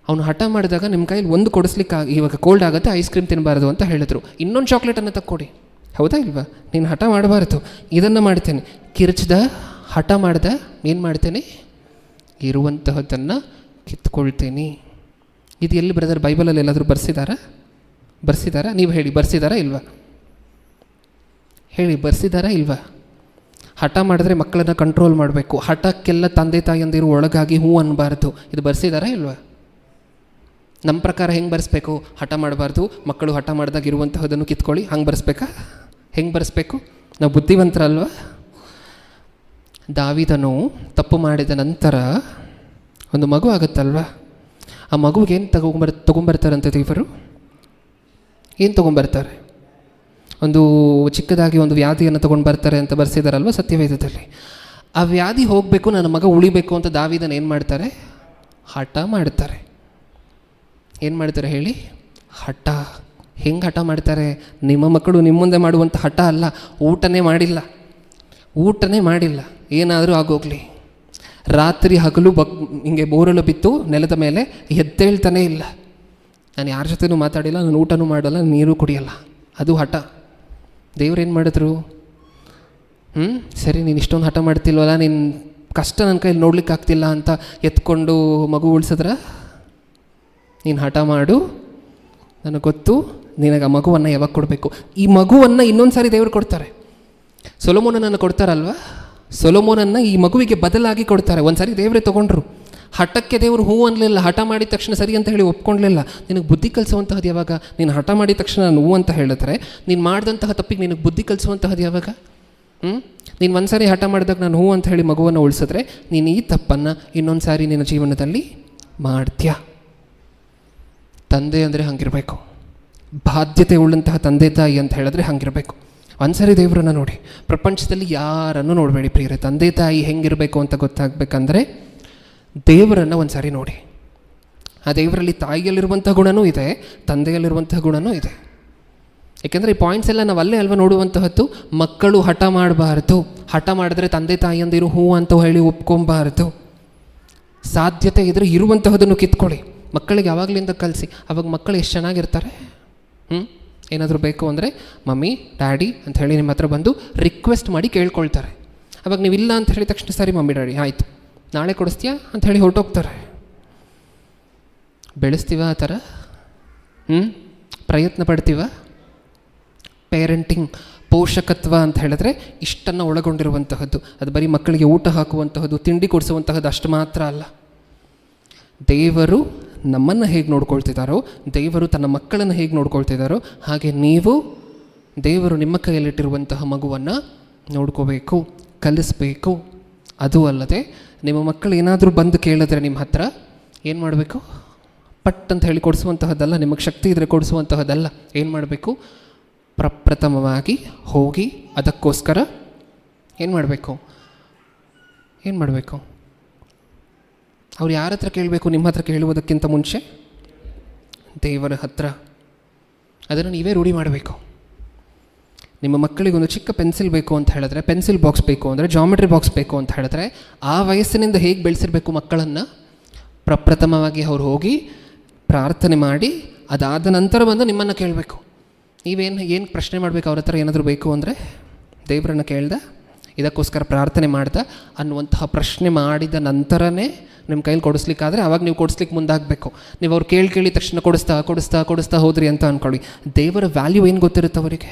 ಅವನು ಹಠ ಮಾಡಿದಾಗ ನಿಮ್ಮ ಕೈಯಲ್ಲಿ ಒಂದು ಕೊಡಿಸ್ಲಿಕ್ಕೆ ಇವಾಗ ಕೋಲ್ಡ್ ಆಗುತ್ತೆ, ಐಸ್ ಕ್ರೀಮ್ ತಿನ್ನಬಾರ್ದು ಅಂತ ಹೇಳಿದ್ರು, ಇನ್ನೊಂದು ಚಾಕ್ಲೇಟನ್ನು ತಕ್ಕೊಡಿ. ಹೌದಾ ಇಲ್ವಾ? ನೀನು ಹಠ ಮಾಡಬಾರ್ದು, ಇದನ್ನು ಮಾಡ್ತೇನೆ. ಕಿರ್ಚ್ದ, ಹಠ ಮಾಡ್ದ, ಏನು ಮಾಡ್ತೇನೆ? ಇರುವಂತಹದ್ದನ್ನು ಕಿತ್ಕೊಳ್ತೀನಿ. ಇದು ಎಲ್ಲಿ ಬ್ರದರ್ ಬೈಬಲಲ್ಲಿ ಎಲ್ಲಾದರೂ ಬರ್ಸಿದಾರಾ? ನೀವು ಹೇಳಿ, ಬರ್ಸಿದಾರಾ ಇಲ್ವಾ? ಹೇಳಿ, ಬರ್ಸಿದಾರಾ ಇಲ್ವಾ? ಹಠ ಮಾಡಿದ್ರೆ ಮಕ್ಕಳನ್ನು ಕಂಟ್ರೋಲ್ ಮಾಡಬೇಕು, ಹಠಕ್ಕೆಲ್ಲ ತಂದೆ ತಾಯಿಯಂದಿರು ಒಳಗಾಗಿ ಹೂ ಅನ್ನಬಾರ್ದು. ಇದು ಬರ್ಸಿದಾರಾ ಇಲ್ವಾ? ನಮ್ಮ ಪ್ರಕಾರ ಹೆಂಗೆ ಬರೆಸ್ಬೇಕು? ಹಠ ಮಾಡಬಾರ್ದು, ಮಕ್ಕಳು ಹಠ ಮಾಡಿದಾಗ ಇರುವಂತಹದನ್ನು ಕಿತ್ಕೊಳ್ಳಿ, ಹಂಗೆ ಬರೆಸ್ಬೇಕಾ? ಹೆಂಗೆ ಬರೆಸ್ಬೇಕು? ನಾವು ಬುದ್ಧಿವಂತರಲ್ವ? ದಾವೀದನು ತಪ್ಪು ಮಾಡಿದ ನಂತರ ಒಂದು ಮಗು ಆಗುತ್ತಲ್ವ, ಆ ಮಗುವಿಗೆ ಏನು ತೊಗೊಂಬರ್ತಾರಂತೆ ದೇವರು? ಏನು ತೊಗೊಂಬರ್ತಾರೆ? ಒಂದು ಚಿಕ್ಕದಾಗಿ ಒಂದು ವ್ಯಾಧಿಯನ್ನು ತೊಗೊಂಡು ಬರ್ತಾರೆ ಅಂತ ಬರ್ಸಿದಾರಲ್ವ ಸತ್ಯವೇದದಲ್ಲಿ. ಆ ವ್ಯಾಧಿ ಹೋಗಬೇಕು, ನನ್ನ ಮಗ ಉಳಿಬೇಕು ಅಂತ ದಾವೀದನ ಏನು ಮಾಡ್ತಾರೆ? ಹಠ ಮಾಡ್ತಾರೆ. ಏನು ಮಾಡ್ತಾರೆ ಹೇಳಿ? ಹಠ. ಹೆಂಗೆ ಹಠ ಮಾಡ್ತಾರೆ? ನಿಮ್ಮ ಮಕ್ಕಳು ನಿಮ್ಮ ಮುಂದೆ ಮಾಡುವಂಥ ಹಠ ಅಲ್ಲ. ಊಟನೇ ಮಾಡಿಲ್ಲ, ಏನಾದರೂ ಆಗೋಗಲಿ. ರಾತ್ರಿ ಹಗಲು ಹಿಂಗೆ ಬೋರಲು ಬಿತ್ತು ನೆಲದ ಮೇಲೆ ಎದ್ದೇಳ್ತಾನೇ ಇಲ್ಲ. ನಾನು ಯಾರ ಜೊತೆನೂ ಮಾತಾಡಿಲ್ಲ, ನಾನು ಊಟನೂ ಮಾಡಲ್ಲ, ನೀರು ಕುಡಿಯಲ್ಲ. ಅದು ಹಠ. ದೇವ್ರೇನು ಮಾಡಿದ್ರು? ಸರಿ, ನೀನು ಇಷ್ಟೊಂದು ಹಠ ಮಾಡ್ತಿಲ್ವಲ್ಲ, ನಿನ್ನ ಕಷ್ಟ ನನ್ನ ಕೈಯಲ್ಲಿ ನೋಡ್ಲಿಕ್ಕೆ ಆಗ್ತಿಲ್ಲ ಅಂತ ಎತ್ಕೊಂಡು ಮಗು ಉಳಿಸಿದ್ರ? ನೀನು ಹಠ ಮಾಡು, ನನಗೆ ಗೊತ್ತು, ನಿನಗೆ ಆ ಮಗುವನ್ನು ಯಾವಾಗ ಕೊಡಬೇಕು. ಈ ಮಗುವನ್ನು ಇನ್ನೊಂದು ಸಾರಿ ದೇವರು ಕೊಡ್ತಾರೆ. ಸೊಲೊಮೋನನ್ನು ಕೊಡ್ತಾರಲ್ವ, ಸೊಲೊಮೋನನ್ನು ಈ ಮಗುವಿಗೆ ಬದಲಾಗಿ ಕೊಡ್ತಾರೆ. ಒಂದು ಸಾರಿ ದೇವರೇ ತೊಗೊಂಡ್ರು. ಹಠಕ್ಕೆ ದೇವರು ಹೂ ಅನ್ನಲಿಲ್ಲ. ಹಠ ಮಾಡಿದ ತಕ್ಷಣ ಸರಿ ಅಂತ ಹೇಳಿ ಒಪ್ಕೊಳ್ಳಲಿಲ್ಲ. ನಿನಗೆ ಬುದ್ಧಿ ಕಲಿಸುವಂತಹದ್ದು ಯಾವಾಗ? ನೀನು ಹಠ ಮಾಡಿದ ತಕ್ಷಣ ನಾನು ಹೂ ಅಂತ ಹೇಳಿದ್ರೆ, ನೀನು ಮಾಡಿದಂತಹ ತಪ್ಪಿಗೆ ನಿನಗೆ ಬುದ್ಧಿ ಕಲಿಸುವಂತಹದ್ದು ಯಾವಾಗ? ನೀನು ಒಂದು ಸಾರಿ ಹಠ ಮಾಡಿದಾಗ ನಾನು ಹೂ ಅಂತ ಹೇಳಿ ಮಗುವನ್ನು ಉಳಿಸಿದ್ರೆ, ನೀನು ಈ ತಪ್ಪನ್ನು ಇನ್ನೊಂದು ಸಾರಿ ನಿನ್ನ ಜೀವನದಲ್ಲಿ ಮಾಡ್ತೀಯ. ತಂದೆ ಅಂದರೆ ಹಂಗಿರಬೇಕು. ಬಾಧ್ಯತೆ ಉಳ್ಳಂತಹ ತಂದೆ ತಾಯಿ ಅಂತ ಹೇಳಿದ್ರೆ ಹಂಗಿರಬೇಕು. ಒಂದು ಸಾರಿ ದೇವರನ್ನು ನೋಡಿ. ಪ್ರಪಂಚದಲ್ಲಿ ಯಾರನ್ನು ನೋಡಬೇಡಿ ಪ್ರಿಯರೇ. ತಂದೆ ತಾಯಿ ಹೆಂಗಿರಬೇಕು ಅಂತ ಗೊತ್ತಾಗಬೇಕಂದ್ರೆ ದೇವರನ್ನು ಒಂದು ಸಾರಿ ನೋಡಿ. ಆ ದೇವರಲ್ಲಿ ತಾಯಿಯಲ್ಲಿರುವಂಥ ಗುಣವೂ ಇದೆ, ತಂದೆಯಲ್ಲಿರುವಂತಹ ಗುಣವೂ ಇದೆ. ಏಕೆಂದರೆ ಈ ಪಾಯಿಂಟ್ಸ್ ಎಲ್ಲ ನಾವು ಅಲ್ಲೇ ಅಲ್ವಾ ನೋಡುವಂತಹದ್ದು. ಮಕ್ಕಳು ಹಠ ಮಾಡಬಾರ್ದು. ಹಠ ಮಾಡಿದ್ರೆ ತಂದೆ ತಾಯಿಯಂದಿರು ಹೂ ಅಂತ ಹೇಳಿ ಒಪ್ಕೊಬಾರ್ದು. ಸಾಧ್ಯತೆ ಇದ್ದರೆ ಇರುವಂತಹದನ್ನು ಕಿತ್ಕೊಳ್ಳಿ. ಮಕ್ಕಳಿಗೆ ಯಾವಾಗಲಿಂದ ಕಲಿಸಿ. ಅವಾಗ ಮಕ್ಕಳು ಎಷ್ಟು ಚೆನ್ನಾಗಿರ್ತಾರೆ. ಏನಾದರೂ ಬೇಕು ಅಂದರೆ ಮಮ್ಮಿ ಡ್ಯಾಡಿ ಅಂತ ಹೇಳಿ ನಿಮ್ಮ ಹತ್ರ ಬಂದು ರಿಕ್ವೆಸ್ಟ್ ಮಾಡಿ ಕೇಳ್ಕೊಳ್ತಾರೆ. ಅವಾಗ ನೀವು ಇಲ್ಲ ಅಂತ ಹೇಳಿದ ತಕ್ಷಣ ಸರಿ ಮಮ್ಮಿ ಡ್ಯಾಡಿ ಆಯಿತು, ನಾಳೆ ಕೊಡಿಸ್ತೀಯಾ ಅಂತ ಹೇಳಿ ಹೊರಟೋಗ್ತಾರೆ. ಬೆಳೆಸ್ತೀವ ಆ ಥರ? ಪ್ರಯತ್ನ ಪಡ್ತೀವ? ಪೇರೆಂಟಿಂಗ್, ಪೋಷಕತ್ವ ಅಂತ ಹೇಳಿದ್ರೆ ಇಷ್ಟನ್ನು ಒಳಗೊಂಡಿರುವಂತಹದ್ದು. ಅದು ಬರೀ ಮಕ್ಕಳಿಗೆ ಊಟ ಹಾಕುವಂತಹದ್ದು, ತಿಂಡಿ ಕೊಡಿಸುವಂತಹದ್ದು ಅಷ್ಟು ಮಾತ್ರ ಅಲ್ಲ. ದೇವರು ನಮ್ಮನ್ನು ಹೇಗೆ ನೋಡ್ಕೊಳ್ತಿದ್ದಾರೋ, ದೇವರು ತನ್ನ ಮಕ್ಕಳನ್ನು ಹೇಗೆ ನೋಡ್ಕೊಳ್ತಿದ್ದಾರೋ, ಹಾಗೆ ನೀವು ದೇವರು ನಿಮ್ಮ ಕೈಯಲ್ಲಿಟ್ಟಿರುವಂತಹ ಮಗುವನ್ನು ನೋಡ್ಕೋಬೇಕು, ಕಲಿಸ್ಬೇಕು. ಅದು ಅಲ್ಲದೆ ನಿಮ್ಮ ಮಕ್ಕಳು ಏನಾದರೂ ಬಂದು ಕೇಳಿದ್ರೆ ನಿಮ್ಮ ಹತ್ರ ಏನು ಮಾಡಬೇಕು? ಪಟ್ ಅಂತ ಹೇಳಿ ಕೊಡಿಸುವಂತಹದ್ದಲ್ಲ. ನಿಮಗೆ ಶಕ್ತಿ ಇದ್ದರೆ ಕೊಡಿಸುವಂತಹದ್ದಲ್ಲ. ಏನು ಮಾಡಬೇಕು? ಪ್ರಪ್ರಥಮವಾಗಿ ಹೋಗಿ ಅದಕ್ಕೋಸ್ಕರ ಏನು ಮಾಡಬೇಕು? ಅವ್ರು ಯಾರ ಹತ್ರ ಕೇಳಬೇಕು? ನಿಮ್ಮ ಹತ್ರ ಕೇಳುವುದಕ್ಕಿಂತ ಮುಂಚೆ ದೇವರ ಹತ್ರ. ಅದನ್ನು ನೀವೇ ರೂಢಿ ಮಾಡಬೇಕು. ನಿಮ್ಮ ಮಕ್ಕಳಿಗೆ ಒಂದು ಚಿಕ್ಕ ಪೆನ್ಸಿಲ್ ಬೇಕು ಅಂತ ಹೇಳಿದ್ರೆ, ಪೆನ್ಸಿಲ್ ಬಾಕ್ಸ್ ಬೇಕು ಅಂದರೆ, ಜಾಮೆಟ್ರಿ ಬಾಕ್ಸ್ ಬೇಕು ಅಂತ ಹೇಳಿದ್ರೆ, ಆ ವಯಸ್ಸಿನಿಂದ ಹೇಗೆ ಬೆಳೆಸಿರಬೇಕು ಮಕ್ಕಳನ್ನು? ಪ್ರಪ್ರಥಮವಾಗಿ ಅವ್ರು ಹೋಗಿ ಪ್ರಾರ್ಥನೆ ಮಾಡಿ ಅದಾದ ನಂತರ ಬಂದು ನಿಮ್ಮನ್ನು ಕೇಳಬೇಕು. ಏನು ಪ್ರಶ್ನೆ ಮಾಡಬೇಕು ಅವ್ರ ಹತ್ರ? ಏನಾದರೂ ಬೇಕು ಅಂದರೆ ದೇವರನ್ನು ಕೇಳ್ದ, ಇದಕ್ಕೋಸ್ಕರ ಪ್ರಾರ್ಥನೆ ಮಾಡ್ದ ಅನ್ನುವಂತಹ ಪ್ರಶ್ನೆ ಮಾಡಿದ ನಂತರನೇ ನಿಮ್ಮ ಕೈಲಿ ಕೊಡಿಸ್ಲಿಕ್ಕಾದರೆ ಆವಾಗ ನೀವು ಕೊಡಿಸ್ಲಿಕ್ಕೆ ಮುಂದಾಗಬೇಕು. ನೀವು ಅವ್ರು ಕೇಳಿದ ತಕ್ಷಣ ಕೊಡಿಸ್ತಾ ಹೋದ್ರಿ ಅಂತ ಅಂದ್ಕೊಳ್ಳಿ. ದೇವರ ವ್ಯಾಲ್ಯೂ ಏನು ಗೊತ್ತಿರುತ್ತೆ ಅವರಿಗೆ?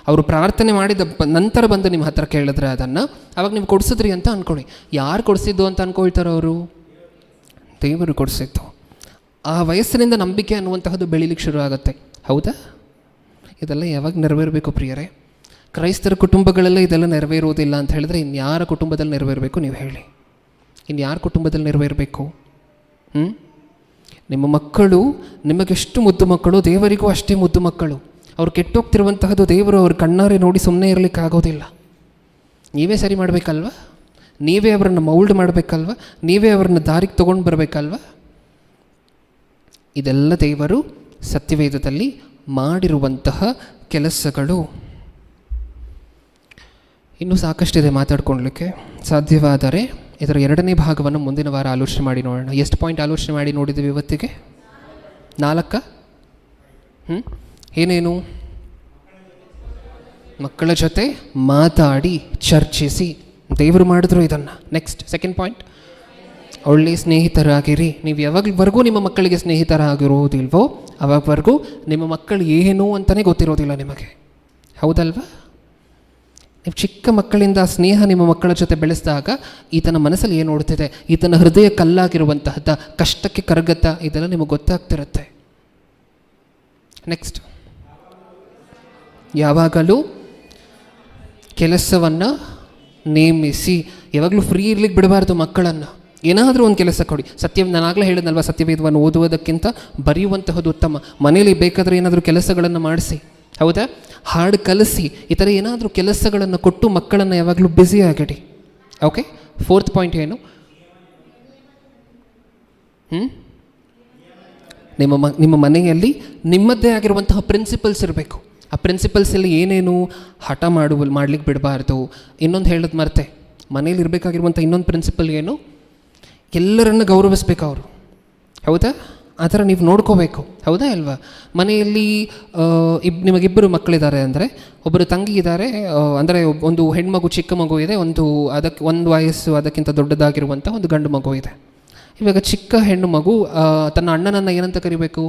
ಅವರು ಪ್ರಾರ್ಥನೆ ಮಾಡಿದ ನಂತರ ಬಂದು ನಿಮ್ಮ ಹತ್ರ ಕೇಳಿದ್ರೆ ಅದನ್ನು, ಆವಾಗ ನೀವು ಕೊಡಿಸಿದ್ರಿ ಅಂತ ಅಂದ್ಕೊಳ್ಳಿ. ಯಾರು ಕೊಡಿಸಿದ್ದು ಅಂತ ಅಂದ್ಕೊಳ್ತಾರೋ ಅವರು? ದೇವರು ಕೊಡಿಸಿದ್ದು. ಆ ವಯಸ್ಸಿನಿಂದ ನಂಬಿಕೆ ಅನ್ನುವಂತಹದ್ದು ಬೆಳೀಲಿಕ್ಕೆ ಶುರು ಆಗುತ್ತೆ. ಹೌದಾ? ಇದೆಲ್ಲ ಯಾವಾಗ ನೆರವೇರಬೇಕು ಪ್ರಿಯರೇ? ಕ್ರೈಸ್ತರ ಕುಟುಂಬಗಳೆಲ್ಲ ಇದೆಲ್ಲ ನೆರವೇರುವುದಿಲ್ಲ ಅಂತ ಹೇಳಿದ್ರೆ ಇನ್ಯಾರ ಕುಟುಂಬದಲ್ಲಿ ನೆರವೇರಬೇಕು ನೀವು ಹೇಳಿ? ಇನ್ಯಾರ ಕುಟುಂಬದಲ್ಲಿ ನೆರವೇರಬೇಕು? ನಿಮ್ಮ ಮಕ್ಕಳು ನಿಮಗೆಷ್ಟು ಮುದ್ದು ಮಕ್ಕಳು, ದೇವರಿಗೂ ಅಷ್ಟೇ ಮುದ್ದು ಮಕ್ಕಳು. ಅವ್ರು ಕೆಟ್ಟೋಗ್ತಿರುವಂತಹದ್ದು ದೇವರು ಅವ್ರ ಕಣ್ಣಾರೆ ನೋಡಿ ಸುಮ್ಮನೆ ಇರಲಿಕ್ಕೆ ಆಗೋದಿಲ್ಲ. ನೀವೇ ಸರಿ ಮಾಡಬೇಕಲ್ವ? ನೀವೇ ಅವರನ್ನು ಮೌಲ್ಡ್ ಮಾಡಬೇಕಲ್ವ? ನೀವೇ ಅವರನ್ನು ದಾರಿಗೆ ತೊಗೊಂಡು ಬರಬೇಕಲ್ವ? ಇದೆಲ್ಲ ದೇವರು ಸತ್ಯವೇದದಲ್ಲಿ ಮಾಡಿರುವಂತಹ ಕೆಲಸಗಳು. ಇನ್ನೂ ಸಾಕಷ್ಟಿದೆ ಮಾತಾಡ್ಕೊಳ್ಲಿಕ್ಕೆ. ಸಾಧ್ಯವಾದರೆ ಇದರ 2ನೇ ಭಾಗವನ್ನು ಮುಂದಿನ ವಾರ ಆಲೋಚನೆ ಮಾಡಿ ನೋಡೋಣ. ಎಷ್ಟು ಪಾಯಿಂಟ್ ಆಲೋಚನೆ ಮಾಡಿ ನೋಡಿದ್ದೀವಿ ಇವತ್ತಿಗೆ? 4. ಏನೇನು? ಮಕ್ಕಳ ಜೊತೆ ಮಾತಾಡಿ ಚರ್ಚಿಸಿ ದೇವರು ಮಾಡಿದ್ರು ಇದನ್ನು. ನೆಕ್ಸ್ಟ್ ಸೆಕೆಂಡ್ ಪಾಯಿಂಟ್, ಒಳ್ಳೆ ಸ್ನೇಹಿತರಾಗಿರಿ. ನೀವು ಯಾವಾಗವರೆಗೂ ನಿಮ್ಮ ಮಕ್ಕಳಿಗೆ ಸ್ನೇಹಿತರಾಗಿರೋದಿಲ್ವೋ ಅವಾಗವರೆಗೂ ನಿಮ್ಮ ಮಕ್ಕಳು ಏನು ಅಂತಲೇ ಗೊತ್ತಿರೋದಿಲ್ಲ ನಿಮಗೆ. ಹೌದಲ್ವಾ? ನೀವು ಚಿಕ್ಕ ಮಕ್ಕಳಿಂದ ಸ್ನೇಹ ನಿಮ್ಮ ಮಕ್ಕಳ ಜೊತೆ ಬೆಳೆಸಿದಾಗ ಈತನ ಮನಸ್ಸಲ್ಲಿ ಏನು ಓಡ್ತಿದೆ, ಈತನ ಹೃದಯ ಕಲ್ಲಾಗಿರುವಂತಹದ್ದ, ಕಷ್ಟಕ್ಕೆ ಕರಗತ್ತ, ಇದೆಲ್ಲ ನಿಮಗೆ ಗೊತ್ತಾಗ್ತಿರುತ್ತೆ. ನೆಕ್ಸ್ಟ್, ಯಾವಾಗಲೂ ಕೆಲಸವನ್ನು ನೇಮಿಸಿ. ಯಾವಾಗಲೂ ಫ್ರೀ ಇರ್ಲಿಕ್ಕೆ ಬಿಡಬಾರ್ದು ಮಕ್ಕಳನ್ನು. ಏನಾದರೂ ಒಂದು ಕೆಲಸ ಕೊಡಿ. ನಾನಾಗಲೇ ಹೇಳಿದ್ನಲ್ವ, ಸತ್ಯವೇದವನ್ನು ಓದುವುದಕ್ಕಿಂತ ಬರೆಯುವಂತಹದ್ದು ಉತ್ತಮ. ಮನೇಲಿ ಬೇಕಾದರೆ ಏನಾದರೂ ಕೆಲಸಗಳನ್ನು ಮಾಡಿಸಿ, ಹೌದಾ? ಹಾಡು ಕಲಿಸಿ, ಈ ಥರ ಏನಾದರೂ ಕೆಲಸಗಳನ್ನು ಕೊಟ್ಟು ಮಕ್ಕಳನ್ನು ಯಾವಾಗಲೂ ಬ್ಯುಸಿ ಆಗಿಡಿ. ಓಕೆ. 4th ಪಾಯಿಂಟ್ ಏನು? ನಿಮ್ಮ ಮನೆಯಲ್ಲಿ ನಿಮ್ಮದ್ದೇ ಆಗಿರುವಂತಹ ಪ್ರಿನ್ಸಿಪಲ್ಸ್ ಇರಬೇಕು. ಆ ಪ್ರಿನ್ಸಿಪಲ್ಸಲ್ಲಿ ಏನೇನು ಹಠ ಮಾಡಲಿಕ್ಕೆ ಬಿಡಬಾರ್ದು. ಇನ್ನೊಂದು ಹೇಳೋದು ಮರ್ತೆ, ಮನೇಲಿ ಇರಬೇಕಾಗಿರುವಂಥ ಇನ್ನೊಂದು ಪ್ರಿನ್ಸಿಪಲ್ ಏನು? ಎಲ್ಲರನ್ನು ಗೌರವಿಸ್ಬೇಕು ಅವರು. ಹೌದಾ? ಆ ಥರ ನೀವು ನೋಡ್ಕೋಬೇಕು, ಹೌದಾ ಅಲ್ವಾ? ಮನೆಯಲ್ಲಿ ನಿಮಗಿಬ್ಬರು ಮಕ್ಕಳಿದ್ದಾರೆ ಅಂದರೆ, ಒಬ್ಬರು ತಂಗಿ ಇದ್ದಾರೆ, ಅಂದರೆ ಒಂದು ಹೆಣ್ಮಗು ಚಿಕ್ಕ ಮಗು ಇದೆ, ಒಂದು ವಯಸ್ಸು ಅದಕ್ಕಿಂತ ದೊಡ್ಡದಾಗಿರುವಂಥ ಒಂದು ಗಂಡು ಮಗು ಇದೆ. ಇವಾಗ ಚಿಕ್ಕ ಹೆಣ್ಣು ಮಗು ತನ್ನ ಅಣ್ಣನನ್ನು ಏನಂತ ಕರಿಬೇಕು?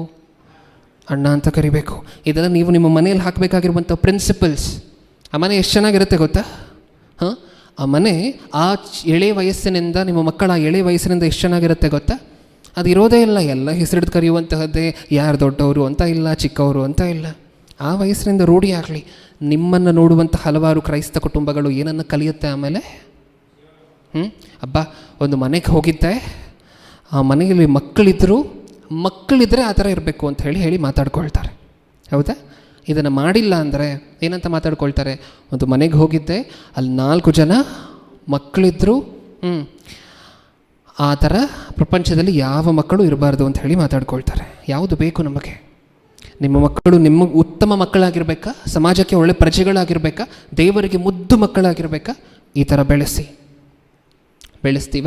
ಅಣ್ಣ ಅಂತ ಕರಿಬೇಕು. ಇದನ್ನು ನೀವು ನಿಮ್ಮ ಮನೆಯಲ್ಲಿ ಹಾಕಬೇಕಾಗಿರುವಂಥ ಪ್ರಿನ್ಸಿಪಲ್ಸ್. ಆ ಮನೆ ಎಷ್ಟು ಚೆನ್ನಾಗಿರುತ್ತೆ ಗೊತ್ತಾ? ಹಾಂ, ಆ ಮನೆ ಎಳೆ ವಯಸ್ಸಿನಿಂದ, ನಿಮ್ಮ ಮಕ್ಕಳ ಎಳೆ ವಯಸ್ಸಿನಿಂದ ಎಷ್ಟು ಚೆನ್ನಾಗಿರುತ್ತೆ ಗೊತ್ತಾ? ಅದು ಇರೋದೇ ಇಲ್ಲ, ಎಲ್ಲ ಹೆಸರಿಡ್ದು ಕರೆಯುವಂತಹದ್ದೇ, ಯಾರು ದೊಡ್ಡವರು ಅಂತ ಇಲ್ಲ, ಚಿಕ್ಕವರು ಅಂತ ಇಲ್ಲ. ಆ ವಯಸ್ಸಿನಿಂದ ರೂಢಿ ಆಗಲಿ. ನಿಮ್ಮನ್ನು ನೋಡುವಂಥ ಹಲವಾರು ಕ್ರೈಸ್ತ ಕುಟುಂಬಗಳು ಏನನ್ನು ಕಲಿಯುತ್ತೆ ಆಮೇಲೆ? ಒಂದು ಮನೆಗೆ ಹೋಗಿದ್ದೆ, ಆ ಮನೆಯಲ್ಲಿ ಮಕ್ಕಳಿದ್ರೆ ಆ ಥರ ಇರಬೇಕು ಅಂತ ಹೇಳಿ ಮಾತಾಡ್ಕೊಳ್ತಾರೆ, ಹೌದಾ? ಇದನ್ನು ಮಾಡಿಲ್ಲ ಅಂದರೆ ಏನಂತ ಮಾತಾಡ್ಕೊಳ್ತಾರೆ? ಒಂದು ಮನೆಗೆ ಹೋಗಿದ್ದೆ, ಅಲ್ಲಿ 4 ಜನ ಮಕ್ಕಳಿದ್ರು, ಆ ಥರ ಪ್ರಪಂಚದಲ್ಲಿ ಯಾವ ಮಕ್ಕಳು ಇರಬಾರ್ದು ಅಂತ ಹೇಳಿ ಮಾತಾಡ್ಕೊಳ್ತಾರೆ. ಯಾವುದು ಬೇಕು ನಮಗೆ? ನಿಮ್ಮ ಮಕ್ಕಳು ಉತ್ತಮ ಮಕ್ಕಳಾಗಿರ್ಬೇಕಾ? ಸಮಾಜಕ್ಕೆ ಒಳ್ಳೆ ಪ್ರಜೆಗಳಾಗಿರ್ಬೇಕಾ? ದೇವರಿಗೆ ಮುದ್ದು ಮಕ್ಕಳಾಗಿರ್ಬೇಕಾ? ಈ ಥರ ಬೆಳೆಸ್ತೀವ?